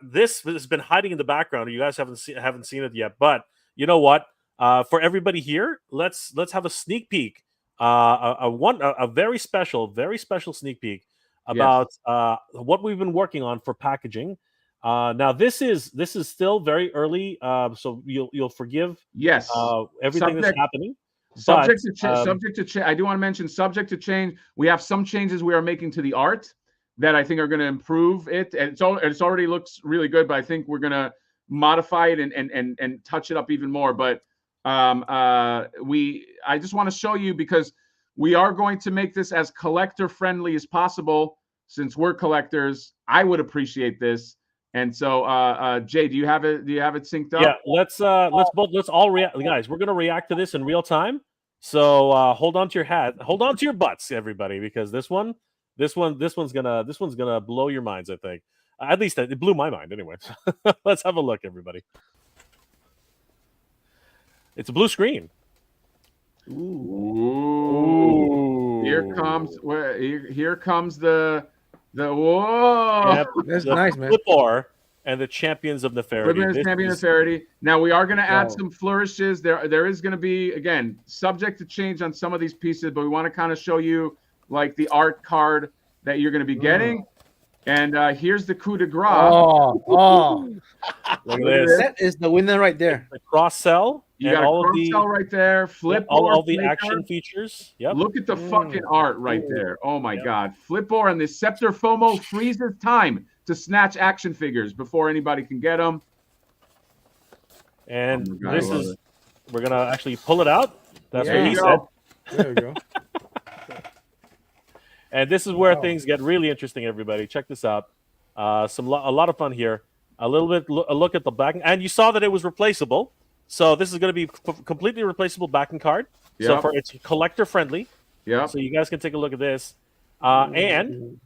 This has been hiding in the background. You guys haven't seen it yet, but you know what? For everybody here, let's have a sneak peek. A very special sneak peek about what we've been working on for packaging. Now this is still very early, so you'll forgive everything that's happening. Subject to change. I do want to mention subject to change. We have some changes we are making to the art that I think are going to improve it. And it's already looks really good, but I think we're going to modify it and touch it up even more. But I just want to show you because we are going to make this as collector friendly as possible. Since we're collectors, I would appreciate this. And so, Jay, do you have it synced up? Yeah, let's all react, guys. We're gonna react to this in real time. So hold on to your butts, everybody, because this one's gonna blow your minds. I think, at least it blew my mind anyway. Let's have a look, everybody. It's a blue screen. Ooh. Here comes the whoa. Yep, that's nice, man. Flipor and the Champions of Neferity. Now we are going to add some flourishes. There is going to be, again, subject to change on some of these pieces, but we want to kind of show you like the art card that you're going to be getting. And here's the coup de grace. Oh. Look at this. That is the winner right there. The cross sell. You got all of the right there. Flip all the action features. Yep. Look at the fucking art right there. Oh my God. Flipor and the Scepter FOMO freezes time to snatch action figures before anybody can get them. And we're gonna actually pull it out. That's what he said. There we go. And this is where things get really interesting, everybody. Check this out. A lot of fun here. A look at the back, and you saw that it was replaceable. So this is going to be completely replaceable backing card. Yep. So it's collector friendly. Yeah. So you guys can take a look at this. And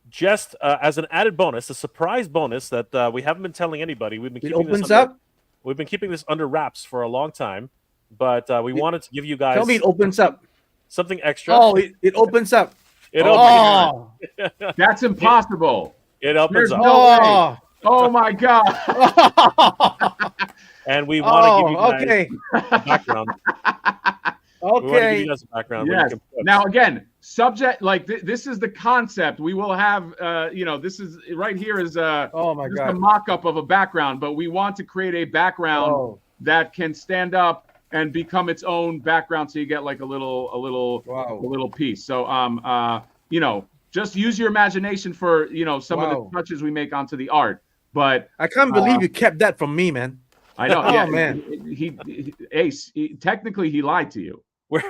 just as an added bonus, a surprise bonus that we haven't been telling anybody. We've been keeping this under wraps for a long time, but we wanted to give you guys. Tell me it opens up. Something extra. Oh, it opens up. It opens up. That's impossible. It opens up. No way. Oh my God. And we want to give you guys background. Okay. We want to give you guys a background. Yes. Now again, subject like this is the concept. We will have this is right here is a mock-up of a background, but we want to create a background that can stand up and become its own background, so you get like a little piece. So just use your imagination for some of the touches we make onto the art. But I can't believe you kept that from me, man. I know. Oh man, Ace. Technically, he lied to you. We're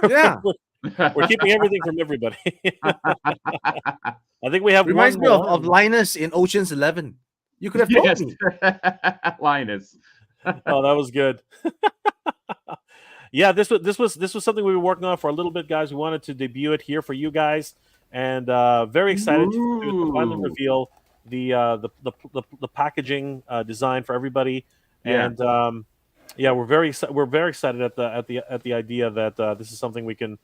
keeping everything from everybody. I think we have. Reminds me of Linus in Ocean's 11. You could have told me. Linus. Oh, that was good. Yeah, this was something we were working on for a little bit, guys. We wanted to debut it here for you guys, and very excited to finally reveal the packaging design for everybody. And we're very excited at the idea that this is something we can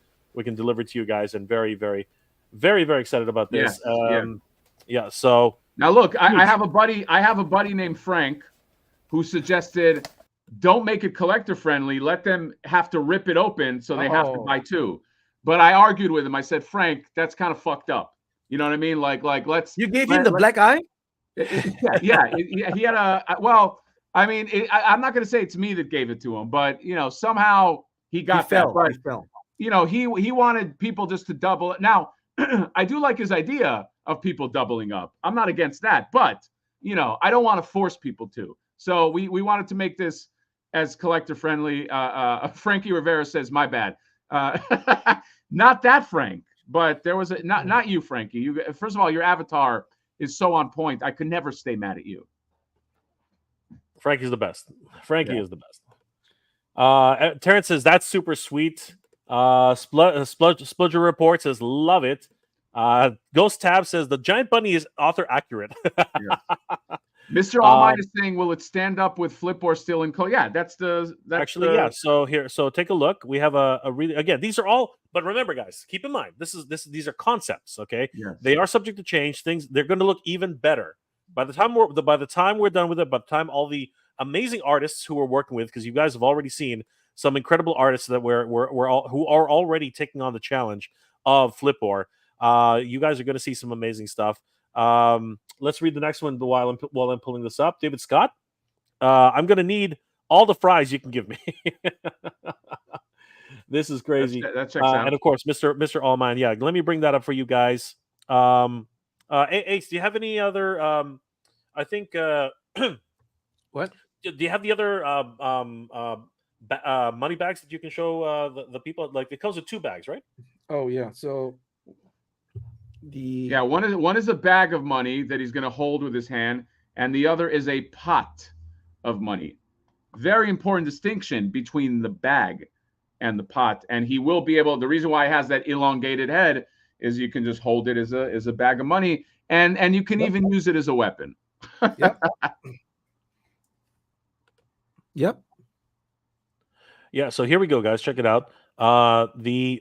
deliver to you guys, and very, very, very, very excited about this. So now look, I have a buddy named Frank who suggested don't make it collector friendly. Let them have to rip it open so they have to buy two. But I argued with him. I said, Frank, that's kind of fucked up. You know what I mean? Like let's. You gave him the black eye? Yeah. He had I mean, I'm not going to say it's me that gave it to him, but somehow he fell. He fell. you know, he wanted people just to double it. Now, I do like his idea of people doubling up. I'm not against that, but you know, I don't want to force people to. So we wanted to make this as collector friendly. Frankie Rivera says, "My bad." Not that Frank, but there was a not you, Frankie. You first of all, your avatar is so on point. I could never stay mad at you. Frankie's the best. Frankie Yeah. is the best. Terrence says that's super sweet. Spludger Report says love it. Ghost Tab says the giant bunny is author accurate. Yes. Mr. Almighty is saying, will it stand up with Flip or still in code? Yeah, that's actually, yeah. So take a look. We have a really, again, these are all, but remember, guys, keep in mind these are concepts. Okay, Yes. They are subject to change. They're going to look even better by the time we're done with it. By the time all the amazing artists who we're working with, because you guys have already seen some incredible artists that who are already taking on the challenge of Flipboard. You guys are going to see some amazing stuff. Let's read the next one while I'm pulling this up. David Scott, I'm going to need all the fries you can give me. This is crazy. That checks out. And of course, Mr. Allman. Yeah, let me bring that up for you guys. Ace, do you have any other? I think. What? Do you have the other money bags that you can show the people? Like it comes with 2 bags, right? Oh yeah. So one is a bag of money that he's going to hold with his hand, and the other is a pot of money. Very important distinction between the bag and the pot. And he will be able. The reason why it has that elongated head is you can just hold it as a bag of money, and you can even use it as a weapon. Yep. Yep. Yeah. So here we go, guys. Check it out. The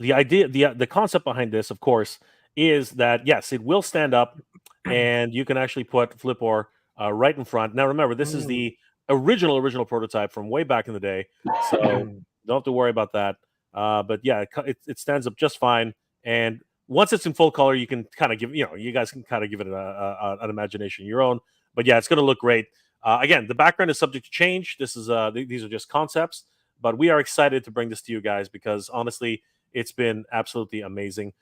idea, the concept behind this, of course, is that yes, it will stand up, and you can actually put Flipboard right in front. Now, remember, this is the original prototype from way back in the day, so don't have to worry about that. But yeah, it stands up just fine. And once it's in full color, you can kind of you guys can kind of give it an imagination of your own. But yeah, it's going to look great. Again, the background is subject to change. This is these are just concepts, but we are excited to bring this to you guys because honestly, it's been absolutely amazing.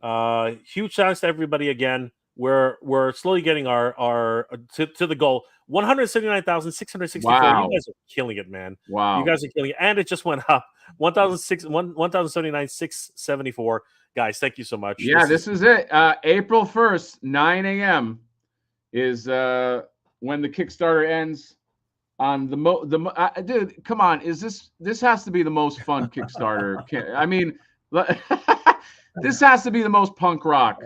Huge thanks to everybody again. We're slowly getting our to the goal. 179,664. Wow. You guys are killing it, man. Wow. You guys are killing it. And it just went up. 1,079,674. Guys, thank you so much. Yeah, this is it. April 1st, 9 a.m. is when the Kickstarter ends. On dude, come on, this has to be the most fun Kickstarter? I mean, this has to be the most punk rock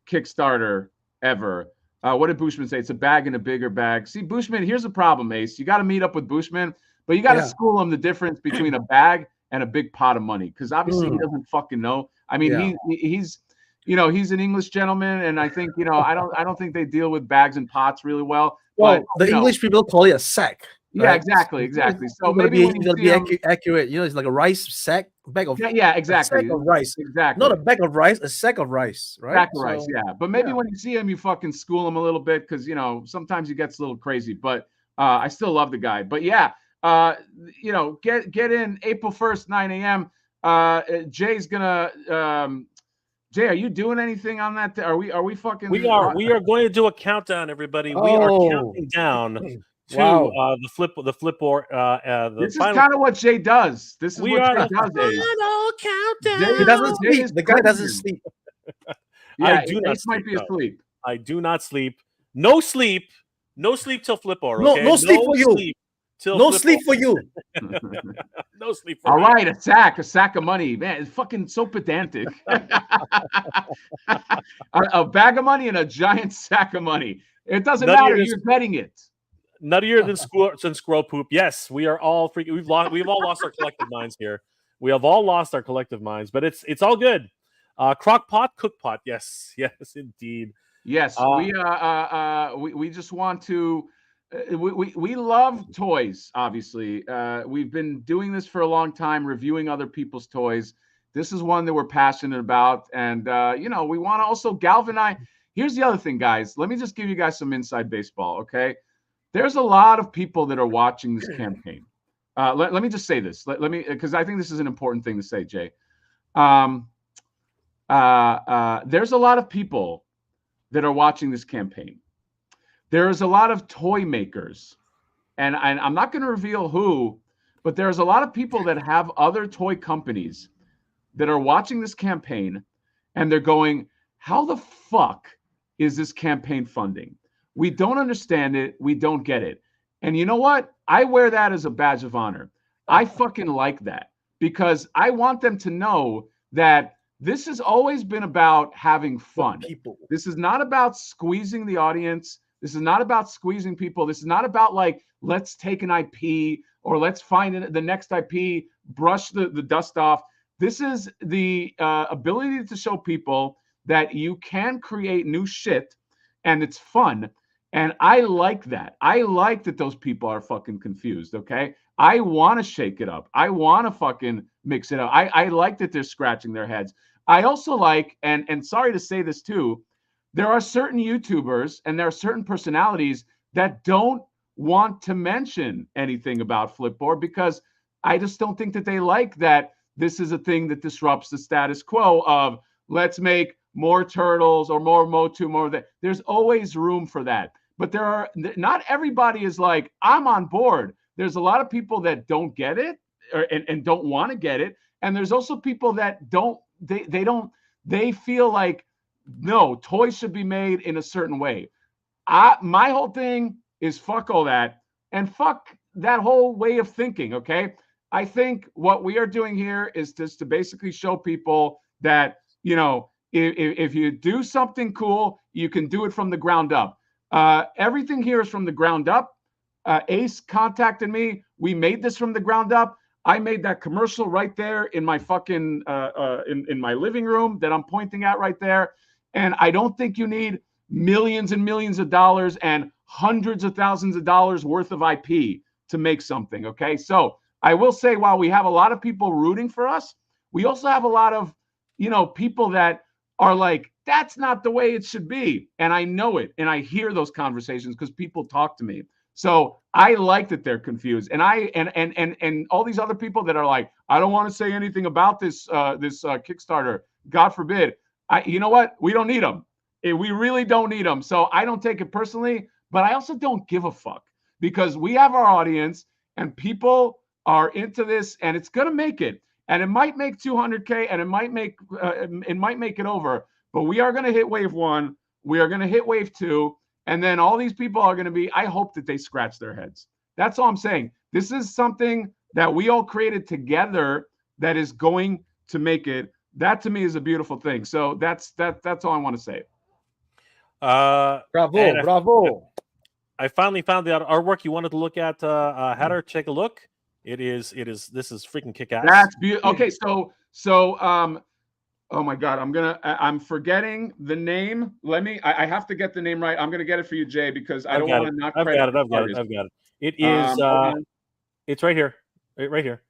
Kickstarter ever. What did Bushman say? It's a bag in a bigger bag. See, Bushman, here's the problem, Ace. You got to meet up with Bushman, but you got to school him the difference between a bag and a big pot of money, because obviously he doesn't fucking know. I mean, he's he's an English gentleman, and I think I don't think they deal with bags and pots really well. Well, but the English people call it a sack. Yeah, right? exactly. So maybe maybe you gotta be accurate. It's like a rice sack, bag of exactly. a sack of rice, exactly. Not a bag of rice, a sack of rice, right? Sack of rice, yeah. But maybe when you see him, you fucking school him a little bit because sometimes he gets a little crazy. But I still love the guy. But yeah, get in April 1st, 9 a.m. Jay's gonna. Jay, are you doing anything on that? Are we fucking? We are going to do a countdown, everybody. We are counting down to the Flipboard. This is kind of what Jay does. This is what Jay does. Final countdown. He doesn't sleep. The guy doesn't sleep. Yeah, I do not sleep. Might be asleep. I do not sleep. No sleep. No sleep till Flipboard. Okay? No sleep for you. No sleep for you. No sleep for All me. right, a sack of money. Man, it's fucking so pedantic. a bag of money and a giant sack of money. It doesn't matter. You're betting it. Nuttier than squirrel poop. Yes, we are all freaking. We've all lost our collective minds here. We have all lost our collective minds, but it's all good. Crock pot, cook pot. Yes, indeed. Yes, we just want to. We love toys. Obviously, we've been doing this for a long time, reviewing other people's toys. This is one that we're passionate about, and we want to also galvanize. Here's the other thing, guys. Let me just give you guys some inside baseball, okay? There's a lot of people that are watching this campaign. let me just say this. Let me, because I think this is an important thing to say, Jay. There's a lot of people that are watching this campaign. There's a lot of toy makers, and I'm not going to reveal who, but there's a lot of people that have other toy companies that are watching this campaign, and they're going, how the fuck is this campaign funding? We don't understand it. We don't get it. And you know what? I wear that as a badge of honor. I fucking like that, because I want them to know that this has always been about having fun. People. This is not about squeezing the audience. This is not about squeezing people. This is not about like, let's take an IP or let's find the next IP, brush the dust off. This is the ability to show people that you can create new shit and it's fun. And I like that. I like that those people are fucking confused, okay? I want to shake it up. I want to fucking mix it up. I like that they're scratching their heads. I also like, and sorry to say this too, there are certain YouTubers and there are certain personalities that don't want to mention anything about Flipboard because I just don't think that they like that this is a thing that disrupts the status quo of let's make more turtles or more Motu, more of that. There's always room for that. But there are not everybody is like, I'm on board. There's a lot of people that don't get it and don't want to get it. And there's also people that they feel like, no, toys should be made in a certain way. My whole thing is fuck all that and fuck that whole way of thinking, okay? I think what we are doing here is just to basically show people that, you know, if you do something cool, you can do it from the ground up. Everything here is from the ground up. Ace contacted me. We made this from the ground up. I made that commercial right there in my fucking in my living room that I'm pointing at right there. And I don't think you need millions and millions of dollars and hundreds of thousands of dollars worth of IP to make something. Okay, so I will say, while we have a lot of people rooting for us, we also have a lot of, you know, people that are like, that's not the way it should be. And I know it. And I hear those conversations because people talk to me. So I like that they're confused. And and all these other people that are like, I don't want to say anything about this Kickstarter. God forbid. You know what? We don't need them. We really don't need them. So I don't take it personally, but I also don't give a fuck because we have our audience and people are into this and it's going to make it. And it might make 200K and it might make it over, but we are going to hit wave 1. We are going to hit wave 2. And then all these people are going to be, I hope that they scratch their heads. That's all I'm saying. This is something that we all created together that is going to make it. That to me is a beautiful thing. So that's all I want to say. Bravo. I finally found the artwork you wanted to look at. Hatter, take a look. This is freaking kick-ass. That's beautiful. Okay, so oh my God, I'm forgetting the name. I have to get the name right. I'm gonna get it for you, Jay, because I don't want to not credit. I've got it. It is it's right here. Right here.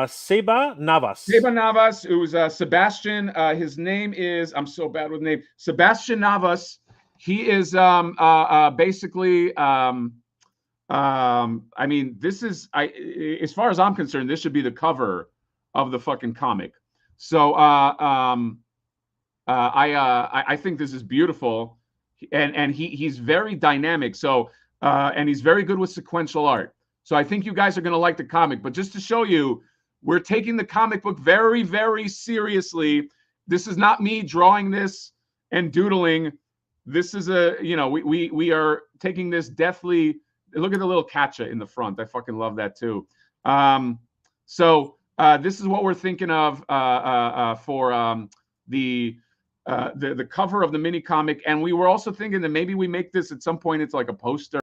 Seba Navas. Seba Navas, who's Sebastian. His name is, I'm so bad with names. Sebastian Navas. He is basically I mean, this is as far as I'm concerned, this should be the cover of the fucking comic. So I think this is beautiful, and he's very dynamic. So and he's very good with sequential art. So I think you guys are going to like the comic. But just to show you, we're taking the comic book very, very seriously. This is not me drawing this and doodling. This is we are taking this deathly. Look at the little catcha in the front. I fucking love that too. So this is what we're thinking of for the cover of the mini comic. And we were also thinking that maybe we make this at some point. It's like a poster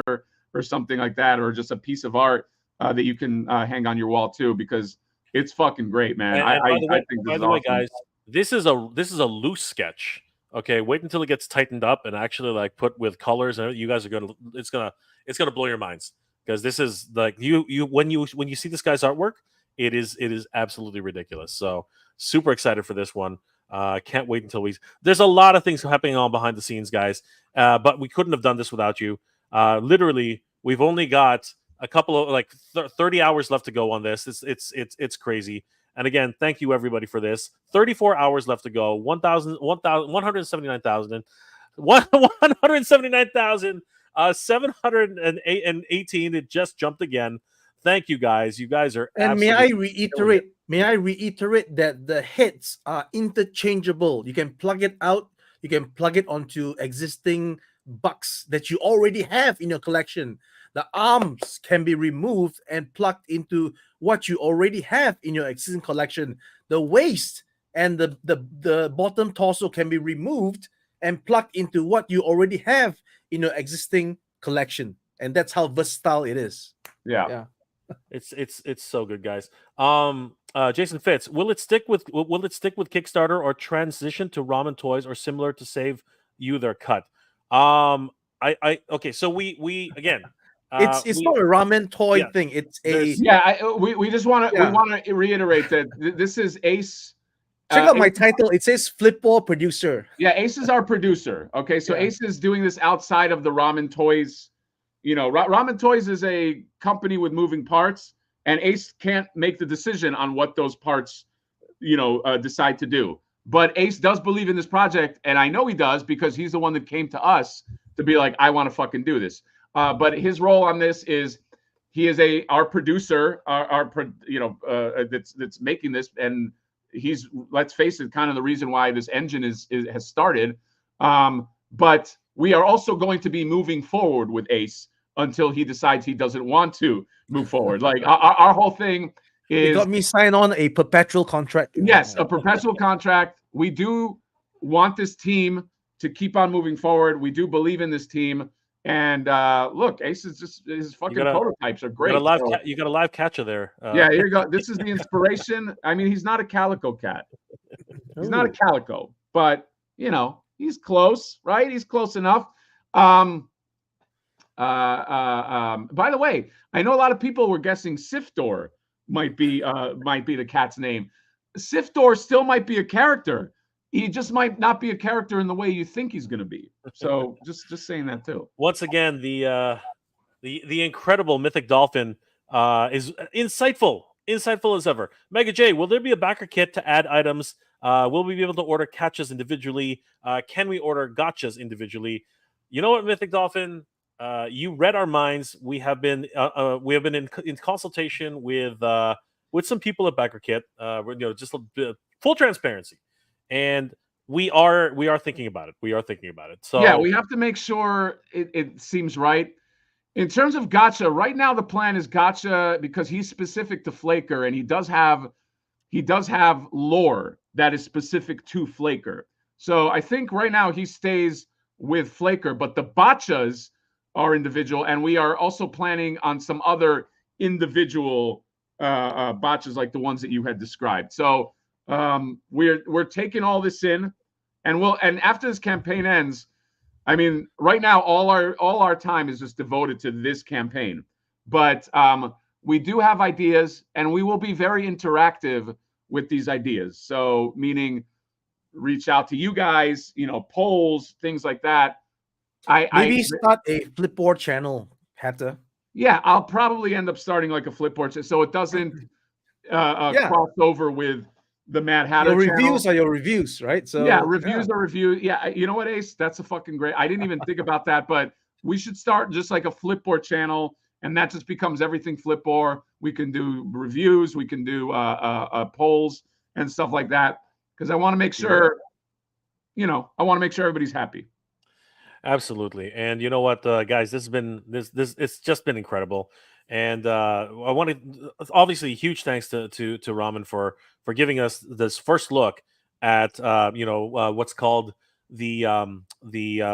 or something like that, or just a piece of art that you can hang on your wall too, because it's fucking great, man. And I think this by is the way, awesome. guys, this is a loose sketch. Okay, wait until it gets tightened up and actually like put with colors, and you guys are it's gonna blow your minds, because this is like when you see this guy's artwork, it is absolutely ridiculous. So super excited for this one. Can't wait until there's a lot of things happening on behind the scenes, guys. But we couldn't have done this without you. Literally, we've only got a couple of 30 hours left to go on this. It's crazy. And again, thank you everybody for this. 34 hours left to go. 179,718. It just jumped again. Thank you guys. You guys are And absolutely may I reiterate that the heads are interchangeable. You can plug it out, you can plug it onto existing bucks that you already have in your collection. The arms can be removed and plugged into what you already have in your existing collection. The waist and the bottom torso can be removed and plugged into what you already have in your existing collection. And that's how versatile it is. Yeah. It's so good, guys. Jason Fitz, will it stick with Kickstarter or transition to ramen toys or similar to save you their cut? Okay, so we again, it's not a ramen toy thing. It's we just want to reiterate that this is Ace. Check out my title. It says Flipboard producer. Yeah, Ace is our producer. Okay, so Ace is doing this outside of the Ramen Toys. Ramen Toys is a company with moving parts, and Ace can't make the decision on what those parts, decide to do. But Ace does believe in this project, and I know he does because he's the one that came to us to be like, I want to fucking do this. But his role on this is he is our producer, that's making this, and he's, let's face it, kind of the reason why this engine has started. But we are also going to be moving forward with Ace until he decides he doesn't want to move forward. Like our whole thing is, you got me sign on a perpetual contract. Yes, a perpetual contract. We do want this team to keep on moving forward. We do believe in this team. And look, Ace is just, his fucking prototypes are great. You got a live catcher there. Yeah, here you go. This is the inspiration. I mean, he's not a calico cat. He's not a calico, but he's close, right? He's close enough. By the way, I know a lot of people were guessing Sifdor might be the cat's name. Sifdor still might be a character. He just might not be a character in the way you think he's going to be. So just saying that too. Once again, the incredible Mythic Dolphin is insightful as ever. Mega J, will there be a backer kit to add items? Will we be able to order catches individually? Can we order gotchas individually? You know what, Mythic Dolphin? You read our minds. We have been in consultation with some people at Backer Kit. Just full transparency, and we are thinking about it. So yeah, we have to make sure it seems right. In terms of gotcha, right now the plan is gotcha because he's specific to Flaker, and he does have lore that is specific to Flaker. So I think right now he stays with Flaker, but the botchas are individual, and we are also planning on some other individual botches like the ones that you had described. So we're taking all this in, and after this campaign ends, I mean, right now all our time is just devoted to this campaign. But we do have ideas, and we will be very interactive with these ideas. So meaning reach out to you guys, polls, things like that. Maybe start a Flipboard channel, Hatter. Yeah, I'll probably end up starting like a Flipboard so it doesn't cross over with the Mad Hatter Your channel. reviews are your reviews, right? So yeah, reviews are reviews. Yeah, you know what, Ace? That's a fucking great. I didn't even think about that, but we should start just like a Flipboard channel, and that just becomes everything Flipboard. We can do reviews, we can do polls and stuff like that, because I want to make sure, everybody's happy. Absolutely. And you know what, guys, it's just been incredible. And I want to obviously huge thanks to Ramen for giving us this first look at what's called the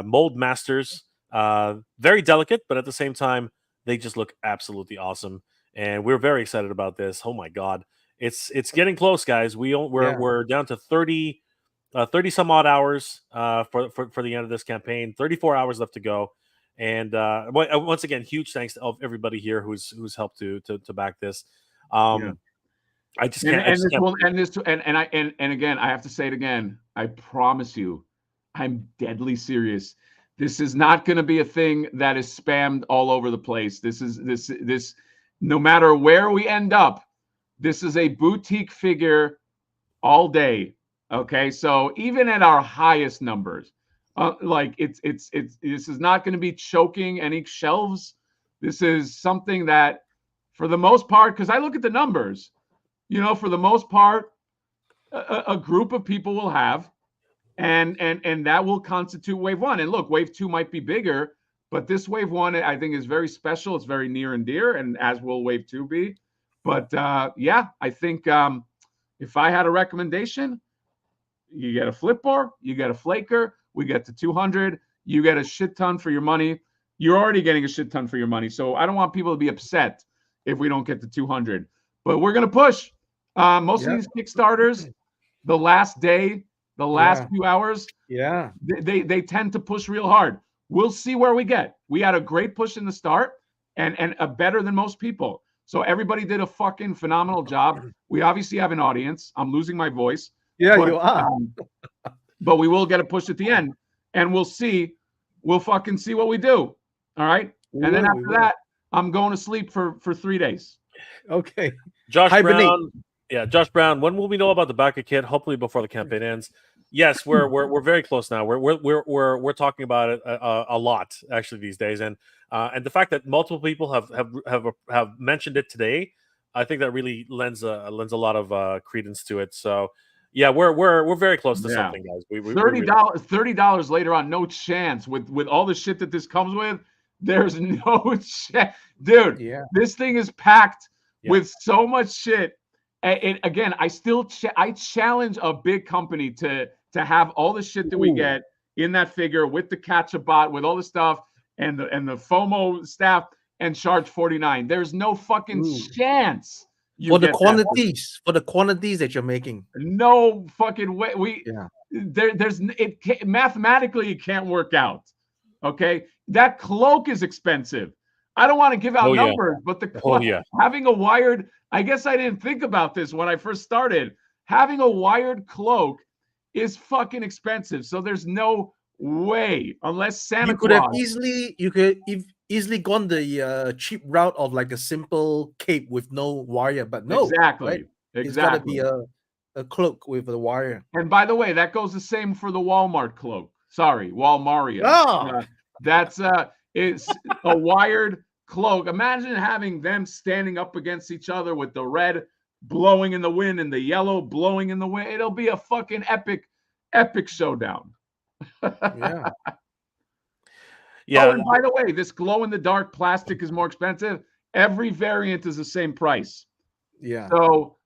Mold Masters. Very delicate, but at the same time they just look absolutely awesome, and we're very excited about this. Oh my god, it's getting close, guys. We're down to 30 some odd hours for the end of this campaign. 34 hours left to go, and once again, huge thanks to everybody here who's helped to back this. I just can't. And again, I have to say it again. I promise you, I'm deadly serious. This is not going to be a thing that is spammed all over the place. This no matter where we end up, this is a boutique figure all day. Okay, so even at our highest numbers, like it's this is not going to be choking any shelves. This is something that, for the most part, because I look at the numbers, for the most part, a group of people will have, and that will constitute wave one. And look, wave two might be bigger, but this wave one, I think, is very special. It's very near and dear, and as will wave two be. But yeah, I think if I had a recommendation, you get a flipper, you get a flaker, we get to 200, you get a shit ton for your money. You're already getting a shit ton for your money, so I don't want people to be upset if we don't get to 200. But we're gonna push. Most of these Kickstarters, the last day, the last few hours, they tend to push real hard. We'll see where we get. We had a great push in the start, and a better than most people. So everybody did a fucking phenomenal job. We obviously have an audience. I'm losing my voice. Yeah, you are. But we will get a push at the end, and we'll see. We'll fucking see what we do. All right. And then after that, I'm going to sleep for 3 days. Okay. Josh Brown. Yeah, Josh Brown. When will we know about the backer kit? Hopefully before the campaign ends. Yes, we're very close now. We're talking about it a lot actually these days, and the fact that multiple people have mentioned it today, I think that really lends a lot of credence to it. So yeah, we're very close to something, guys. $30 later on, no chance with all the shit that this comes with. There's no chance, dude. Yeah. This thing is packed with so much shit. And again, I challenge a big company to have all the shit that we get in that figure with the catch a bot, with all the stuff and the FOMO staff, and charge $49. There's no fucking chance for the quantities that you're making. No fucking way. Mathematically it can't work out. Okay, that cloak is expensive. I don't want to give out numbers, but having a wired, I guess I didn't think about this when I first started. Having a wired cloak is fucking expensive. So there's no way, unless Santa Claus. You could have easily gone the cheap route of like a simple cape with no wire, but no. Exactly. Right? It's got to be a cloak with a wire. And by the way, that goes the same for the Walmart cloak. Sorry, Walmaria. Oh. That's it's a wired cloak. Imagine having them standing up against each other with the red blowing in the wind and the yellow blowing in the wind. It'll be a fucking epic showdown. Yeah. Yeah. Oh, and by the way, this glow in the dark plastic is more expensive. Every variant is the same price. Yeah. So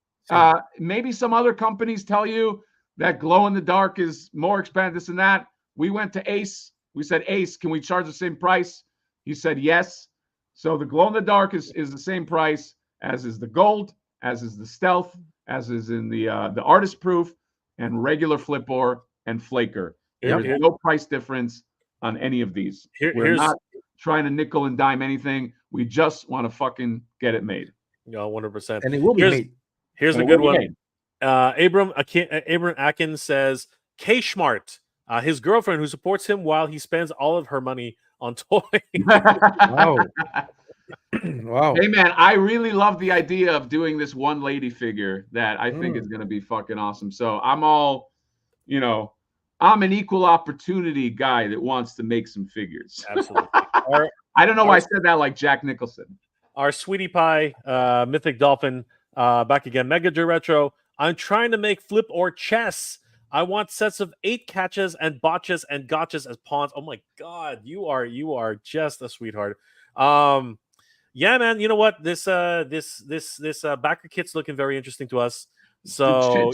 maybe some other companies tell you that glow in the dark is more expensive, this and that. We went to Ace. We said, Ace, can we charge the same price? He said yes. So the glow in the dark is the same price as is the gold, as is the stealth, as is in the artist proof, and regular flipper and flaker. There's no price difference on any of these. We're not trying to nickel and dime anything. We just want to fucking get it made. No, 100%. And it will be made. Here's a good one. Abram Atkins says, K-Smart, his girlfriend who supports him while he spends all of her money on toys. Wow. Wow. Hey, man, I really love the idea of doing this one lady figure that I think is going to be fucking awesome. So I'm all, I'm an equal opportunity guy that wants to make some figures. Absolutely. I don't know why I said that like Jack Nicholson. Our sweetie pie, Mythic Dolphin, back again. Mega J Retro. I'm trying to make flip or chess. I want sets of 8 catches and botches and gotchas as pawns. Oh my god, you are just a sweetheart. Yeah, man. You know what? This backer kit's looking very interesting to us. So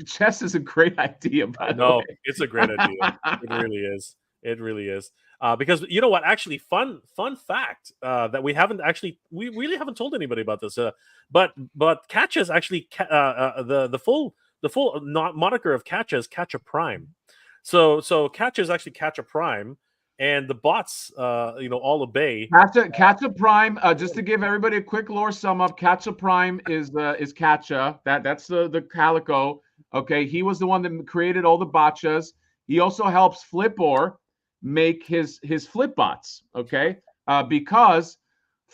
chess is a great idea. By the way, it's a great idea. It really is. It really is. Because you know what? Actually, fun fact that we really haven't told anybody about this. But catches actually the full moniker of Catcha is Catcha Prime. So Catcha is actually Catcha Prime, and the bots all obey. Catcha Prime. Just to give everybody a quick lore sum up, Catcha Prime is Catcha. That's the Calico. Okay, he was the one that created all the botchas. He also helps Flipor. make his flip bots. Okay, because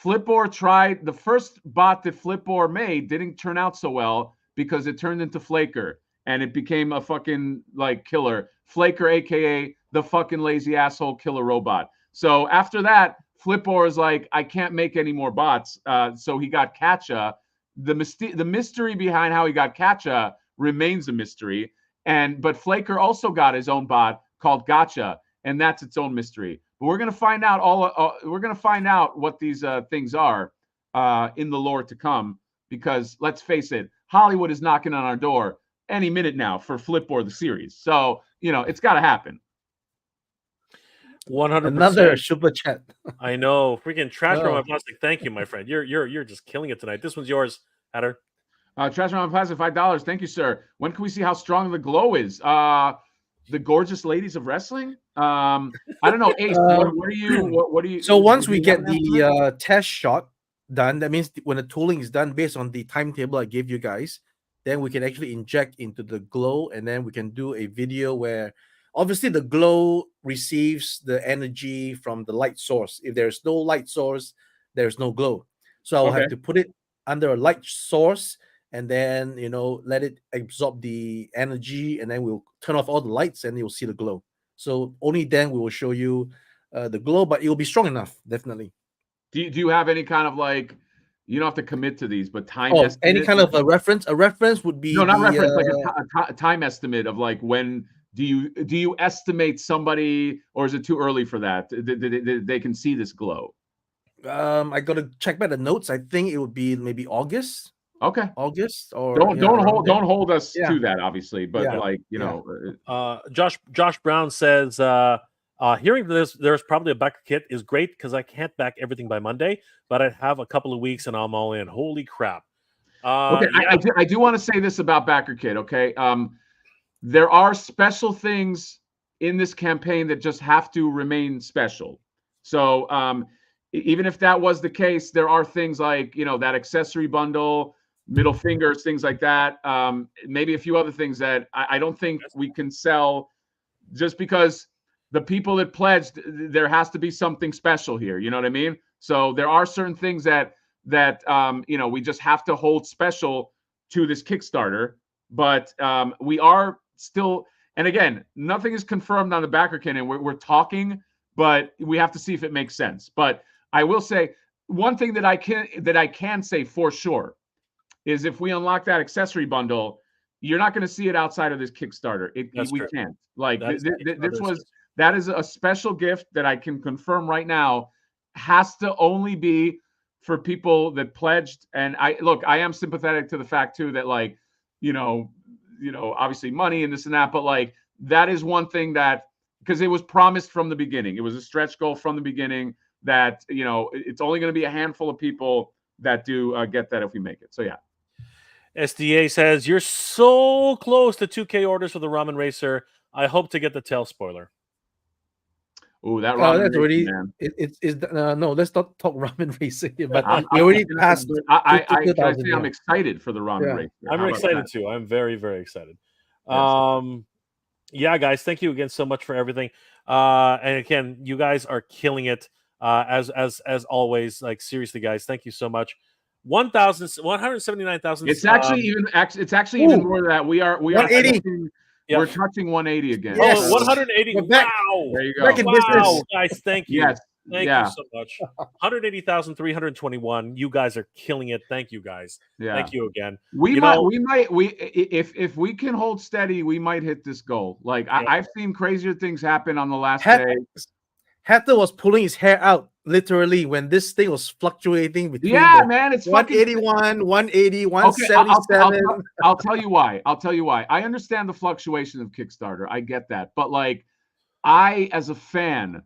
Flipboard tried the first bot that Flipboard made didn't turn out so well because it turned into Flaker and it became a fucking like killer. Flaker, aka the fucking lazy asshole killer robot. So after that, Flipboard is like, I can't make any more bots. So he got Catcha. The mystery behind how he got Catcha remains a mystery. But Flaker also got his own bot called Gotcha, and that's its own mystery. But we're gonna find out we're gonna find out what these things are in the lore to come. Because let's face it, Hollywood is knocking on our door any minute now for Flipboard the series. So it's got to happen. 100%. Another super chat. I know, freaking trash from my plastic. Thank you, my friend. You're just killing it tonight. This one's yours, Hatter. Trash from my plastic, $5. Thank you, sir. When can we see how strong the glow is? The gorgeous ladies of wrestling. I don't know, Ace. What do you? So once we get the test shot done, that means when the tooling is done based on the timetable I gave you guys, then we can actually inject into the glow, and then we can do a video where obviously the glow receives the energy from the light source. If there's no light source, there's no glow. So I'll have to put it under a light source and then let it absorb the energy, and then we'll turn off all the lights and you'll see the glow. So only then we will show you the glow, but it will be strong enough, definitely. Do you have any kind of like, you don't have to commit to these, but time estimate? Any kind of a reference? A reference would be not reference, like a time estimate of like when do you estimate somebody, or is it too early for that? They can see this glow. I got to check back the notes. I think it would be maybe August. Okay. August, or don't hold us to that, obviously, but Josh Brown says hearing this there's probably a backer kit is great because I can't back everything by Monday, but I have a couple of weeks and I'm all in. Holy crap. Okay, I do want to say this about backer kit. Okay, there are special things in this campaign that just have to remain special. So even if that was the case, there are things like that accessory bundle, middle fingers, things like that. Maybe a few other things that I don't think we can sell just because the people that pledged, there has to be something special here. You know what I mean? So there are certain things that we just have to hold special to this Kickstarter. But we are still, and again, nothing is confirmed on the backer kit, and we're talking, but we have to see if it makes sense. But I will say one thing that I can say for sure is if we unlock that accessory bundle, you're not going to see it outside of this Kickstarter. We can't. Like that is a special gift that I can confirm right now has to only be for people that pledged. And I am sympathetic to the fact too that like, obviously money and this and that, but like that is one thing that, because it was promised from the beginning. It was a stretch goal from the beginning that, it's only going to be a handful of people that do get that if we make it. So yeah. SDA says you're so close to 2K orders for the Ramen Racer. I hope to get the tail spoiler. Oh, that ramen that's racer, already. man. No, let's not talk ramen racing. But we already passed. I'm excited for the ramen racer. I'm excited too. I'm very, very excited. Yeah, guys, thank you again so much for everything. And again, you guys are killing it as always. Like seriously, guys, thank you so much. 179,000. It's actually even more than that. We are 180. We're touching 180 again. Yes. Oh, 180. Wow. There you go. Back in business. Guys, thank you. Yes. Thank you so much. 180,321. You guys are killing it. Thank you, guys. Yeah. Thank you again. If we can hold steady, we might hit this goal. Like I've seen crazier things happen on the last day. Hatter was pulling his hair out literally when this thing was fluctuating between man, it's 181, 180, 177. Okay, I'll tell you why. I understand the fluctuation of Kickstarter. I get that. But like I as a fan,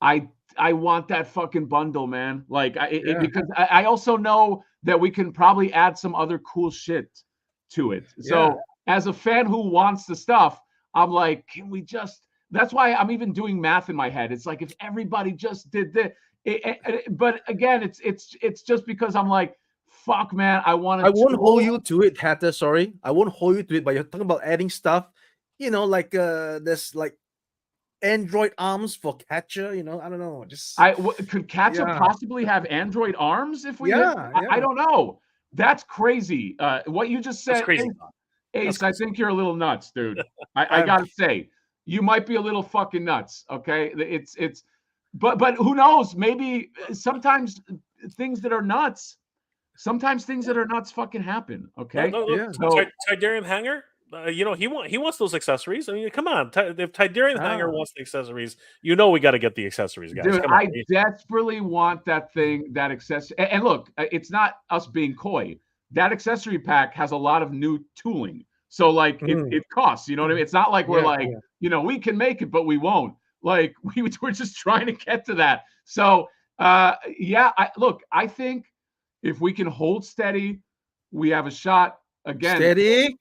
I want that fucking bundle, man. Like because I also know that we can probably add some other cool shit to it. So as a fan who wants the stuff, I'm like, can we just? That's why I'm even doing math in my head. It's like if everybody just did this, but again, it's just because I'm like, fuck, man, I won't hold you to it, Hatter. Sorry, I won't hold you to it. But you're talking about adding stuff, like there's like Android arms for catcher. You know, I don't know. Just Could Catcher Yeah. possibly have Android arms if we? Yeah, I don't know. That's crazy. What you just That's said, crazy. Ace. I think you're a little nuts, dude. I I'm- gotta say, you might be a little fucking nuts. Okay, but who knows? Maybe sometimes things that are nuts. Sometimes things that are nuts fucking happen. Okay, No, Yeah. so Tidarium Hanger, you know, he wants those accessories. I mean, come on. If Tidarium Hanger Ah. wants the accessories, you know we got to get the accessories, guys. dude, Come on. I desperately want that thing, that accessory. And look, it's not us being coy. That accessory pack has a lot of new tooling. So like it costs, you know what I mean? It's not like we're Yeah, like, yeah. you know, we can make it, but we won't. Like we're just trying to get to that. So yeah, I think if we can hold steady, we have a shot. Again, Steady.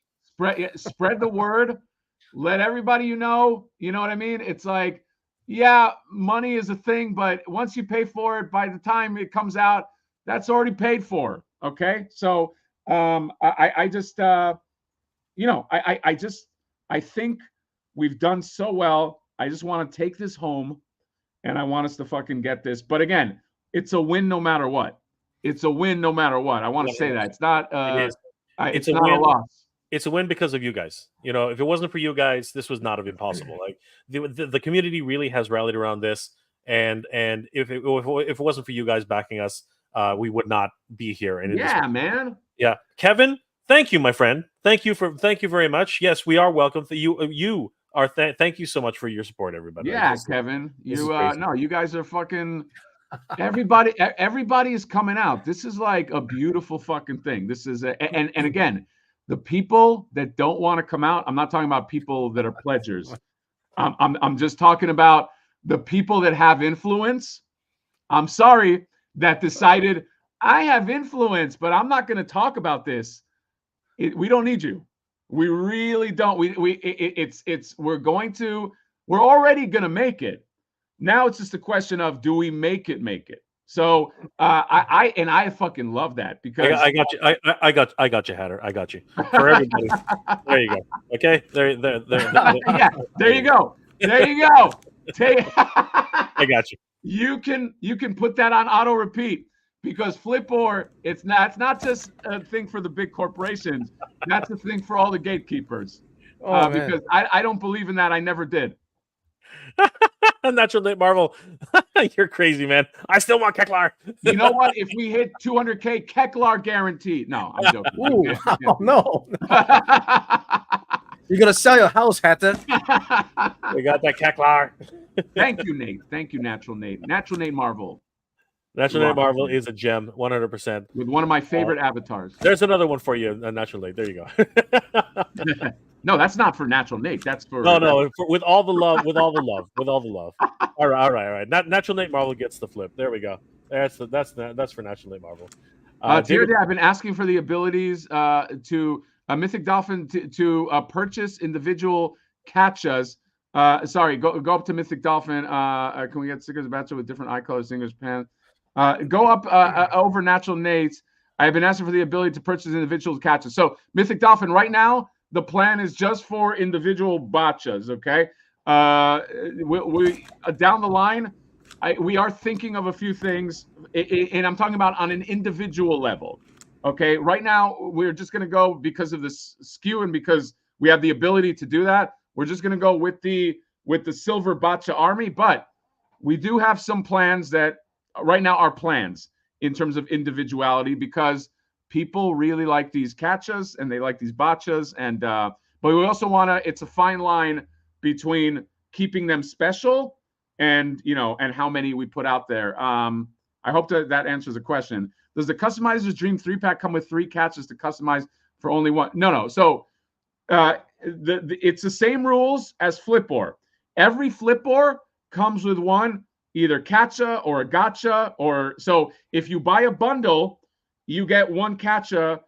spread the word. Let everybody you know what I mean? It's like, yeah, money is a thing, but once you pay for it, by the time it comes out, that's already paid for. Okay. So I just I think we've done so well. I just want to take this home and I want us to fucking get this. But again, it's a win no matter what. It's a win no matter what. I want to say that. It's not It is. it's a not win. a loss. It's a win because of you guys. You know, if it wasn't for you guys, this would not have been possible. Like the community really has rallied around this, and if it wasn't for you guys backing us, we would not be here. And Yeah, man. Yeah, Kevin, thank you, my friend. Thank you very much. Yes, we are welcome. You are. Thank you so much for your support, everybody. Yeah, Kevin. this You is crazy. no, you guys are fucking everybody is coming out. This is like a beautiful fucking thing. This is and again, the people that don't want to come out, I'm not talking about people that are pledgers. I'm just talking about the people that have influence. I'm sorry, that decided I have influence, but I'm not going to talk about this. We don't need you. We really don't. We're already going to make it. Now it's just a question of, do we make it? So I fucking love that, because I got you. I got you, Hatter. I got you. For everybody. There you go. Okay. There. Yeah. There you go. There you go. I got you. You can put that on auto repeat, because Flipboard, it's not just a thing for the big corporations. That's a thing for all the gatekeepers. Oh, Because I don't believe in that. I never did. Natural Nate Marvel. You're crazy, man. I still want Keklar. You know what? If we hit 200K, Keklar guaranteed. No, I'm joking. Ooh, oh, no. You're gonna sell your house, Hatter. We got that Keklar. Thank you, Nate. Thank you, Natural Nate. Natural Nate Marvel. Natural Nate Marvel is a gem, 100%. With one of my favorite avatars. There's another one for you, Natural Nate. There you go. No, that's not for Natural Nate. That's for with all the love, with all the love. All right. Natural Nate Marvel gets the flip. There we go. That's for Natural Nate Marvel. David, I've been asking for the abilities to Mythic Dolphin to purchase individual catchas. Sorry, go up to Mythic Dolphin. Can we get stickers batcher with different eye colors, singers, pan? Go up over Natural Nate's. I've been asking for the ability to purchase individual catchas. So Mythic Dolphin, right now, the plan is just for individual botchas, okay? We down the line, we are thinking of a few things, and I'm talking about on an individual level, okay? Right now, we're just going to go, because of this skew and because we have the ability to do that, we're just going to go with the silver botcha army, but we do have some plans that right now are plans in terms of individuality, because people really like these catchas and they like these botchas, and but we also want to, it's a fine line between keeping them special and and how many we put out there. I hope that answers the question. Does the Customizer's Dream 3-pack come with 3 catches to customize for only one? No. So it's the same rules as Flipboard. Every Flipboard comes with one, either catcha or a gotcha, or so if you buy a bundle, you get one catcha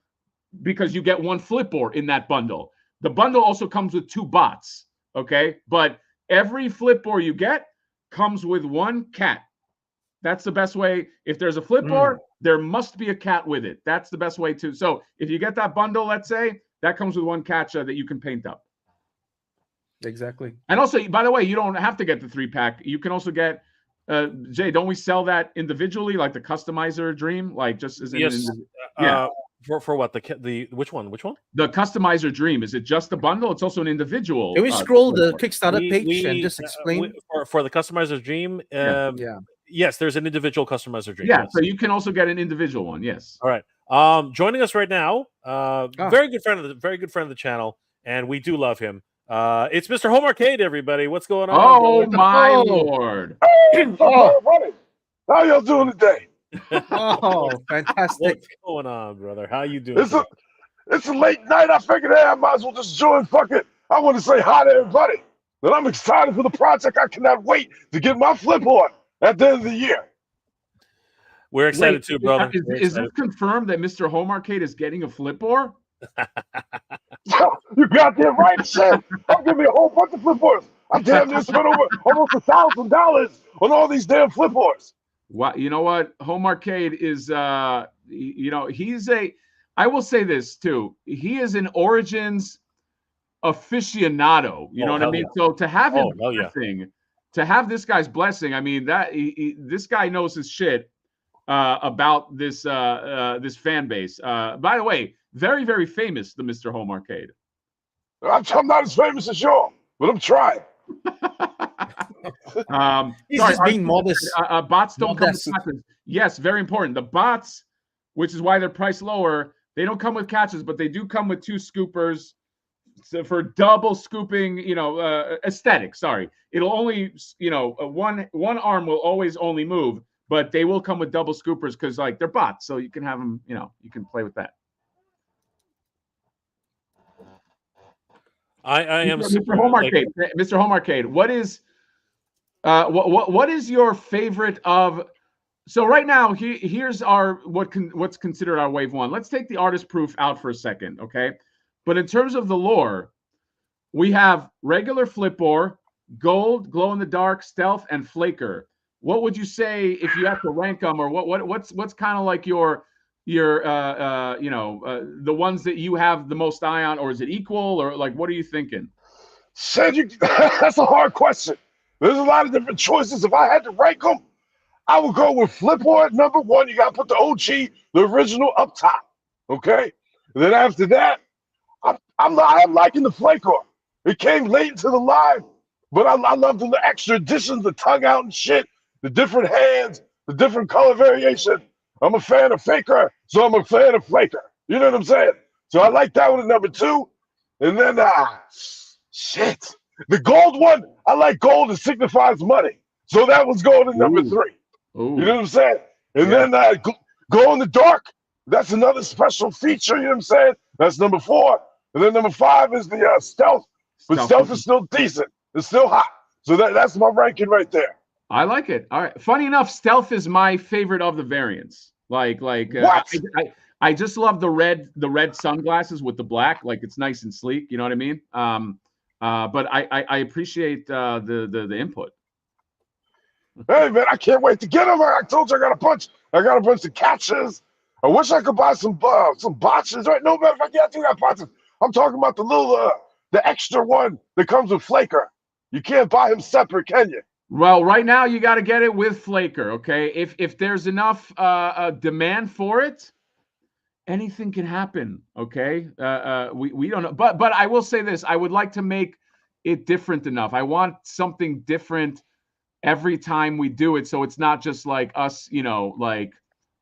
because you get one Flipboard in that bundle. The bundle also comes with 2 bots, okay? But every Flipboard you get comes with one cat. That's the best way. If there's a Flipboard, there must be a cat with it. That's the best way to. So if you get that bundle, let's say, that comes with one catcha that you can paint up. Exactly. And also, by the way, you don't have to get the 3-pack. You can also get, Jay, don't we sell that individually, like the customizer dream? Like just as Yes. yeah. For what the which one? Which one? The customizer dream, is it just a bundle? It's also an individual. Can we scroll the Kickstarter page and just explain? For the customizer dream? Yeah. Yes, there's an individual customizer dream. Yeah, yes. so you can also get an individual one. Yes. All right. Joining us right now, very good friend of the channel, and we do love him. It's Mr. Home Arcade, everybody. What's going on? Oh brother? my lord! Hey, how y'all doing today? Oh, fantastic! What's going on, brother? How you doing? It's a late night. I figured, hey, I might as well just join. Fuck it. I want to say hi to everybody. And I'm excited for the project. I cannot wait to get my flip on at the end of the year. We're excited too, brother. Is it confirmed that Mr. Home Arcade is getting a flip board? You goddamn right, shit. I'm giving me a whole bunch of flip boards. I damn near spent over almost $1,000 on all these damn flip boards. Well, you know what? Home Arcade is, he's I will say this too. He is an Origins aficionado. You know what I mean? Yeah. So to have him blessing, to have this guy's blessing, I mean that this guy knows his shit about this this fan base. By the way, very very famous, the Mr. Home Arcade. I'm not as famous as you, but I'm trying. He's just being modest. Bots don't come with catches. Yes, very important. The bots, which is why they're priced lower, they don't come with catches, but they do come with 2 scoopers for double scooping. Aesthetic. Sorry, it'll only one arm will always only move, but they will come with double scoopers because like they're bots, so you can have them. You can play with that. I am Mr. Home Arcade. Mr. Home Arcade, what is your favorite of? So right now, here's our what's considered our wave 1. Let's take the artist proof out for a second, okay? But in terms of the lore, we have regular flipboard, gold, glow in the dark, stealth, and flaker. What would you say if you have to rank them, or what's kind of like your the ones that you have the most eye on, or is it equal, or like what are you thinking? That's a hard question. There's a lot of different choices. If I had to rank them, I would go with flipboard number 1. You got to put the OG, the original, up top. Okay. And then after that, I'm liking the flaker. It came late into the line, but I love the extra additions, the tongue out and shit, the different hands, the different color variation. I'm a fan of faker, so I'm a fan of flaker. You know what I'm saying? So I like that one at number 2. And then, shit. The gold one, I like gold. It signifies money. So that was going to number 3. Ooh. You know what I'm saying? And then glow in the dark, that's another special feature. You know what I'm saying? That's number 4. And then number 5 is the stealth. But stealth is still decent. It's still hot. So that's my ranking right there. I like it. All right. Funny enough, stealth is my favorite of the variants. I just love the red sunglasses with the black. Like it's nice and sleek. You know what I mean? But I appreciate the input. Hey man, I can't wait to get them. I told you I got a bunch of catches. I wish I could buy some botches. Right? No matter if I do got botches. I'm talking about the little the extra one that comes with flaker. You can't buy him separate, can you? Well, right now you got to get it with flaker. Okay, if there's enough demand for it, anything can happen. Okay, we don't know, but I will say this: I would like to make it different enough. I want something different every time we do it, so it's not just like us, like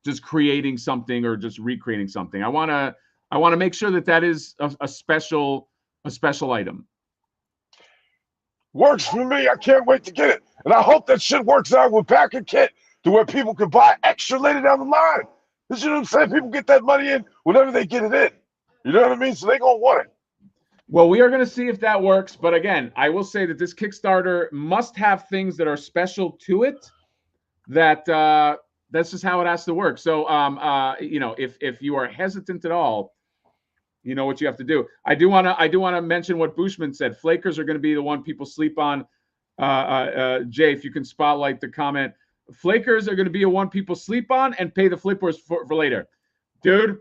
just creating something or just recreating something. I want to make sure that is a special item. Works for me. I can't wait to get it, and I hope that shit works out with Pack and Kit to where people can buy extra later down the line. You know what I'm saying? People get that money in whenever they get it in. You know what I mean? So they gonna want it. Well, we are going to see if that works. But again, I will say that this Kickstarter must have things that are special to it. That's just how it has to work. So, if you are hesitant at all, you know what you have to do. I do want to mention what Bushman said. Flakers are going to be the one people sleep on. Jay, if you can spotlight the comment. Flakers are going to be a one people sleep on and pay the flippers for later. Dude,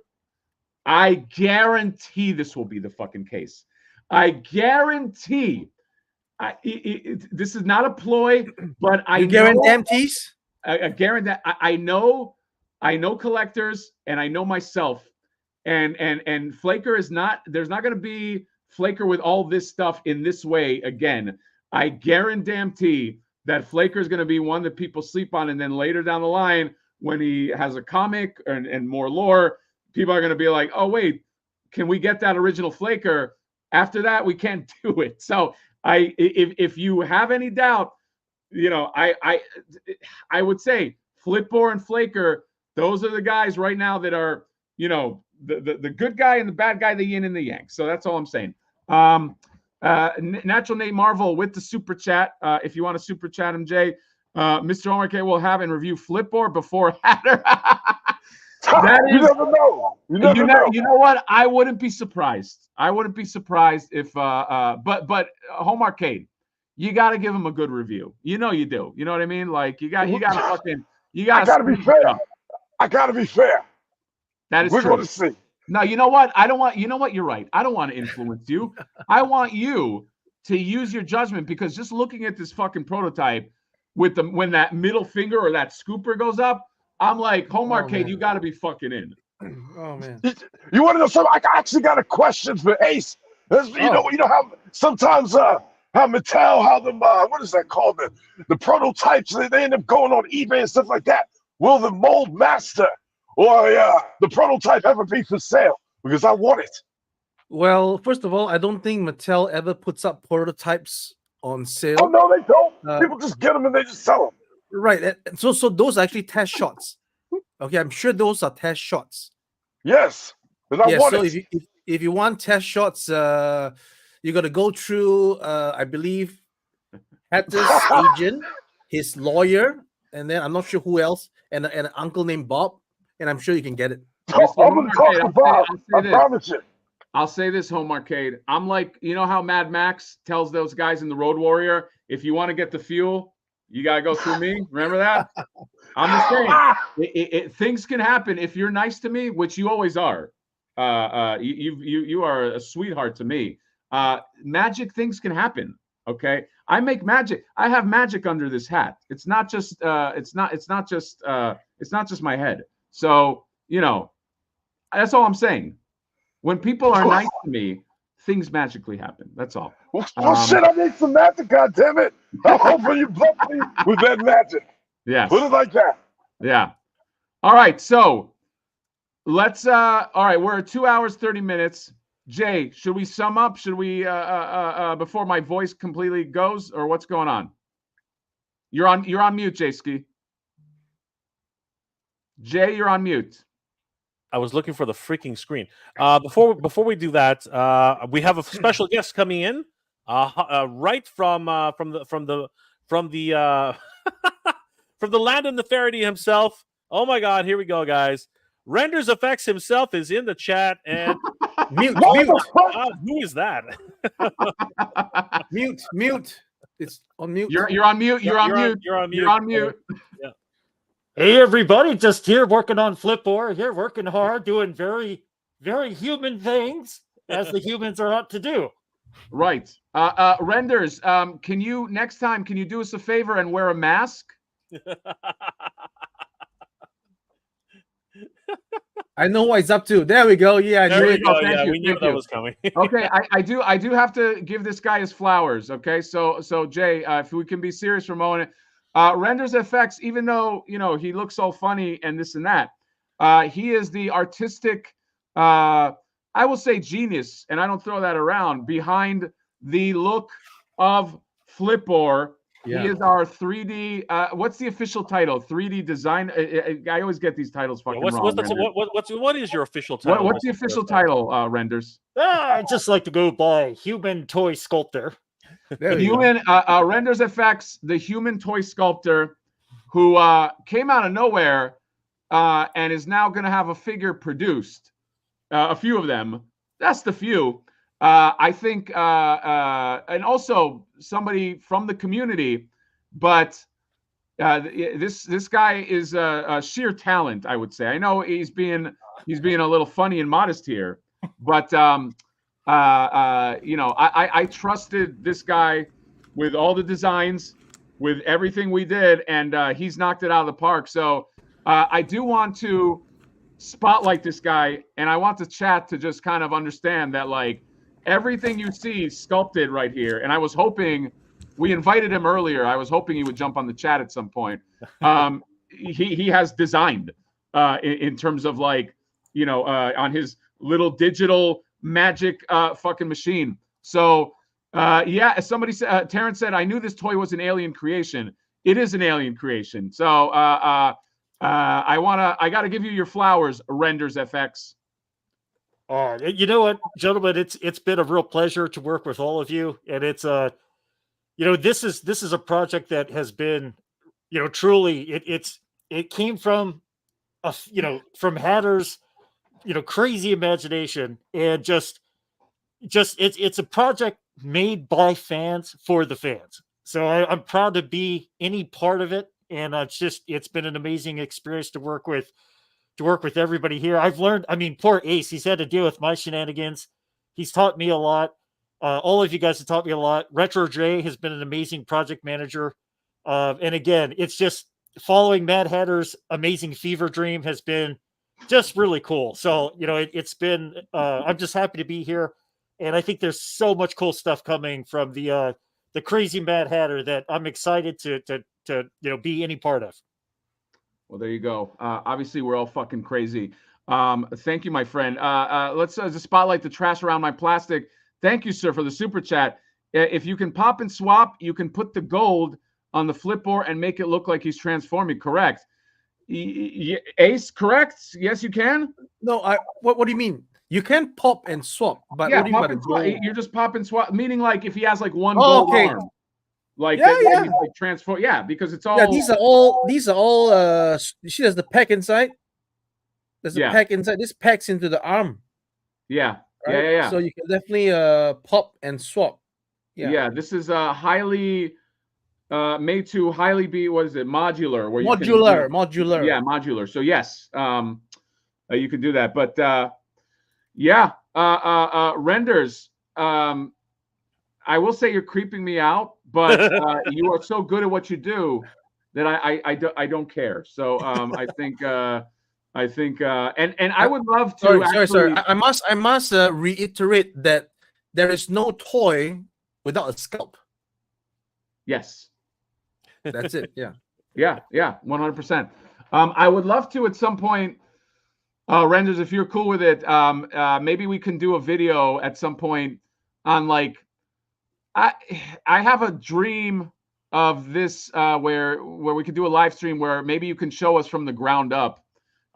I guarantee this will be the fucking case. I guarantee This is not a ploy, but I guarantees. I guarantee that I know collectors and I know myself, and Flaker is not. There's not going to be Flaker with all this stuff in this way again. I guarantee that Flaker is going to be one that people sleep on, and then later down the line, when he has a comic and more lore, people are going to be like, "Oh wait, can we get that original Flaker?" After that, we can't do it. So if you have any doubt, I would say Flipboard and Flaker, those are the guys right now that are, the good guy and the bad guy, the yin and the yang. So that's all I'm saying. Natural Nate Marvel with the super chat. If you want to super chat him, Jay, Mr. Omar K will have and review Flipboard before Hatter. You never know. You never know. You know what? I wouldn't be surprised. I wouldn't be surprised if but Home Arcade, you got to give him a good review. You know you do. You know what I mean? Like you got to fucking I got to be fair. I got to be fair. That is We're true. going to see. No, you know what? I don't want. You know what? You're right. I don't want to influence you. I want you to use your judgment, because just looking at this fucking prototype with when that middle finger or that scooper goes up, I'm like, Home Arcade, man, you got to be fucking in. Oh man. You want to know something? I actually got a question for Ace. You know how sometimes how Mattel, how them what is that called, the prototypes, they end up going on eBay and stuff like that. Will the mold master or the prototype ever be for sale? Because I want it. Well, first of all, I don't think Mattel ever puts up prototypes on sale. Oh no, they don't. People just get them and they just sell them. Right. So those are actually test shots. Okay, I'm sure those are test shots. Yes. And I want it. If you want test shots, you got to go through, I believe, Hatter's agent, his lawyer, and then I'm not sure who else, and an uncle named Bob, and I'm sure you can get it. I'm going to talk to Bob. I promise you. I'll say this, Home Arcade. I'm like, you know how Mad Max tells those guys in the Road Warrior, if you want to get the fuel, you got to go through me. Remember that? I'm just saying, things can happen if you're nice to me, which you always are. You are a sweetheart to me. Magic things can happen. Okay, I make magic. I have magic under this hat. It's not just my head. So that's all I'm saying. When people are nice to me, things magically happen. That's all. Well, shit, I made some magic, goddammit. I'm hoping you bless me with that magic. Yeah. Put it like that. Yeah. All right. So let's all right, we're at 2 hours, 30 minutes. Jay, should we sum up? Should we before my voice completely goes, or what's going on? You're on mute, Jay-Ski. Jay, you're on mute. I was looking for the freaking screen. Before we do that, we have a special guest coming in, right from the from the land of Nefertiti himself. Oh my God! Here we go, guys. Renders Effects himself is in the chat, and mute. Who is that? Mute. It's on mute. You're on mute. You're on mute. Yeah. Hey everybody, just here working on Flipboard, here working hard, doing very, very human things as the humans are out to do. Right. Renders, can you next time do us a favor and wear a mask? I know what he's up to. There we go. Yeah, there we go. Yeah, we knew that was coming. Okay, I do have to give this guy his flowers. Okay, so Jay, if we can be serious for a moment. Renders FX, even though he looks so funny and this and that, he is the artistic, I will say, genius, and I don't throw that around, behind the look of Flipboard. Yeah. He is our 3D. What's the official title? 3D design. I always get these titles fucking wrong. What is your official title? What's the official title, Renders? I just like to go by human toy sculptor. Human Renders FX, the human toy sculptor, who came out of nowhere and is now going to have a figure produced. A few of them. That's the few. I think, and also somebody from the community, but this guy is a sheer talent, I would say. I know he's being a little funny and modest here, but I trusted this guy with all the designs, with everything we did, and he's knocked it out of the park. So I do want to spotlight this guy, and I want the chat to just kind of understand that, like, everything you see sculpted right here. And I was hoping, we invited him earlier, I was hoping he would jump on the chat at some point. He has designed in terms of, like, you know, on his little digital magic fucking machine. So yeah, as somebody said, Terrence said, I knew this toy was an alien creation. It is an alien creation. So I got to give you your flowers, Renders FX. You know what, gentlemen, it's been a real pleasure to work with all of you, and it's you know, this is a project that has been, you know, truly it came from you know, from Hatter's, you know, crazy imagination, and just it's a project made by fans for the fans. So I'm proud to be any part of it, and it's been an amazing experience to work with everybody here. I've learned, I mean, poor Ace, he's had to deal with my shenanigans. He's taught me a lot. All of you guys have taught me a lot. Retro J has been an amazing project manager. And again, it's just following Mad Hatter's amazing fever dream has been just really cool. So, you know, it's been, I'm just happy to be here. And I think there's so much cool stuff coming from the crazy Mad Hatter that I'm excited to you know, be any part of. Well, there you go. Obviously, we're all fucking crazy. Thank you, my friend. Let's just spotlight the trash around my plastic. Thank you, sir, for the super chat. If you can pop and swap, you can put the gold on the flipboard and make it look like he's transforming. Correct. Ace, correct? Yes, you can. No, what do you mean? You can pop and swap, but Yeah, what do you pop mean and by swap. the You're just pop and swap, meaning like if he has like one Oh, gold okay. arm, like Yeah, that, yeah. he's like transform. Yeah, because it's all. Yeah, these are all you see there's the pack inside. There's a Yeah. pack inside. This packs into the arm. Yeah, Right? yeah. So you can definitely pop and swap. Yeah, this is highly made to highly be, what is it, modular, where you can, Modular. Yeah, modular. So yes, you can do that. But yeah, Renders, I will say you're creeping me out, but you are so good at what you do that I don't care. So I think and I would love to Sorry. I must reiterate that there is no toy without a scalp. Yes. That's it. Yeah. Yeah, 100%. I would love to at some point, Renders, if you're cool with it, maybe we can do a video at some point on, like, I have a dream of this where we could do a live stream where maybe you can show us from the ground up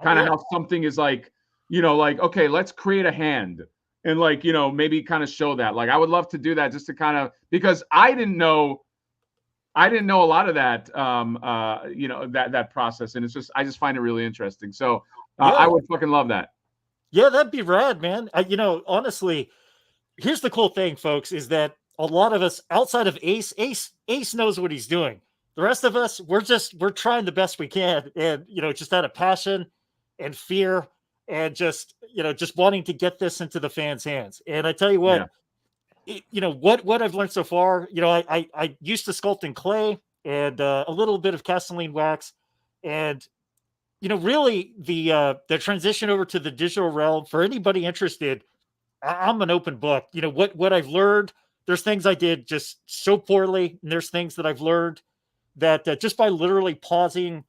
kind of how something is, like, you know, like, okay, let's create a hand and, like, you know, maybe kind of show that. Like, I would love to do that just to kind of, because I didn't know a lot of that, you know, that process, and I just find it really interesting. So I would fucking love that. Yeah, that'd be rad, man. You know, honestly, here's the cool thing, folks, is that a lot of us outside of Ace knows what he's doing. The rest of us, we're trying the best we can, and, you know, just out of passion and fear and just, you know, just wanting to get this into the fans' hands. And I tell you what, you know, what I've learned so far, you know, I used to sculpt in clay and a little bit of Castelline wax, and, you know, really the transition over to the digital realm, for anybody interested, I'm an open book. You know, what I've learned, there's things I did just so poorly, and there's things that I've learned that just by literally pausing,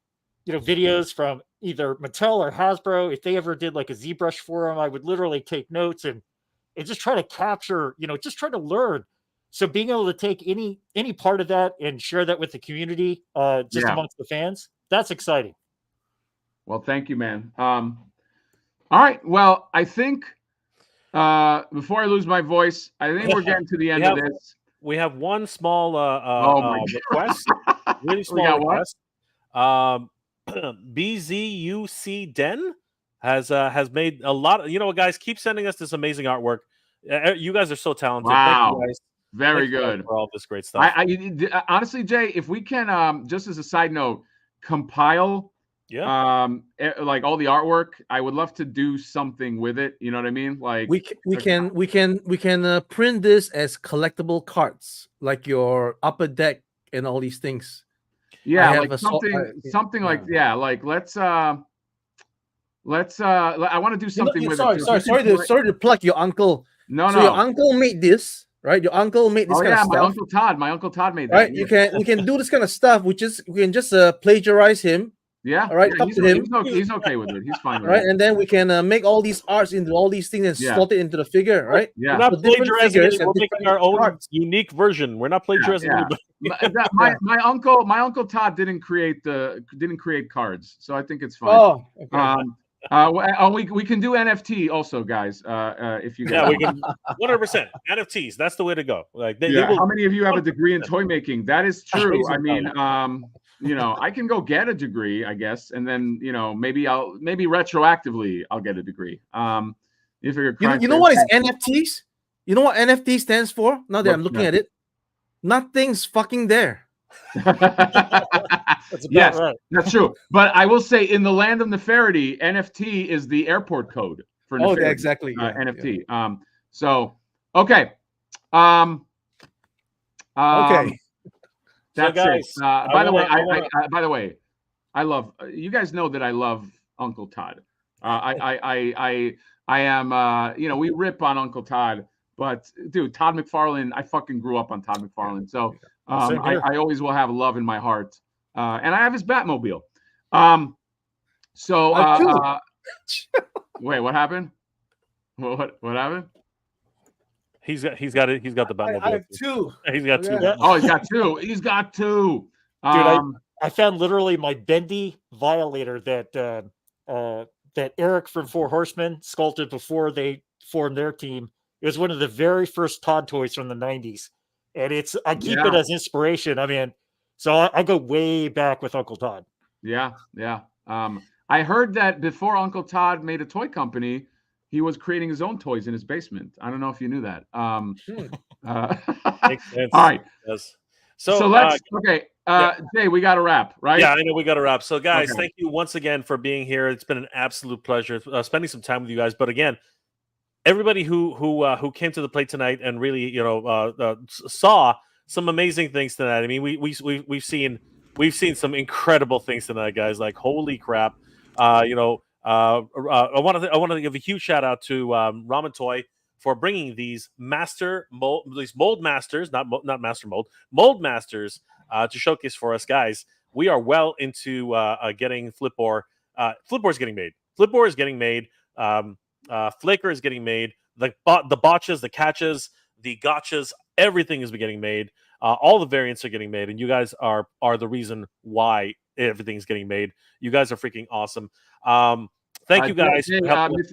you know, videos from either Mattel or Hasbro, if they ever did like a ZBrush forum, I would literally take notes and just try to capture, you know, just try to learn. So being able to take any part of that and share that with the community, just amongst the fans, that's exciting. Well, thank you, man. All right. Well, I think before I lose my voice, I think we're getting to the end of this. We have one small request. Really small request. BZUC Den has made a lot of, you know, guys, keep sending us this amazing artwork. You guys are so talented. Wow. Thank you guys. Very Thank you good for all this great stuff. I honestly, Jay, if we can, just as a side note, compile Like all the artwork. I would love to do something with it. You know what I mean? Like we can print this as collectible cards, like your upper deck and all these things. Yeah, like something like like let's I want to do something with it. Sorry to plug your uncle. No. Your uncle made this, right? Your uncle made this kind of stuff. My uncle Todd made that. Right? We can do this kind of stuff. We can just plagiarize him. Yeah. All right. Yeah, he's okay with it. He's fine with it. Right, it. and then we can make all these arts into all these things and slot it into the figure. Right. Yeah. We're not plagiarizing it. We're making our own unique version. We're not plagiarizing anybody. My uncle Todd didn't create cards, so I think it's fine. Oh. Okay. We can do NFT also, guys. If you guys, we can 100% NFTs. That's the way to go. Like, how many of you have a degree in toy making? That is true. I mean, I can go get a degree, I guess, and then maybe retroactively I'll get a degree. You know what is NFTs? You know what NFT stands for? Now that I'm looking at it, nothing's fucking there. Yes, right. That's true. But I will say, in the land of Nefertiti, NFT is the airport code for Nefertiti. Oh, exactly. NFT. Yeah. So okay. Okay. That's guys, it. By the way, I love. You guys know that I love Uncle Todd. I am. We rip on Uncle Todd, but dude, Todd McFarlane. I fucking grew up on Todd McFarlane, so I always will have love in my heart. And I have his Batmobile. Wait, what happened? What happened? He's got the Batmobile. I have two. He's got two. Yeah. Oh, he's got two. He's got two. Dude, I found literally my bendy Violator that Eric from Four Horsemen sculpted before they formed their team. It was one of the very first Todd toys from the 90s. And I keep it as inspiration. I mean, so I go way back with Uncle Todd. Yeah. I heard that before Uncle Todd made a toy company, he was creating his own toys in his basement. I don't know if you knew that. Makes sense. All right. Yes. So let's Jay, we got to wrap, right? Yeah, I know we got to wrap. So guys, thank you once again for being here. It's been an absolute pleasure spending some time with you guys. But again, everybody who came to the plate tonight and really saw some amazing things tonight. I mean, we've seen some incredible things tonight, guys. Like, holy crap! I want to give a huge shout out to Ramen Toy for bringing these mold masters, not master mold masters to showcase for us, guys. We are well into getting Flipboard. Flipboard is getting made. Flipboard is getting made. Flaker is getting made. The botches, the catches, the gotchas, everything is getting made. All the variants are getting made, and you guys are the reason why everything's getting made. You guys are freaking awesome. Thank you guys.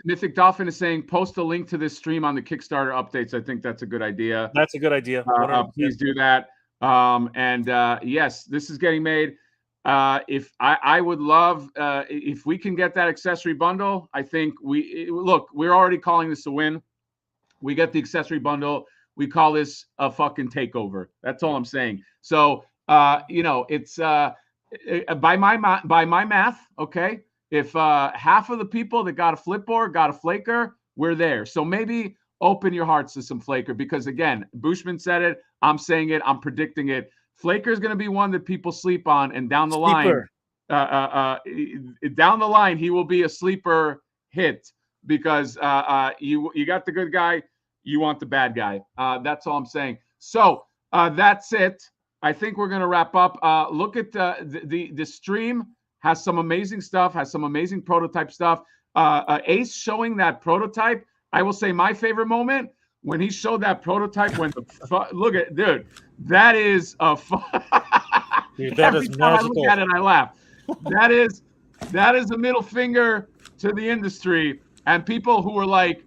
Mythic Dolphin is saying post a link to this stream on the Kickstarter updates. I think that's a good idea. That's a good idea. Please do that. Yes, this is getting made. If I would love if we can get that accessory bundle. I think we're already calling this a win. We get the accessory bundle. We call this a fucking takeover. That's all I'm saying. So it's by my math. Okay, if half of the people that got a Flipboard got a Flaker, we're there. So maybe open your hearts to some Flaker, because again, Bushman said it. I'm saying it. I'm predicting it. Flaker is going to be one that people sleep on, and down the line, he will be a sleeper hit, because you got the good guy, you want the bad guy. That's all I'm saying. So that's it. I think we're going to wrap up. Look at the stream. Has some amazing stuff. Has some amazing prototype stuff. Ace showing that prototype. I will say my favorite moment when he showed that prototype. Look at, dude, that is a fun. Dude, that is magical. I look at it, I laugh. That is a middle finger to the industry and people who are like,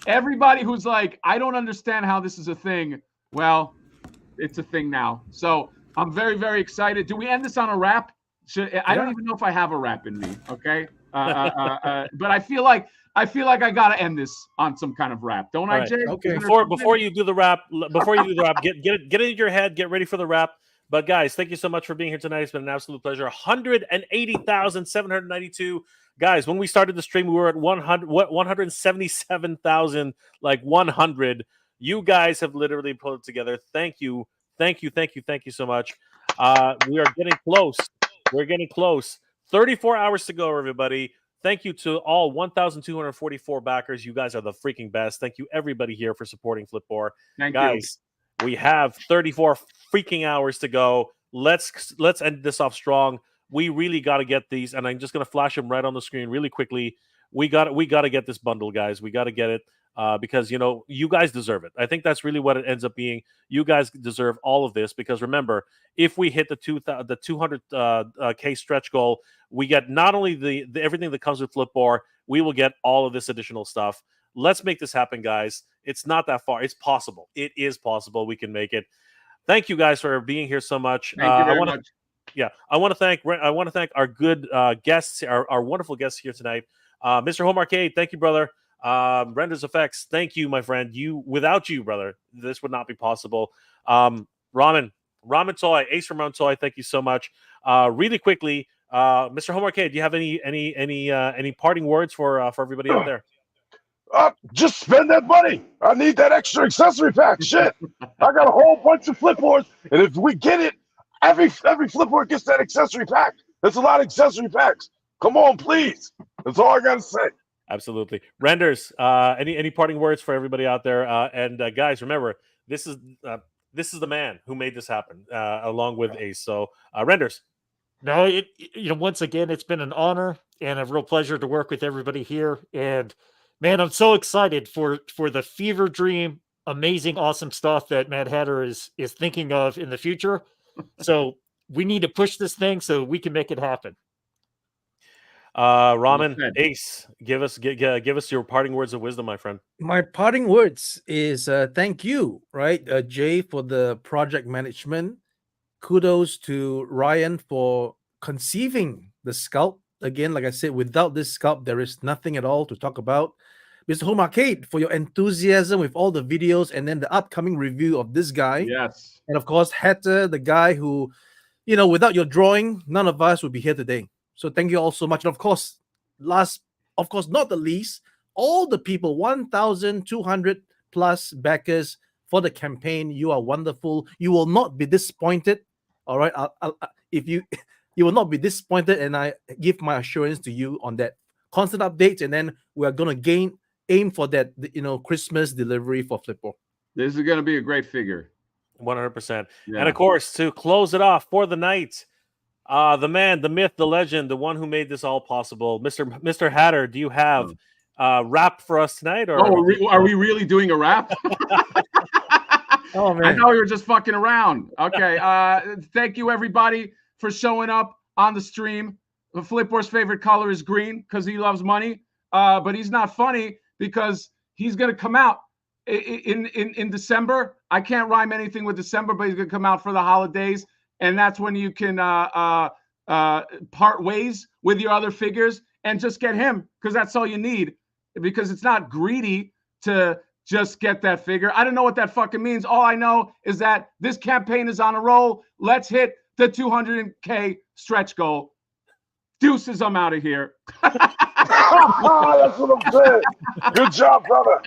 everybody who's like, I don't understand how this is a thing. Well, it's a thing now. So I'm very, very excited. Do we end this on a wrap? I don't even know if I have a wrap in me. Okay. But I feel like I gotta end this on some kind of wrap, don't I, Jay? Okay. Before you do the wrap, get it in your head. Get ready for the wrap. But guys, thank you so much for being here tonight. It's been an absolute pleasure. 180,792 guys. When we started the stream, we were at 177,100. You guys have literally pulled it together. Thank you so much. We are getting close. We're getting close. 34 hours to go, everybody. Thank you to all 1,244 backers. You guys are the freaking best. Thank you, everybody here, for supporting Flipboard. Thank Guys, we have 34 freaking hours to go. Let's end this off strong. We really got to get these, and I'm just going to flash them right on the screen really quickly. We got to get this bundle, guys. We got to get it because, you know, you guys deserve it. I think that's really what it ends up being. You guys deserve all of this because, remember, if we hit the 200K stretch goal, we get not only the everything that comes with Flipboard, we will get all of this additional stuff. Let's make this happen, guys. It's not that far. It's possible. It is possible. We can make it. Thank you guys for being here so much. Thank you very much. Yeah, I want to thank our good guests, our wonderful guests here tonight. Mr. Home Arcade, thank you, brother. Renders Effects, thank you, my friend. Without you, brother, this would not be possible. Ramen Toy, Ace from Ramen Toy, thank you so much. Really quickly, Mr. Home Arcade, do you have any parting words for everybody out there? Just spend that money. I need that extra accessory pack. Shit, I got a whole bunch of Flipboards, and if we get it, every Flipboard gets that accessory pack. That's a lot of accessory packs. Come on, please. That's all I gotta say. Absolutely. Renders, any parting words for everybody out there? And guys, remember, this is the man who made this happen, along with Ace. So, Renders. No, once again, it's been an honor and a real pleasure to work with everybody here. And man, I'm so excited for the fever dream, amazing, awesome stuff that Mad Hatter is thinking of in the future. So we need to push this thing so we can make it happen. Ramen, Ace, give us your parting words of wisdom, my friend. My parting words is thank you, right, Jay, for the project management. Kudos to Ryan for conceiving the sculpt. Again, like I said, without this sculpt, there is nothing at all to talk about. Mr. Home Arcade, for your enthusiasm with all the videos and then the upcoming review of this guy. Yes. And of course, Hatter, the guy who, without your drawing, none of us would be here today. So thank you all so much. And of course, not the least, all the people, 1,200 plus backers for the campaign. You are wonderful. You will not be disappointed. All right. If you will not be disappointed, and I give my assurance to you on that. Constant updates, and then we are going to aim for that, Christmas delivery for Flipboard. This is going to be a great figure. 100%. Yeah. And of course, to close it off for the night, the man, the myth, the legend, the one who made this all possible, Mr. Hatter, do you have rap for us tonight? Or are we really doing a rap? Oh man, I know we were just fucking around. Okay. Thank you, everybody, for showing up on the stream. Flipboard's favorite color is green because he loves money. But he's not funny because he's going to come out in December. I can't rhyme anything with December, but he's going to come out for the holidays. And that's when you can part ways with your other figures and just get him, because that's all you need, because it's not greedy to just get that figure. I don't know what that fucking means. All I know is that this campaign is on a roll. Let's hit the 200K stretch goal. Deuces, I'm out of here. That's what I'm saying. Good job, brother.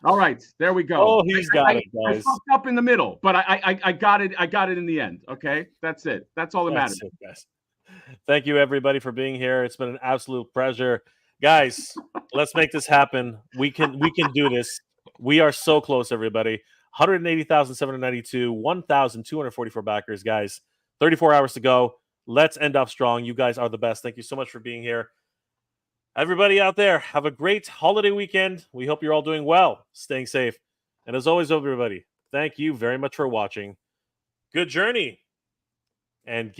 All right, there we go. Oh, he's got it, I guys. fucked up in the middle, but I got it. I got it in the end. Okay, that's it. That's all that matters. That's it, guys. Thank you, everybody, for being here. It's been an absolute pleasure, guys. Let's make this happen. We can do this. We are so close, everybody. 180,792, 1,244 backers, guys. 34 hours to go. Let's end up strong. You guys are the best. Thank you so much for being here. Everybody out there, have a great holiday weekend. We hope you're all doing well, staying safe. And as always, everybody, thank you very much for watching. Good journey. And